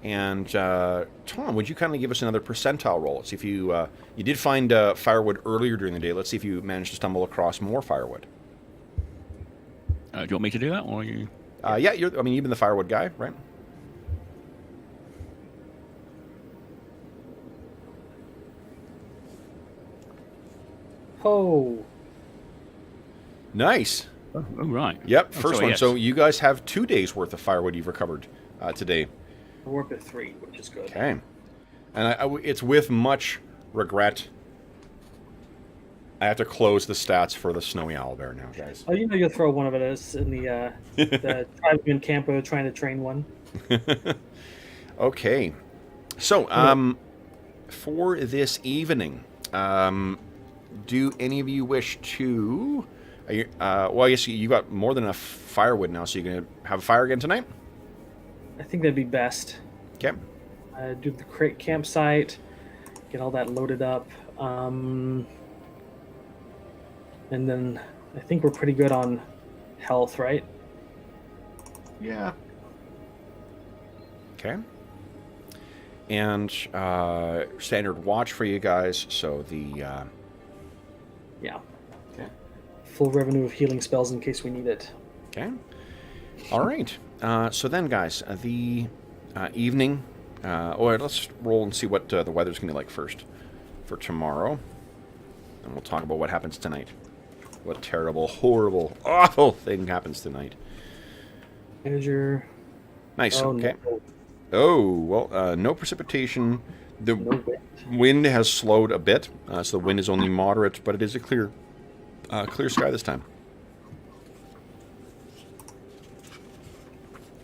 And Tom, would you kindly give us another percentile roll? Let's see if you did find firewood earlier during the day. Let's see if you managed to stumble across more firewood. Do you want me to do that, or you? Yeah, you've been the firewood guy, right? Oh, Nice. Oh, right. Yep, Oh, first so one. yes. So you guys have 2 days worth of firewood you've recovered today. we're up at 3, which is good. Okay. And it's with much regret. I have to close the stats for the snowy owlbear now, guys. Oh, you'll throw one of us in the tribesman camp trying to train one. Okay. So, for this evening, do any of you wish to... well, I guess you got more than enough firewood now, so you're going to have a fire again tonight? I think that'd be best. Okay. Do the campsite, get all that loaded up, and then I think we're pretty good on health, right? Yeah. Okay. And standard watch for you guys, so the... Yeah. Okay. Full revenue of healing spells in case we need it. Okay. All right. So then, guys, the evening... let's roll and see what the weather's going to be like first for tomorrow. And we'll talk about what happens tonight. What terrible, horrible, awful thing happens tonight. Measure. Nice. Oh, Okay. no. Oh, well, no precipitation. The No wind. wind has slowed a bit, so the wind is only moderate, but it is a clear sky this time.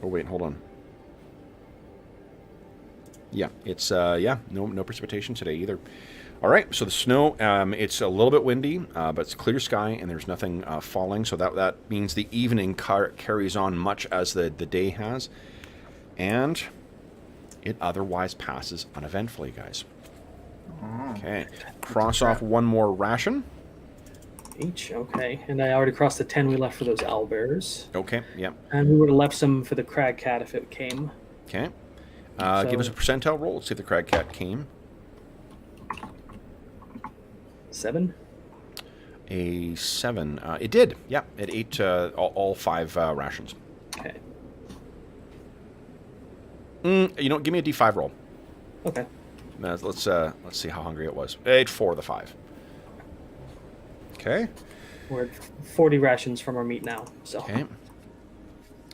Oh, wait, hold on. Yeah, it's, no precipitation today either. All right, so the snow, it's a little bit windy, but it's clear sky, and there's nothing falling, so that means the evening carries on much as the day has, and it otherwise passes uneventfully, guys. Okay, cross off one more ration. Each, okay. And I already crossed the 10 we left for those owlbears. Okay, yeah. And we would have left some for the crag cat if it came. Okay. Give us a percentile roll. Let's see if the crag cat came. 7? A 7. It did. Yeah, it ate all 5 rations. Okay. Give me a D5 roll. Okay. Let's see how hungry it was. It ate 4 of the 5. Okay. We're at 40 rations from our meat now. So. Okay.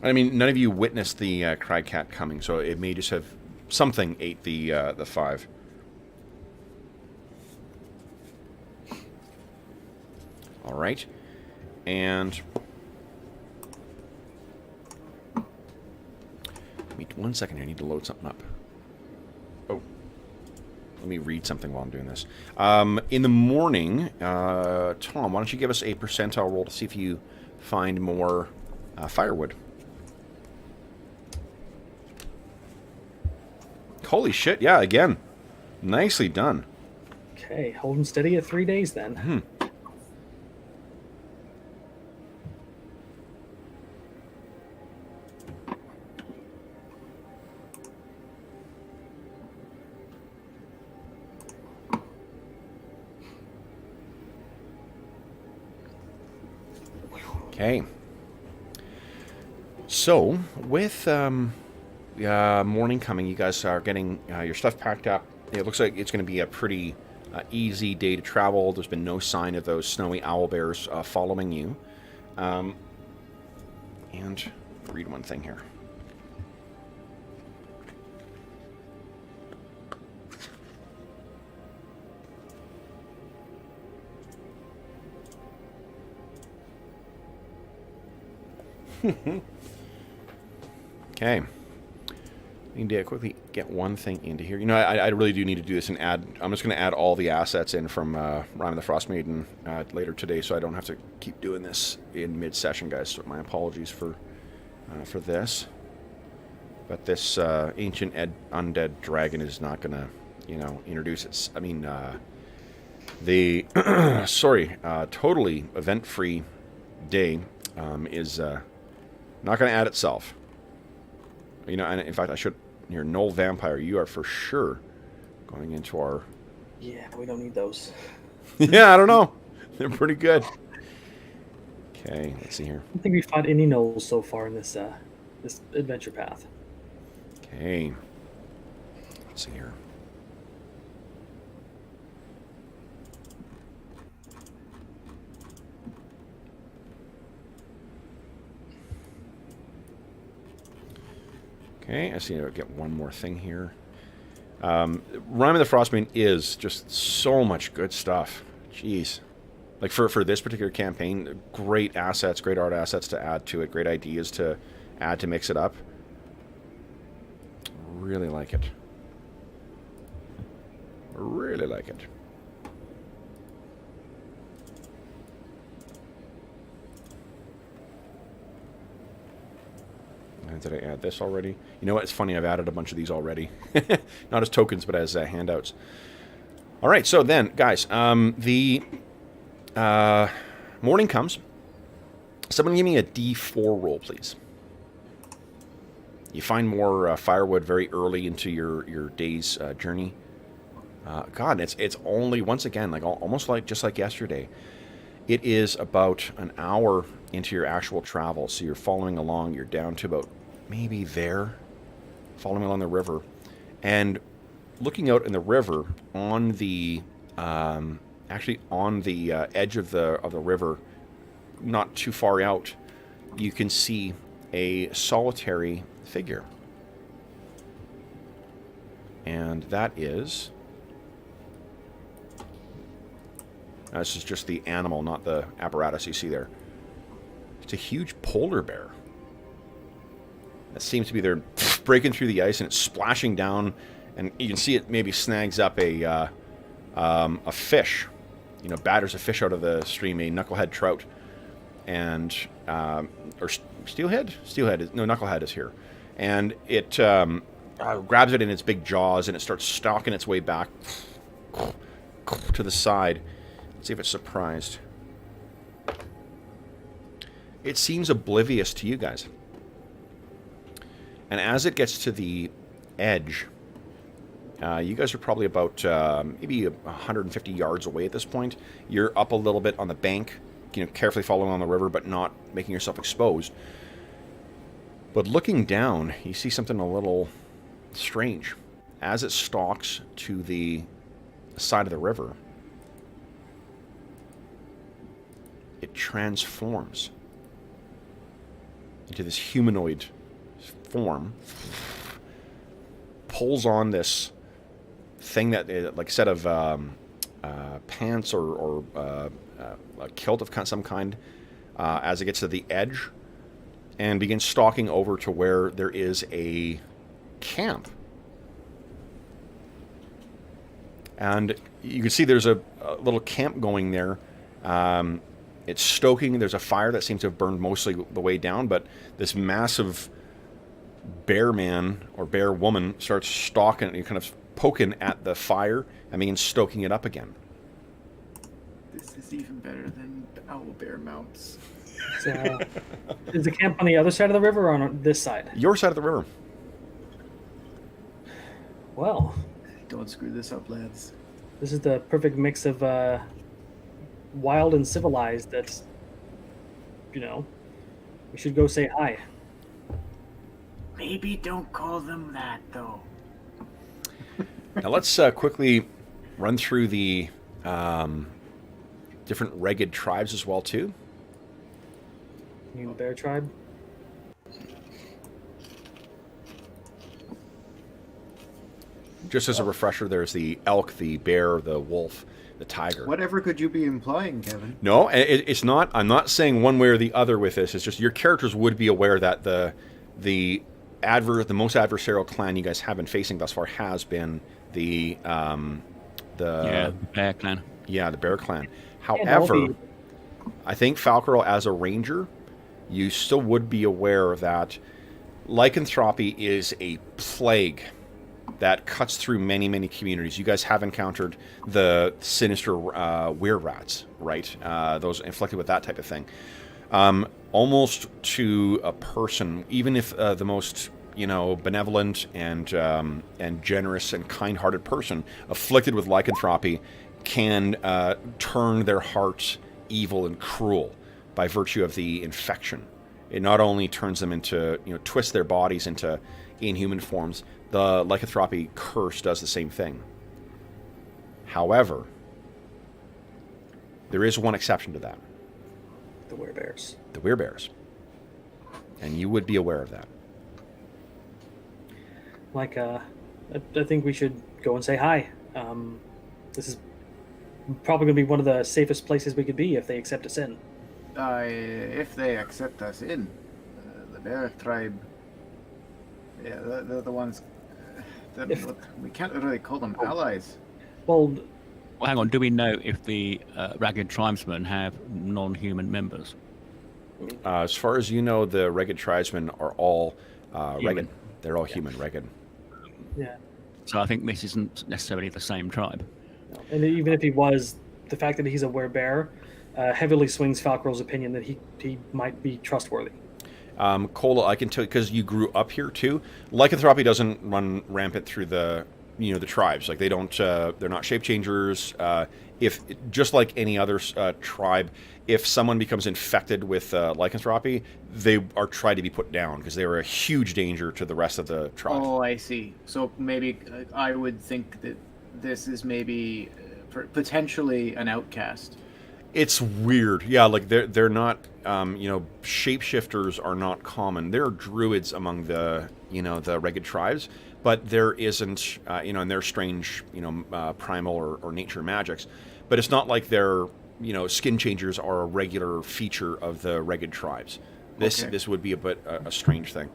I mean, none of you witnessed the crag cat coming, so it may just have something ate the 5. All right, and give me 1 second. I need to load something up. Oh, let me read something while I'm doing this. In the morning, Tom, why don't you give us a percentile roll to see if you find more firewood? Holy shit, yeah, again. Nicely done. Okay, holding steady at 3 days then. Hmm. Okay. So, with morning coming, you guys are getting your stuff packed up. It looks like it's going to be a pretty easy day to travel. There's been no sign of those snowy owl bears following you. And read one thing here. Okay. I need to quickly get one thing into here. You know, I really do need to do this and add... I'm just going to add all the assets in from Rime the Frost Maiden later today, so I don't have to keep doing this in mid-session, guys. So my apologies for this. But this ancient undead dragon is not going to, you know, introduce its... I mean, the... sorry, totally event-free day is not going to add itself. You know, and in fact, I should... Your Null Vampire, you are for sure going into our... Yeah, we don't need those. Yeah, I don't know. They're pretty good. Okay, let's see here. I don't think we fought any gnolls so far in this this adventure path. Okay. Let's see here. Okay, I see. I'll get one more thing here. Rime of the Frostbane is just so much good stuff. Jeez. Like for this particular campaign, great assets, great art assets to add to it, great ideas to add to mix it up. Really like it. Really like it. And did I add this already? You know what? It's funny. I've added a bunch of these already. Not as tokens, but as handouts. All right. So then, guys, the morning comes. Someone give me a D4 roll, please. You find more firewood very early into your day's journey. God, it's only, once again, like almost like just like yesterday. It is about an hour into your actual travel, so you're following along. You're down to about maybe there, following along the river, and looking out in the river on the actually on the edge of the river, not too far out, you can see a solitary figure, and that is. This is just the animal, not the apparatus you see there. It's a huge polar bear. That seems to be there breaking through the ice, and it's splashing down, and you can see it maybe snags up a fish. You know, batters a fish out of the stream, a knucklehead trout. And, or steelhead? Steelhead, no, knucklehead is here. And it grabs it in its big jaws, and it starts stalking its way back to the side. See if it's surprised. It seems oblivious to you guys. And as it gets to the edge, you guys are probably about maybe 150 yards away at this point. You're up a little bit on the bank, you know, carefully following on the river, but not making yourself exposed. But looking down, you see something a little strange. As it stalks to the side of the river, it transforms into this humanoid form, pulls on this thing that, like a set of pants or a kilt of some kind, as it gets to the edge, and begins stalking over to where there is a camp. And you can see there's a little camp going there. It's stoking. There's a fire that seems to have burned mostly the way down, but this massive bear man or bear woman starts stalking, kind of poking at the fire and begin stoking it up again. This is even better than owlbear mounts. So, is the camp on the other side of the river or on this side? Your side of the river. Well, Don't screw this up, lads. this is the perfect mix of wild and civilized. That's, we should go say hi. Maybe don't call them that, though. Now let's quickly run through the different ragged tribes as well too. You mean the bear tribe? Just as a refresher, there's the elk, the bear, the wolf, the tiger. Whatever could you be implying, Kevin? No, it's not. I'm not saying one way or the other with this. It's just your characters would be aware that the most adversarial clan you guys have been facing thus far has been the Bear Clan. Yeah, the Bear Clan. Yeah, that'll However, be- I think Falcarel, as a ranger, you still would be aware that lycanthropy is a plague that cuts through many, many communities. You guys have encountered the sinister were-rats, right? Those inflicted with that type of thing. Almost to a person, even if the most benevolent and generous and kind-hearted person afflicted with lycanthropy can turn their hearts evil and cruel by virtue of the infection. It not only turns them into, twists their bodies into inhuman forms, the lycanthropy curse does the same thing. However, there is one exception to that. The werebears. The werebears. And you would be aware of that. I think we should go and say hi. This is probably going to be one of the safest places we could be if they accept us in. If they accept us in, the bear tribe, yeah, they're the ones. We can't really call them allies. Well, Well, hang on. Do we know if the ragged tribesmen have non-human members? As far as you know, the ragged tribesmen are all Human. ragged. They're all human, ragged. yeah. So I think this isn't necessarily the same tribe. And even if he was, the fact that he's a werebear heavily swings Falcarel's opinion that he might be trustworthy. Cola, I can tell you, because you grew up here too, lycanthropy doesn't run rampant through the tribes. Like, they don't, they're not shape changers. If, just like any other tribe, if someone becomes infected with lycanthropy, they are tried to be put down because they are a huge danger to the rest of the tribe. Oh, I see. So maybe I would think that this is maybe potentially an outcast. It's weird. Yeah, like they're not, shapeshifters are not common. There are druids among the, the ragged tribes, but there isn't, and they're strange, primal or nature magics. But it's not like they're, skin changers are a regular feature of the ragged tribes. This would be a bit a strange thing.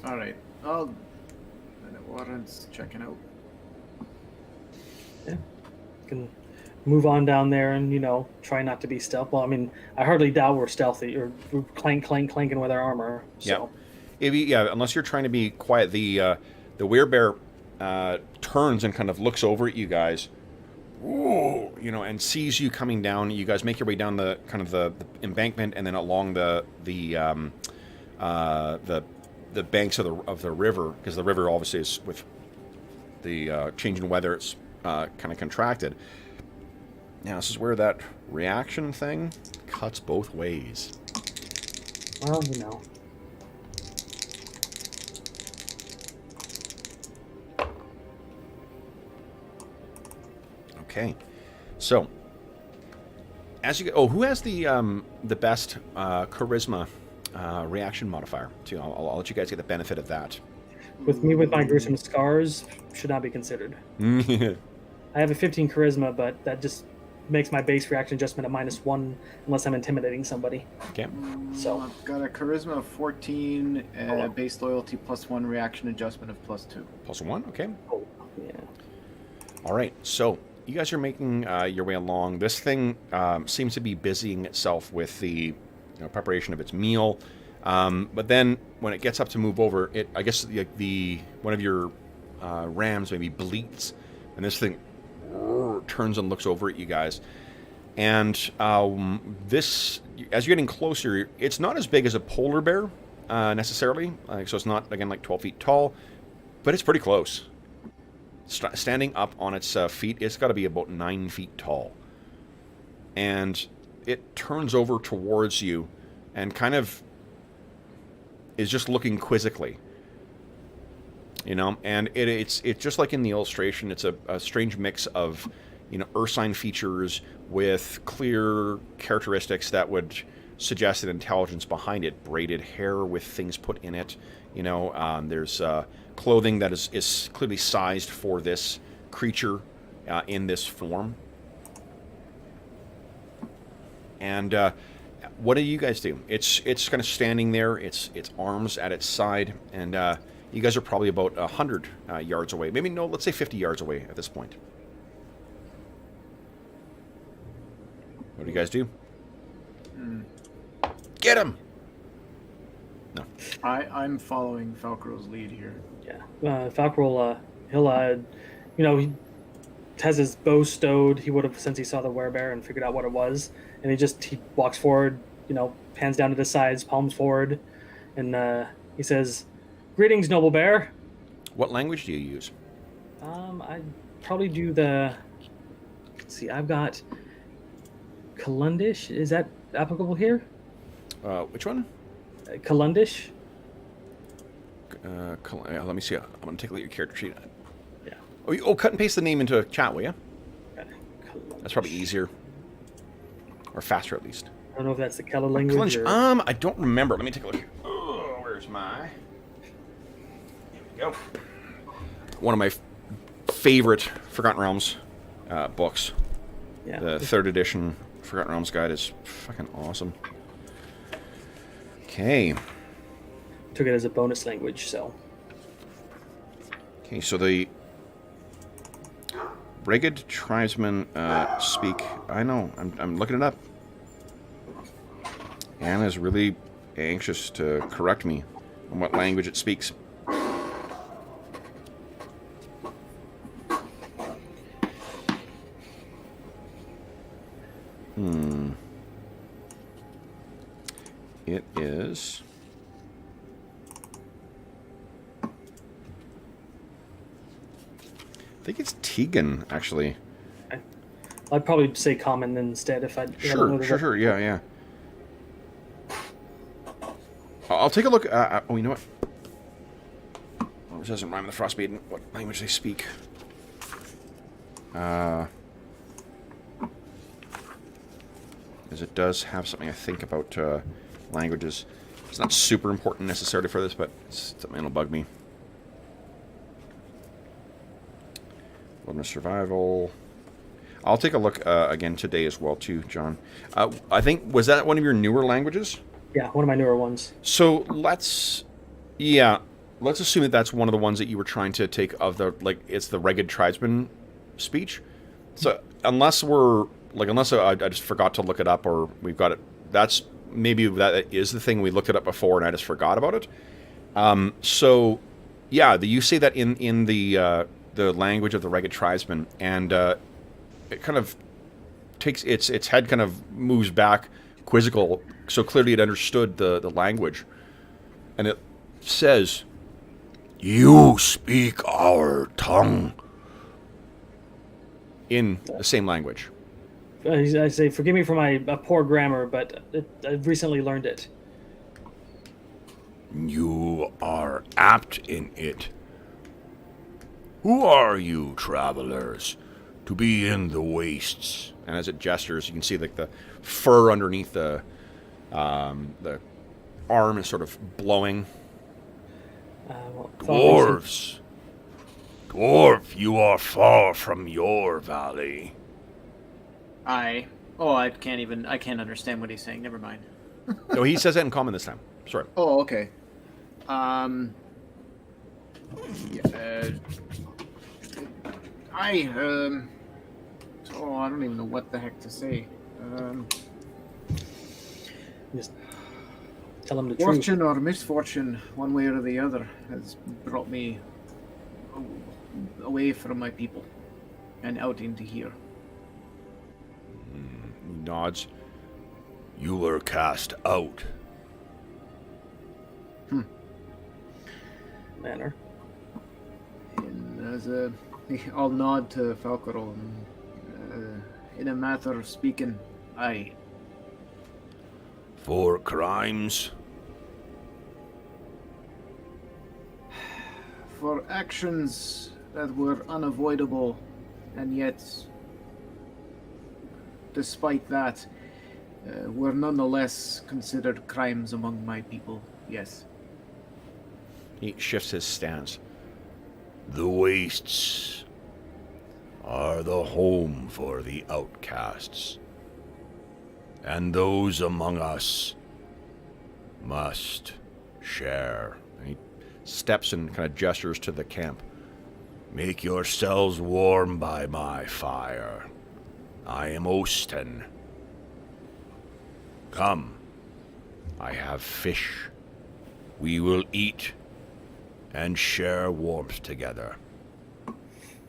All right. Well, then it warrants checking out. Yeah. Can move on down there and, try not to be stealth. Well, I mean, I hardly doubt we're stealthy or we're clanking with our armor. So. Unless you're trying to be quiet. The werebear turns and kind of looks over at you guys, and sees you coming down. You guys make your way down the kind of the embankment and then along the banks of the river, because the river obviously is, with the change in weather, it's kind of contracted. Now, this is where that reaction thing cuts both ways. Well, Okay, so as you go, who has the best charisma reaction modifier? Too, I'll let you guys get the benefit of that. With me with my gruesome scars, should not be considered. I have a 15 charisma, but that just makes my base reaction adjustment a -1 unless I'm intimidating somebody. Okay. So I've got a charisma of 14, base loyalty +1, reaction adjustment of +2. +1. Okay. yeah. All right. So you guys are making your way along. This thing seems to be busying itself with the preparation of its meal. But then when it gets up to move over, I guess the one of your rams maybe bleats, and this thing turns and looks over at you guys. And this, as you're getting closer, it's not as big as a polar bear necessarily. So it's not, again, like 12 feet tall, but it's pretty close. Standing up on its feet, it's got to be about 9 feet tall. And it turns over towards you and kind of is just looking quizzically. You know, and it's just like in the illustration, it's a strange mix of, you know, ursine features with clear characteristics that would suggest an intelligence behind it. Braided hair with things put in it. You know, there's clothing that is clearly sized for this creature in this form. And what do you guys do? It's kind of standing there. Its arms at its side, and you guys are probably about 100 yards away. Maybe no, let's say 50 yards away at this point. What do you guys do? Get him! No. I'm following Falcro's lead here. Yeah. Falcro, he'll, you know, he has his bow stowed. He would have since he saw the werebear and figured out what it was. And he walks forward, you know, hands down to the sides, palms forward, and he says, "Greetings, noble bear." What language do you use? I'd probably do the. Let's see, I've got Kalundish. Is that applicable here? Which one? Kalundish. Let me see. I'm going to take a look at your character sheet. Yeah. Oh, cut and paste the name into chat, will you? Okay. That's probably easier. Or faster, at least. I don't know if that's the Keller language. Or... I don't remember. Let me take a look here. Oh, where's my... Here we go. One of my favorite Forgotten Realms books. Yeah. The 3rd edition Forgotten Realms guide is fucking awesome. Okay. Took it as a bonus language, so. Okay, so the Ragged tribesmen speak. I know. I'm looking it up. Anna's really anxious to correct me on what language it speaks. It is. I think it's Tegan, actually. I'd probably say common instead if I. Sure. Yeah. I'll take a look. Oh, you know what? This doesn't rhyme with the Frostmaiden. What language they speak? As it does have something I think about languages. It's not super important necessarily for this, but it's something that'll bug me. Wilderness survival. I'll take a look again today as well, too, John. I think, was that one of your newer languages? Yeah, one of my newer ones. So let's assume that that's one of the ones that you were trying to take of the, like, it's the Ragged Tribesman speech. So unless I just forgot to look it up, or we've got it, that's maybe that is the thing, we looked it up before and I just forgot about it. So yeah, you say that in the language of the Ragged Tribesman, and it kind of takes its head kind of moves back, quizzical. So clearly it understood the language, and it says, "You speak our tongue," in the same language. I say, forgive me for my poor grammar, but I've recently learned it. You are apt in it. Who are you, travelers, to be in the wastes? And as it gestures, you can see like the fur underneath the arm is sort of blowing. Dwarves. Dwarf, you are far from your valley. I can't understand what he's saying. Never mind. No, he says that in common this time. Sorry. Oh, okay. I don't even know what the heck to say. Just tell him the truth. Fortune or misfortune, one way or the other, has brought me away from my people and out into here. He nods. You were cast out. Manner. And I'll nod to Falcarol. In a matter of speaking, aye. For crimes? For actions that were unavoidable, and yet, despite that, were nonetheless considered crimes among my people, yes. He shifts his stance. The wastes are the home for the outcasts, and those among us must share. And he steps and kind of gestures to the camp. Make yourselves warm by my fire. I am Osten. Come, I have fish. We will eat and share warmth together.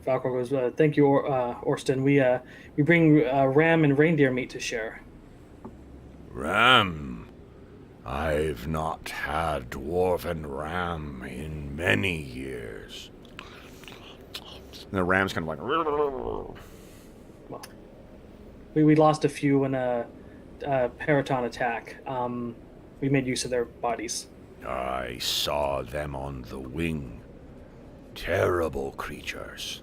Falcor goes, thank you, Orsten. We bring ram and reindeer meat to share. Ram? I've not had dwarven ram in many years. And the ram's kind of like... Well, we lost a few in a Periton attack. We made use of their bodies. I saw them on the wing. Terrible creatures.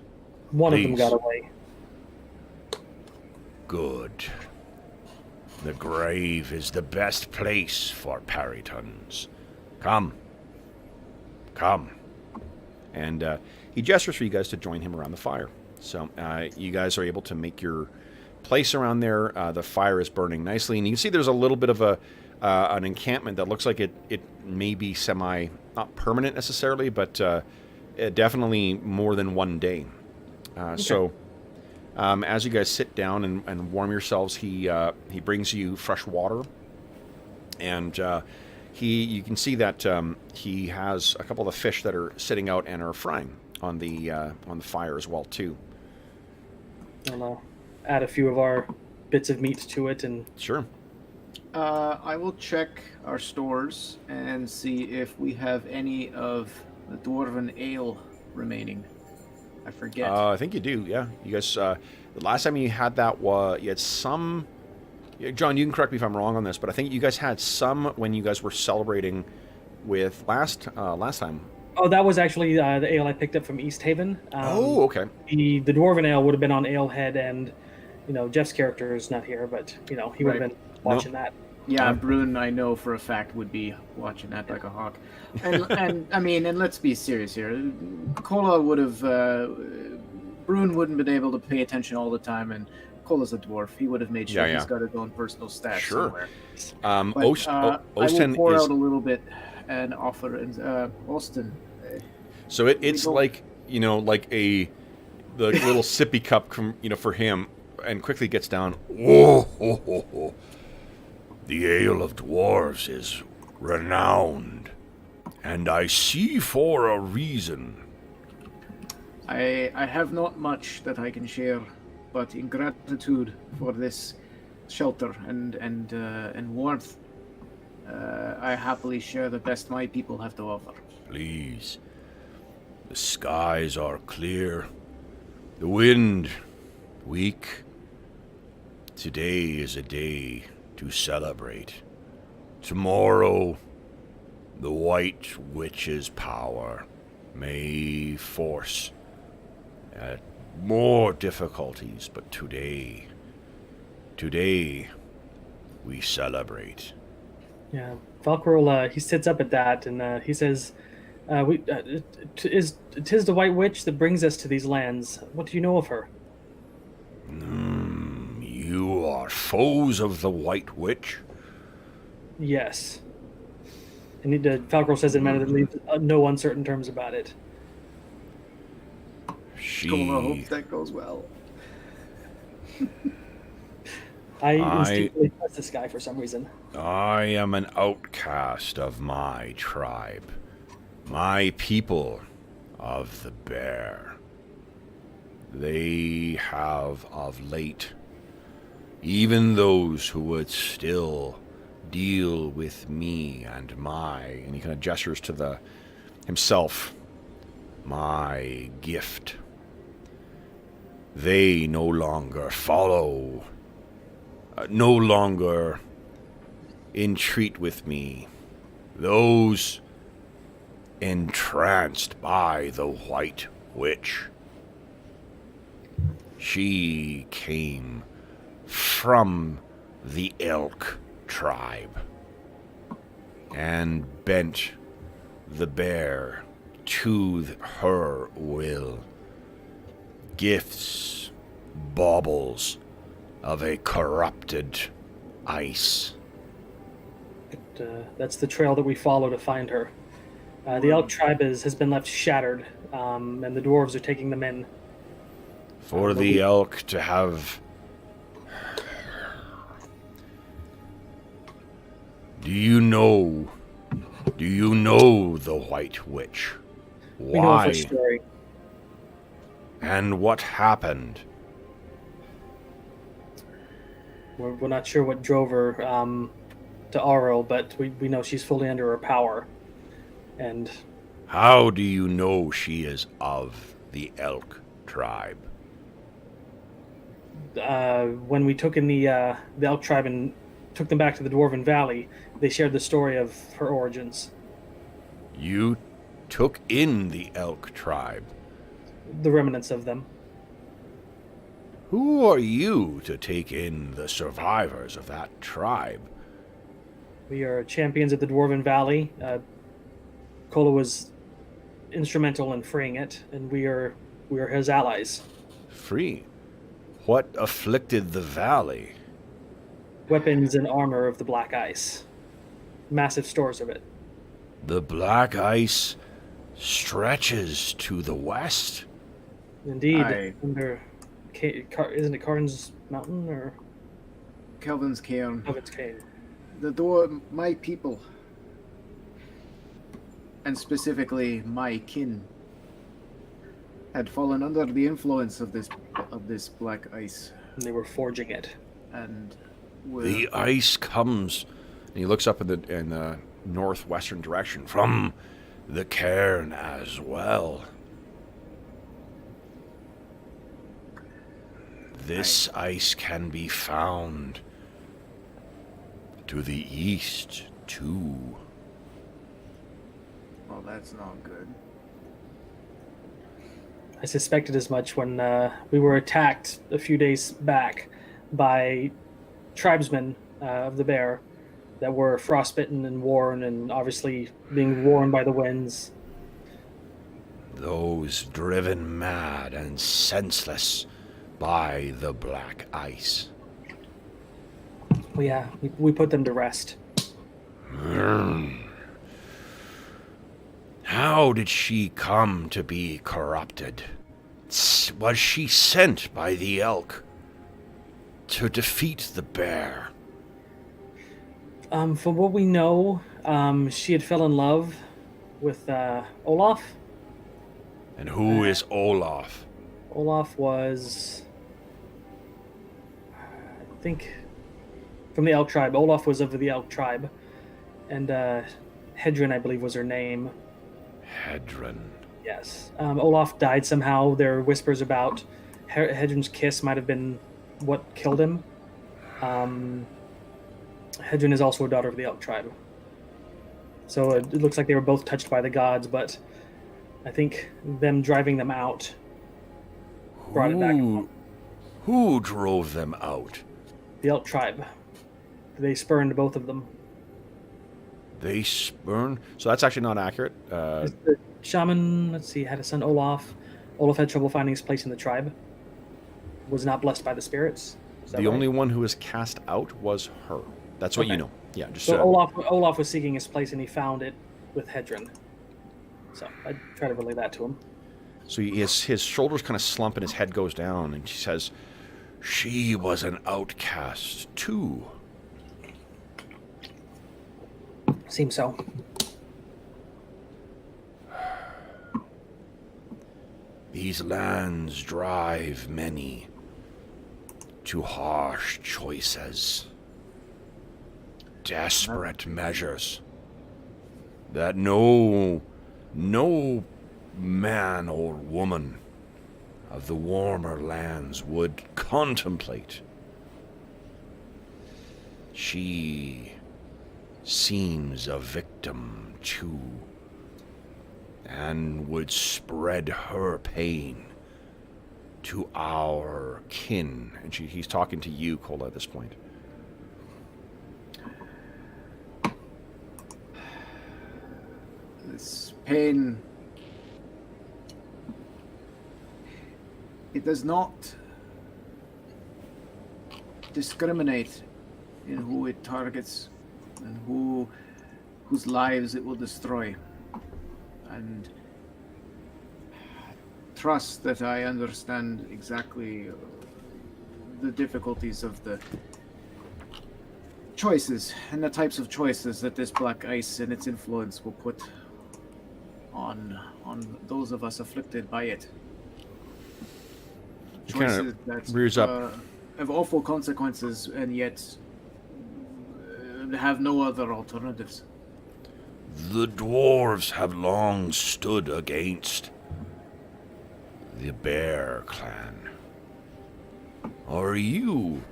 One of them Please. got away. Good. The grave is the best place for Peritons. Come. Come. And he gestures for you guys to join him around the fire. So you guys are able to make your place around there. The fire is burning nicely. And you can see there's a little bit of an encampment that looks like it may be not permanent necessarily, but definitely more than one day. Okay. So as you guys sit down and warm yourselves, he brings you fresh water, and you can see that he has a couple of the fish that are sitting out and are frying on the fire as well too. I'll add a few of our bits of meat to it, and Sure. I will check our stores and see if we have any of the dwarven ale remaining. I forget. I think you do. Yeah, you guys. The last time you had that you had some. John, you can correct me if I'm wrong on this, but I think you guys had some when you guys were celebrating with last time. oh, that was actually the ale I picked up from East Haven. Oh, okay. The dwarven ale would have been on Alehead, and Jeff's character is not here, but he would have Right. been watching that. Yeah, Brune, I know for a fact, would be watching that like a hawk. And I mean, and let's be serious here. Kola would have, Brune wouldn't been able to pay attention all the time, and Kola's a dwarf. He would have made sure Yeah. he's got his own personal stats Sure. somewhere. But, I will Osten pour is out a little bit and offer, and Austin. so it's go. like like the little sippy cup for him, and quickly gets down. Whoa, ho, ho, ho. The ale of dwarves is renowned, and I see for a reason. I have not much that I can share, but in gratitude for this shelter and warmth, I happily share the best my people have to offer. Please. The skies are clear. The wind weak. Today is a day to celebrate. Tomorrow, the White Witch's power may force more difficulties, but today we celebrate. Yeah, Valkyrie, he sits up at that, and he says, "'Tis the White Witch that brings us to these lands. What do you know of her?" You are foes of the White Witch? Yes. And Falcor says in a manner that leaves no uncertain terms about it. Kola hopes that goes well. I instinctively trust this guy for some reason. I am an outcast of my tribe. My people of the bear. They have of late, even those who would still deal with me and and he kind of gestures to himself, my gift. They no longer follow, no longer entreat with me. Those entranced by the White Witch. She came from the Elk tribe and bent the bear to her will. Gifts, baubles of a corrupted ice. That's the trail that we follow to find her. The Elk tribe has been left shattered, and the dwarves are taking them in. For the elk to have... Do you know the White Witch? Why? We know of her story. And what happened? We're not sure what drove her to Auril, but we know she's fully under her power. And How do you know she is of the Elk tribe? when we took in the Elk tribe and took them back to the Dwarven Valley, they shared the story of her origins. You took in the Elk tribe. The remnants of them. Who are you to take in the survivors of that tribe? We are champions of the Dwarven Valley. Kola was instrumental in freeing it, and we are his allies. Free. What afflicted the valley? Weapons and armor of the Black Ice. Massive stores of it. The black ice stretches to the west. Indeed. Under, isn't it Karn's Mountain or Kelvin's Cairn. Kelvin's Cave? My people, and specifically my kin, had fallen under the influence of this black ice, And they were forging it. and The ice comes, and he looks up in the northwestern direction, from the cairn as well. This ice can be found to the east, too. well, that's not good. I suspected as much when we were attacked a few days back by tribesmen of the bear that were frostbitten and worn, and obviously being worn by the winds. Those driven mad and senseless by the black ice. Well, yeah, we put them to rest. How did she come to be corrupted? Was she sent by the elk to defeat the bear? From what we know, she had fell in love with Olaf. And who is Olaf? Olaf was, I think, from the Elk tribe. Olaf was of the Elk tribe, and Hedrin, I believe, was her name. Hedrin. Yes. Olaf died somehow. There are whispers about Hedrin's kiss might have been what killed him. Hedrin is also a daughter of the Elk tribe. So it looks like they were both touched by the gods, but I think them driving them out brought it back. Who drove them out? The Elk tribe. They spurned both of them. They spurned? So that's actually not accurate. The shaman, let's see, had a son, Olaf. Olaf had trouble finding his place in the tribe. Was not blessed by the spirits. The only one who was cast out was her. That's what you know. Yeah, just so Olaf was seeking his place, and he found it with Hedrin. So I try to relay that to him. So his shoulders kind of slump and his head goes down, and she says, "She was an outcast too." Seems so. These lands drive many to harsh choices, desperate measures that no man or woman of the warmer lands would contemplate. She seems a victim too, and would spread her pain to our kin. And he's talking to you, Cola, at this point. This pain, it does not discriminate in who it targets and whose lives it will destroy. And trust that I understand exactly the difficulties of the choices and the types of choices that this black ice and its influence will put on those of us afflicted by it. He kinda Choices that rears up. have awful consequences and yet have no other alternatives. The dwarves have long stood against the Bear Clan. Are you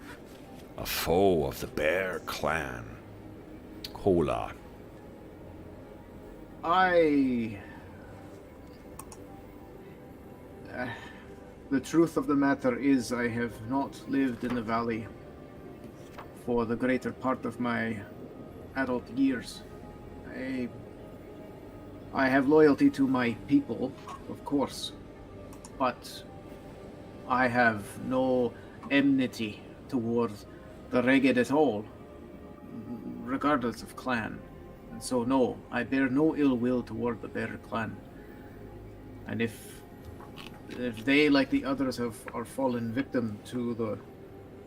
a foe of the Bear Clan, Cola? The truth of the matter is I have not lived in the valley for the greater part of my adult years. I have loyalty to my people, of course, but I have no enmity towards the Ragged at all, regardless of clan. And so no, I bear no ill will toward the Bear Clan. And if they, like the others, are fallen victim to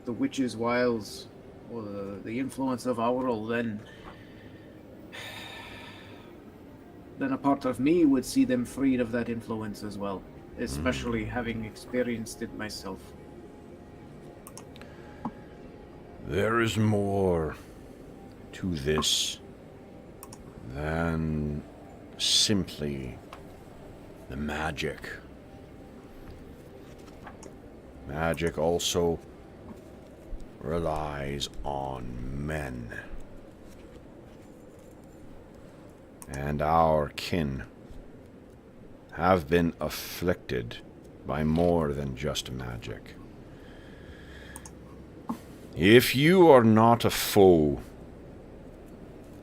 the witch's wiles or the influence of Auril, then a part of me would see them freed of that influence as well, especially having experienced it myself. There is more to this than simply the magic. Magic also relies on men. And our kin have been afflicted by more than just magic. If you are not a foe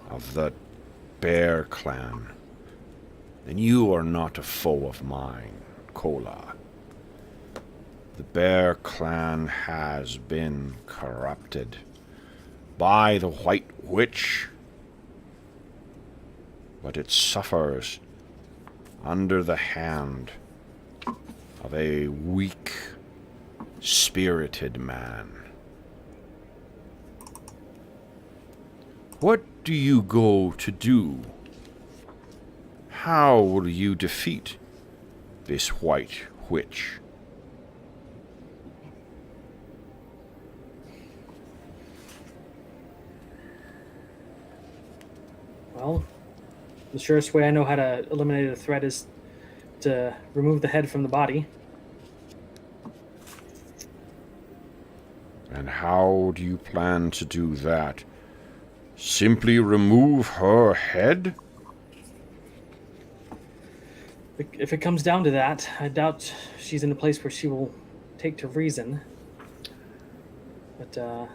of the Bear Clan, then you are not a foe of mine, Cola. The Bear Clan has been corrupted by the White Witch, but it suffers under the hand of a weak, spirited man. What do you go to do? How will you defeat this White Witch? Well, the surest way I know how to eliminate a threat is to remove the head from the body. And how do you plan to do that? Simply remove her head? If it comes down to that, I doubt she's in a place where she will take to reason. But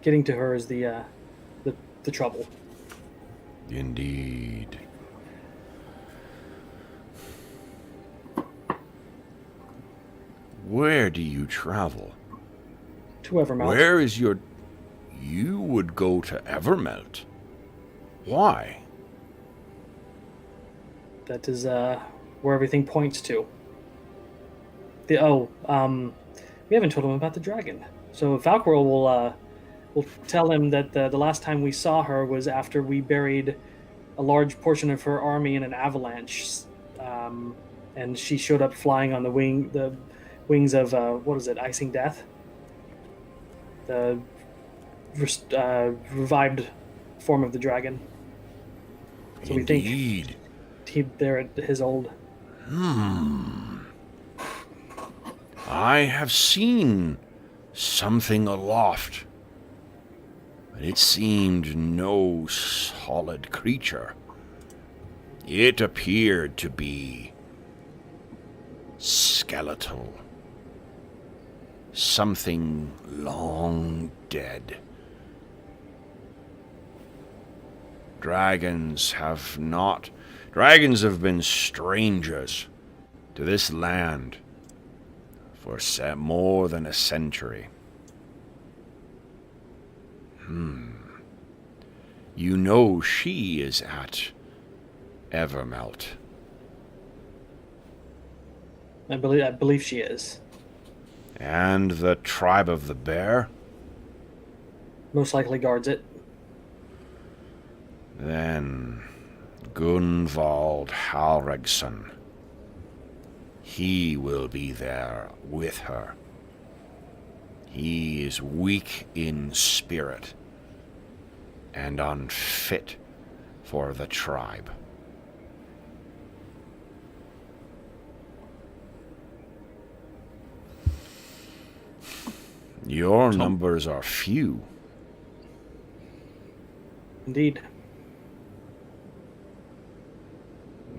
getting to her is the trouble. Indeed. Where do you travel? To Evermelt. Where is your... You would go to Evermelt. Why? That is where everything points to. We haven't told him about the dragon. So Valkyrie will tell him that the last time we saw her was after we buried a large portion of her army in an avalanche and she showed up flying on the wings of what is it, icing death, the revived form of the dragon. So we think Indeed. they're at his old. I have seen something aloft, but it seemed no solid creature. It appeared to be skeletal. Something long dead. Dragons have been strangers to this land for more than a century. You know she is at Evermelt. I believe she is. And the tribe of the bear? Most likely guards it. Then Gunvald Halregsson. He will be there with her. He is weak in spirit and unfit for the tribe. Your numbers are few. Indeed.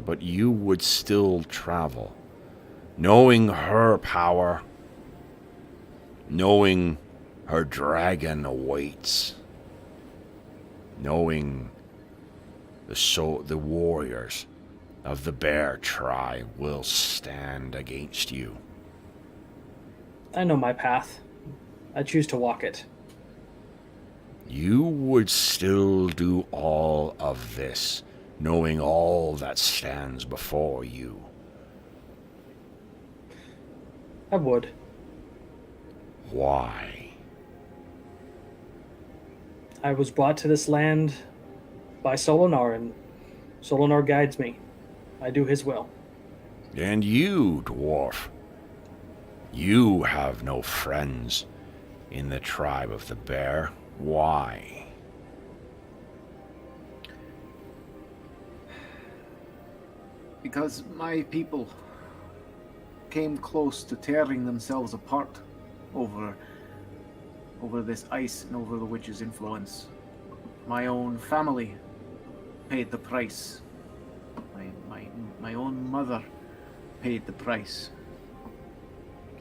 But you would still travel, knowing her power, knowing her dragon awaits, knowing the warriors of the bear tribe will stand against you. I know my path. I choose to walk it. You would still do all of this, knowing all that stands before you. I would. Why? I was brought to this land by Solinar, and Solinar guides me. I do his will. And you, dwarf, you have no friends in the tribe of the bear. Why? Because my people came close to tearing themselves apart over this ice and over the witch's influence. My own family paid the price. My own mother paid the price.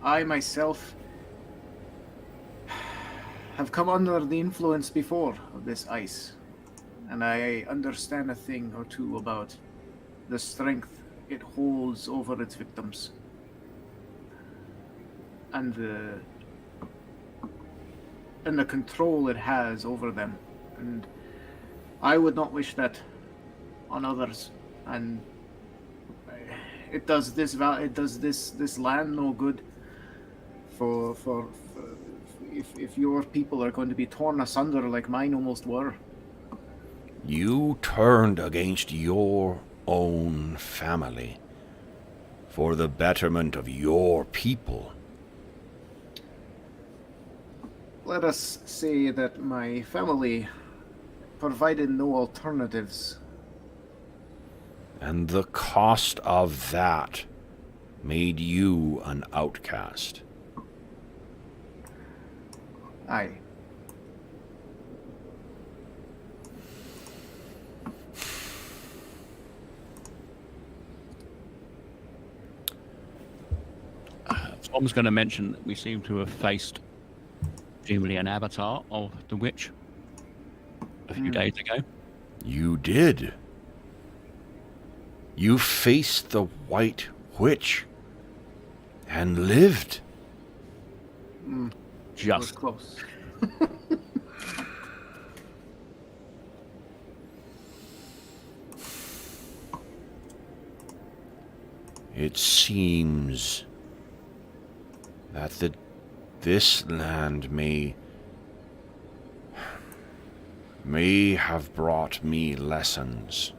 I myself have come under the influence before of this ice, and I understand a thing or two about the strength it holds over its victims, and the control it has over them. And I would not wish that on others. And it does this land no good. For if your people are going to be torn asunder like mine almost were. You turned against your own family for the betterment of your people. Let us say that my family provided no alternatives. And the cost of that made you an outcast. Aye. Tom's going to mention that we seem to have faced presumably an avatar of the witch a few days ago. You did. You faced the White Witch and lived. Was Just close. It seems that this land may have brought me lessons.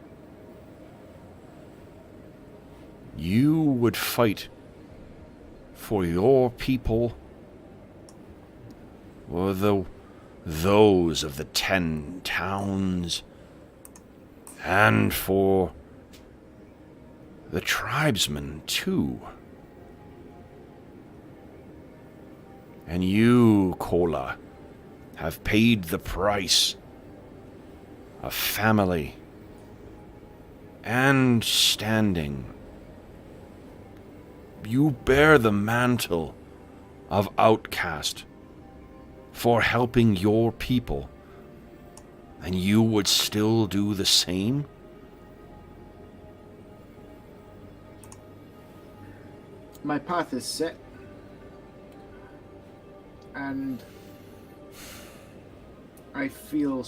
You would fight for your people, or those of the 10 towns, and for the tribesmen too. And you, Kola, have paid the price of family and standing. You bear the mantle of outcast for helping your people, and you would still do the same? My path is set, and I feel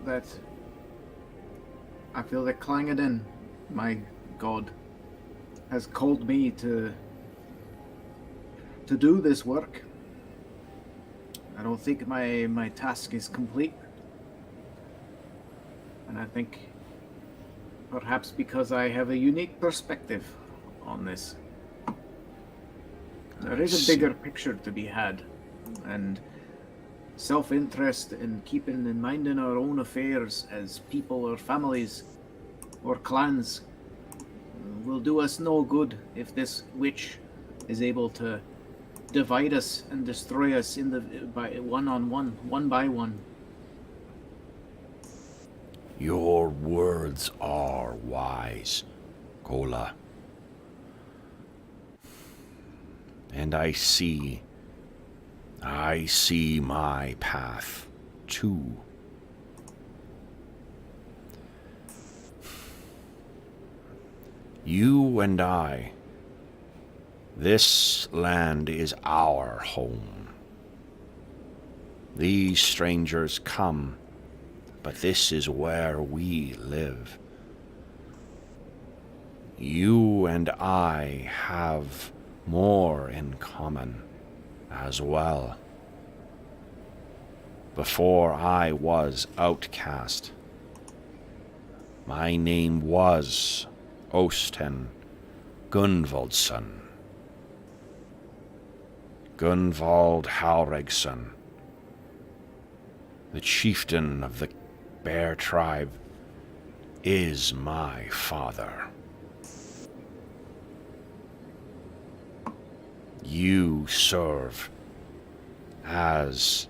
that Clangeddin, my god, has called me to do this work. I don't think my task is complete. And I think perhaps because I have a unique perspective on this. There is a bigger picture to be had, and self-interest in keeping in mind in our own affairs as people or families or clans will do us no good if this witch is able to divide us and destroy us by one by one. Your words are wise, Kola. And I see my path too. You and I, this land is our home. These strangers come, but this is where we live. You and I have more in common as well. Before I was outcast, my name was Osten Gunvaldsson. Gunvald Halregsson, the chieftain of the Bear tribe, is my father. You serve as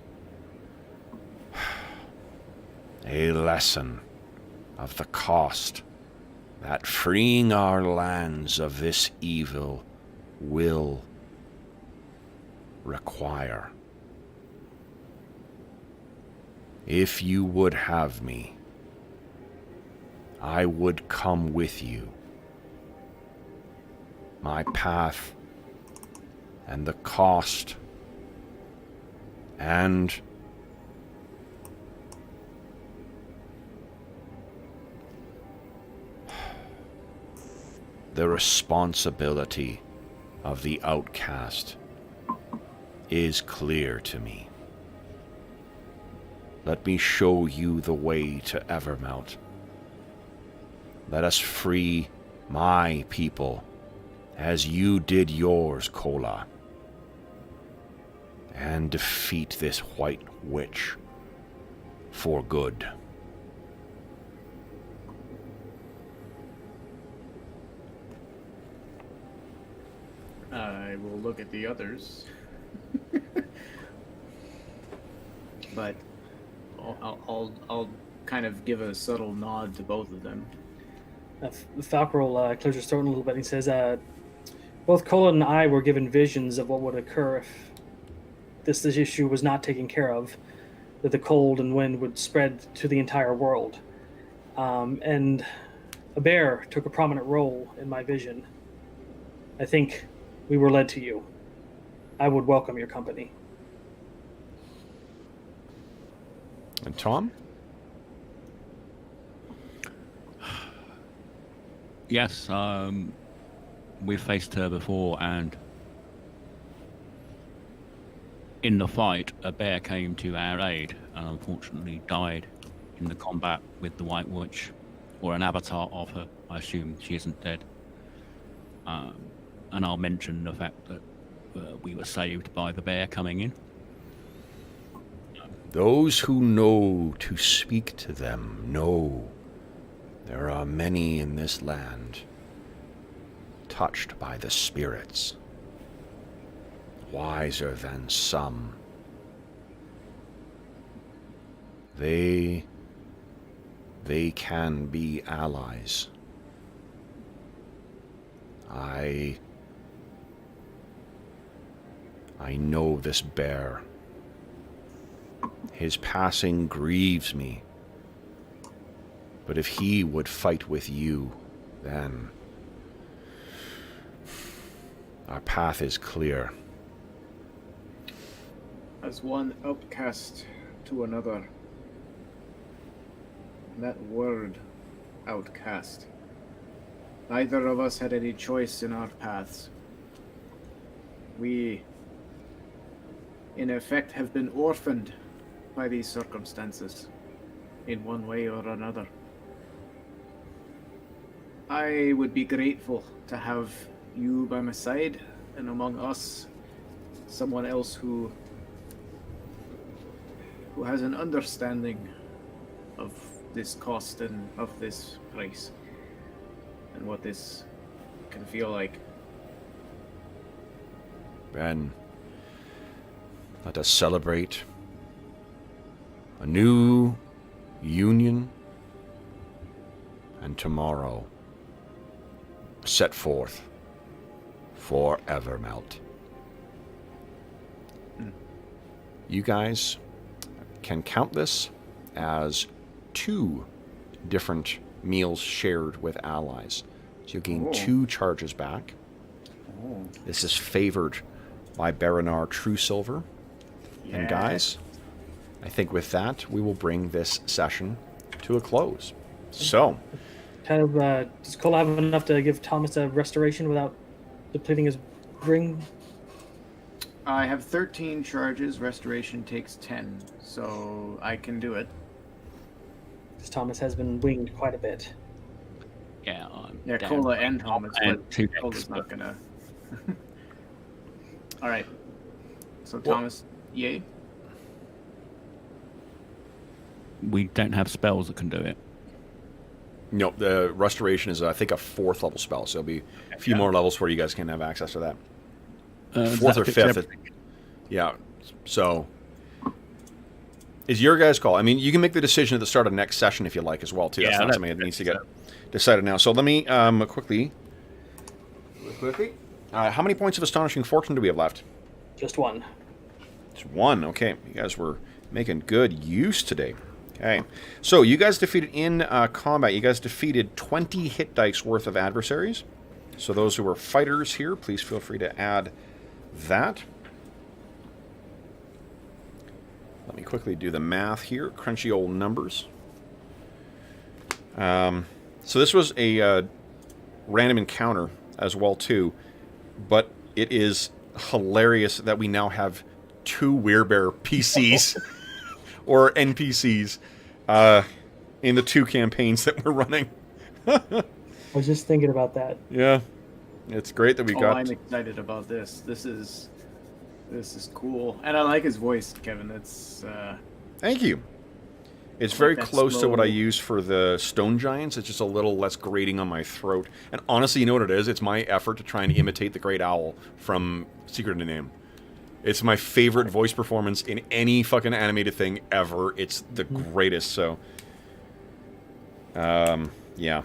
a lesson of the cost that freeing our lands of this evil will require. If you would have me, I would come with you. My path and the cost and the responsibility of the outcast is clear to me. Let me show you the way to Evermelt. Let us free my people as you did yours, Kola, and defeat this white witch for good. I will look at the others. But I'll kind of give a subtle nod to both of them. Falcarol clears his throat a little bit and he says, both Kola and I were given visions of what would occur if this issue was not taken care of, that the cold and wind would spread to the entire world. And a bear took a prominent role in my vision. I think we were led to you. I would welcome your company. And Tom? Yes, we've faced her before, and in the fight, a bear came to our aid and unfortunately died in the combat with the White Witch, or an avatar of her. I assume she isn't dead. And I'll mention the fact that we were saved by the bear coming in. Those who know to speak to them know there are many in this land touched by the spirits, wiser than some. They can be allies. I know this bear. His passing grieves me. But if he would fight with you, then our path is clear. As one outcast to another. That word, outcast. Neither of us had any choice in our paths. We, in effect, have been orphaned by these circumstances, in one way or another. I would be grateful to have you by my side, and among us, someone else who has an understanding of this cost and of this price, and what this can feel like. Ben, let us celebrate a new union, and tomorrow set forth for Evermelt. You guys can count this as 2 different meals shared with allies. So you gain 2 charges back. This is favored by Baranar True Silver. Yeah. And guys, I think with that, we will bring this session to a close. So, Kind of, does Cole have enough to give Thomas a restoration without depleting his ring? I have 13 charges, restoration takes 10, so I can do it. Because Thomas has been winged quite a bit. Yeah, Yeah, down Cola by and top Thomas, and but 2 Cola's extra. not gonna. Alright. So Well- Thomas, yay? We don't have spells that can do it. no, the restoration is, I think, a 4th level spell. So it'll be a few more levels where you guys can have access to that. Does 4th that or fix 5th. everything? Yeah. So, is your guys' call. I mean, you can make the decision at the start of next session if you like as well, too. That's Yeah, not something that needs to get decided now. So let me quickly. How many points of Astonishing Fortune do we have left? Just 1. It's 1. Okay. You guys were making good use today. Okay. So you guys defeated in combat, you guys defeated 20 hit dice worth of adversaries. So those who were fighters here, please feel free to add that. Let me quickly do the math here. Crunchy old numbers. So this was a random encounter as well, too. But it is hilarious that we now have 2 werebear PCs or NPCs in the 2 campaigns that we're running. I was just thinking about that. Yeah. It's great that we got... I'm excited about this. This is cool. And I like his voice, Kevin. It's Thank you. It's I very like that close to what I slow- use for the Stone Giants. It's just a little less grating on my throat. And honestly, you know what it is? It's my effort to try and imitate the Great Owl from Secret of the Name. It's my favorite voice performance in any fucking animated thing ever. It's the greatest, so... yeah. Well,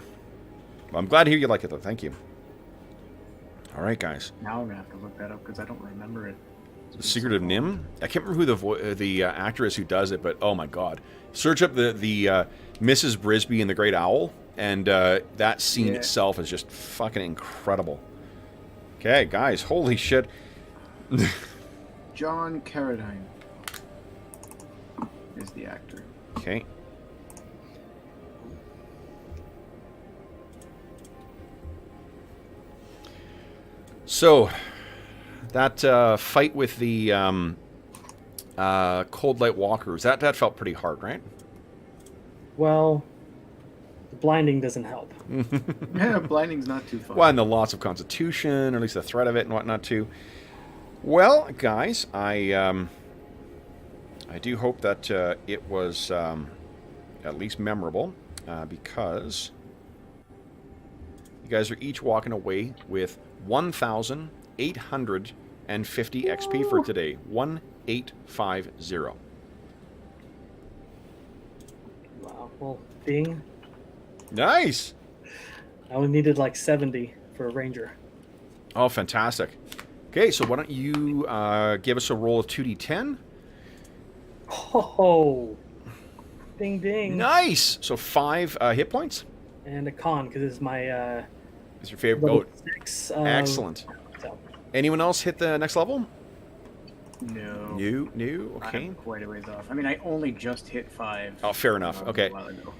I'm glad to hear you like it, though. Thank you. All right, guys. now I'm gonna have to look that up because I don't remember it. The Secret of Nim? I can't remember who the actor is who does it, but oh my god. Search up the Mrs. Brisby and the Great Owl, and that scene Yeah. itself is just fucking incredible. Okay, guys, holy shit. John Carradine is the actor. Okay. So, that fight with the Cold Light Walkers, that felt pretty hard, right? Well, the blinding doesn't help. Yeah, blinding's not too far. Well, and the loss of constitution, or at least the threat of it and whatnot too. Well, guys, I do hope that it was at least memorable, because you guys are each walking away with 1,850 XP for today. 1850. Wow. Well, ding. Nice. I only needed like 70 for a ranger. Oh, fantastic. Okay, so why don't you give us a roll of 2d10? Oh, ding ding. Nice. So 5 hit points. And a con because it's my Is your favorite? level Oh, 6. excellent. So. Anyone else hit the next level? No. New. Okay. I'm quite a ways off. I mean, I only just hit 5. Oh, fair enough. A Okay. while ago.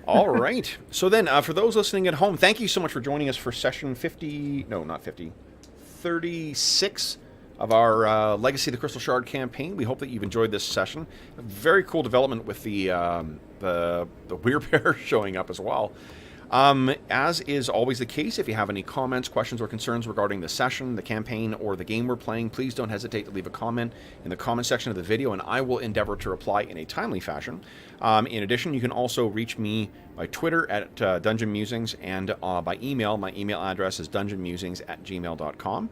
All right. So then, for those listening at home, thank you so much for joining us for session 50. No, not 50. 36 of our Legacy of the Crystal Shard campaign. We hope that you've enjoyed this session. A very cool development with the werebear showing up as well. As is always the case, if you have any comments, questions, or concerns regarding the session, the campaign, or the game we're playing, please don't hesitate to leave a comment in the comment section of the video, and I will endeavor to reply in a timely fashion. In addition, you can also reach me by Twitter at Dungeon Musings, and by email. My email address is dungeonmusings@gmail.com.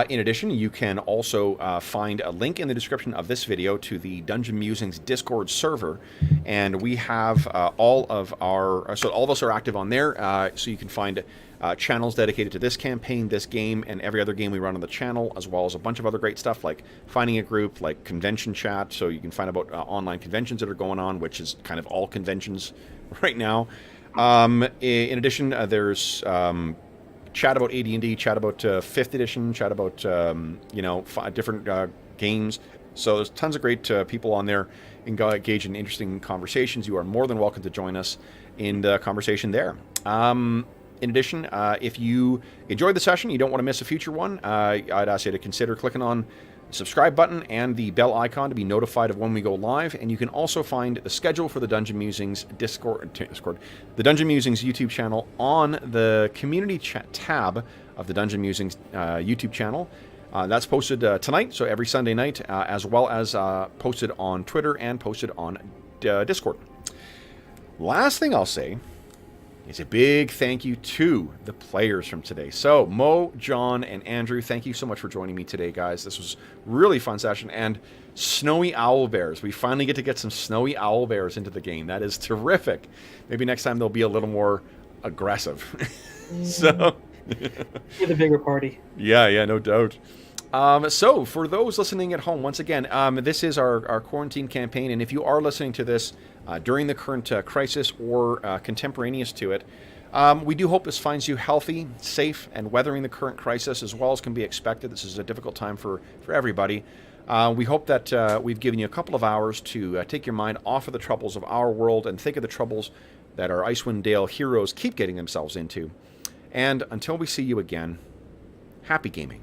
In addition, you can also find a link in the description of this video to the Dungeon Musings Discord server, and we have all of us are active on there, so you can find channels dedicated to this campaign, this game, and every other game we run on the channel, as well as a bunch of other great stuff like finding a group, like convention chat, so you can find about online conventions that are going on, which is kind of all conventions right now. In addition, there's chat about AD&D, chat about 5th edition, chat about different games. So there's tons of great people on there engaged in interesting conversations. You are more than welcome to join us in the conversation there. In addition, if you enjoyed the session, you don't want to miss a future one, I'd ask you to consider clicking on the subscribe button and the bell icon to be notified of when we go live. And you can also find the schedule for the Dungeon Musings the Dungeon Musings YouTube channel on the community chat tab of the Dungeon Musings YouTube channel. That's posted tonight, so every Sunday night, as well as posted on Twitter and posted on Discord. Last thing I'll say is a big thank you to the players from today. So, Mo, John, and Andrew, thank you so much for joining me today, guys. This was a really fun session. And snowy owl bears. We finally get some snowy owl bears into the game. That is terrific. Maybe next time they'll be a little more aggressive. So, For the bigger party. yeah, no doubt. So, for those listening at home, once again, this is our quarantine campaign, and if you are listening to this during the current crisis or contemporaneous to it, we do hope this finds you healthy, safe, and weathering the current crisis as well as can be expected. This is a difficult time for everybody. We hope that we've given you a couple of hours to take your mind off of the troubles of our world and think of the troubles that our Icewind Dale heroes keep getting themselves into. And until we see you again, happy gaming.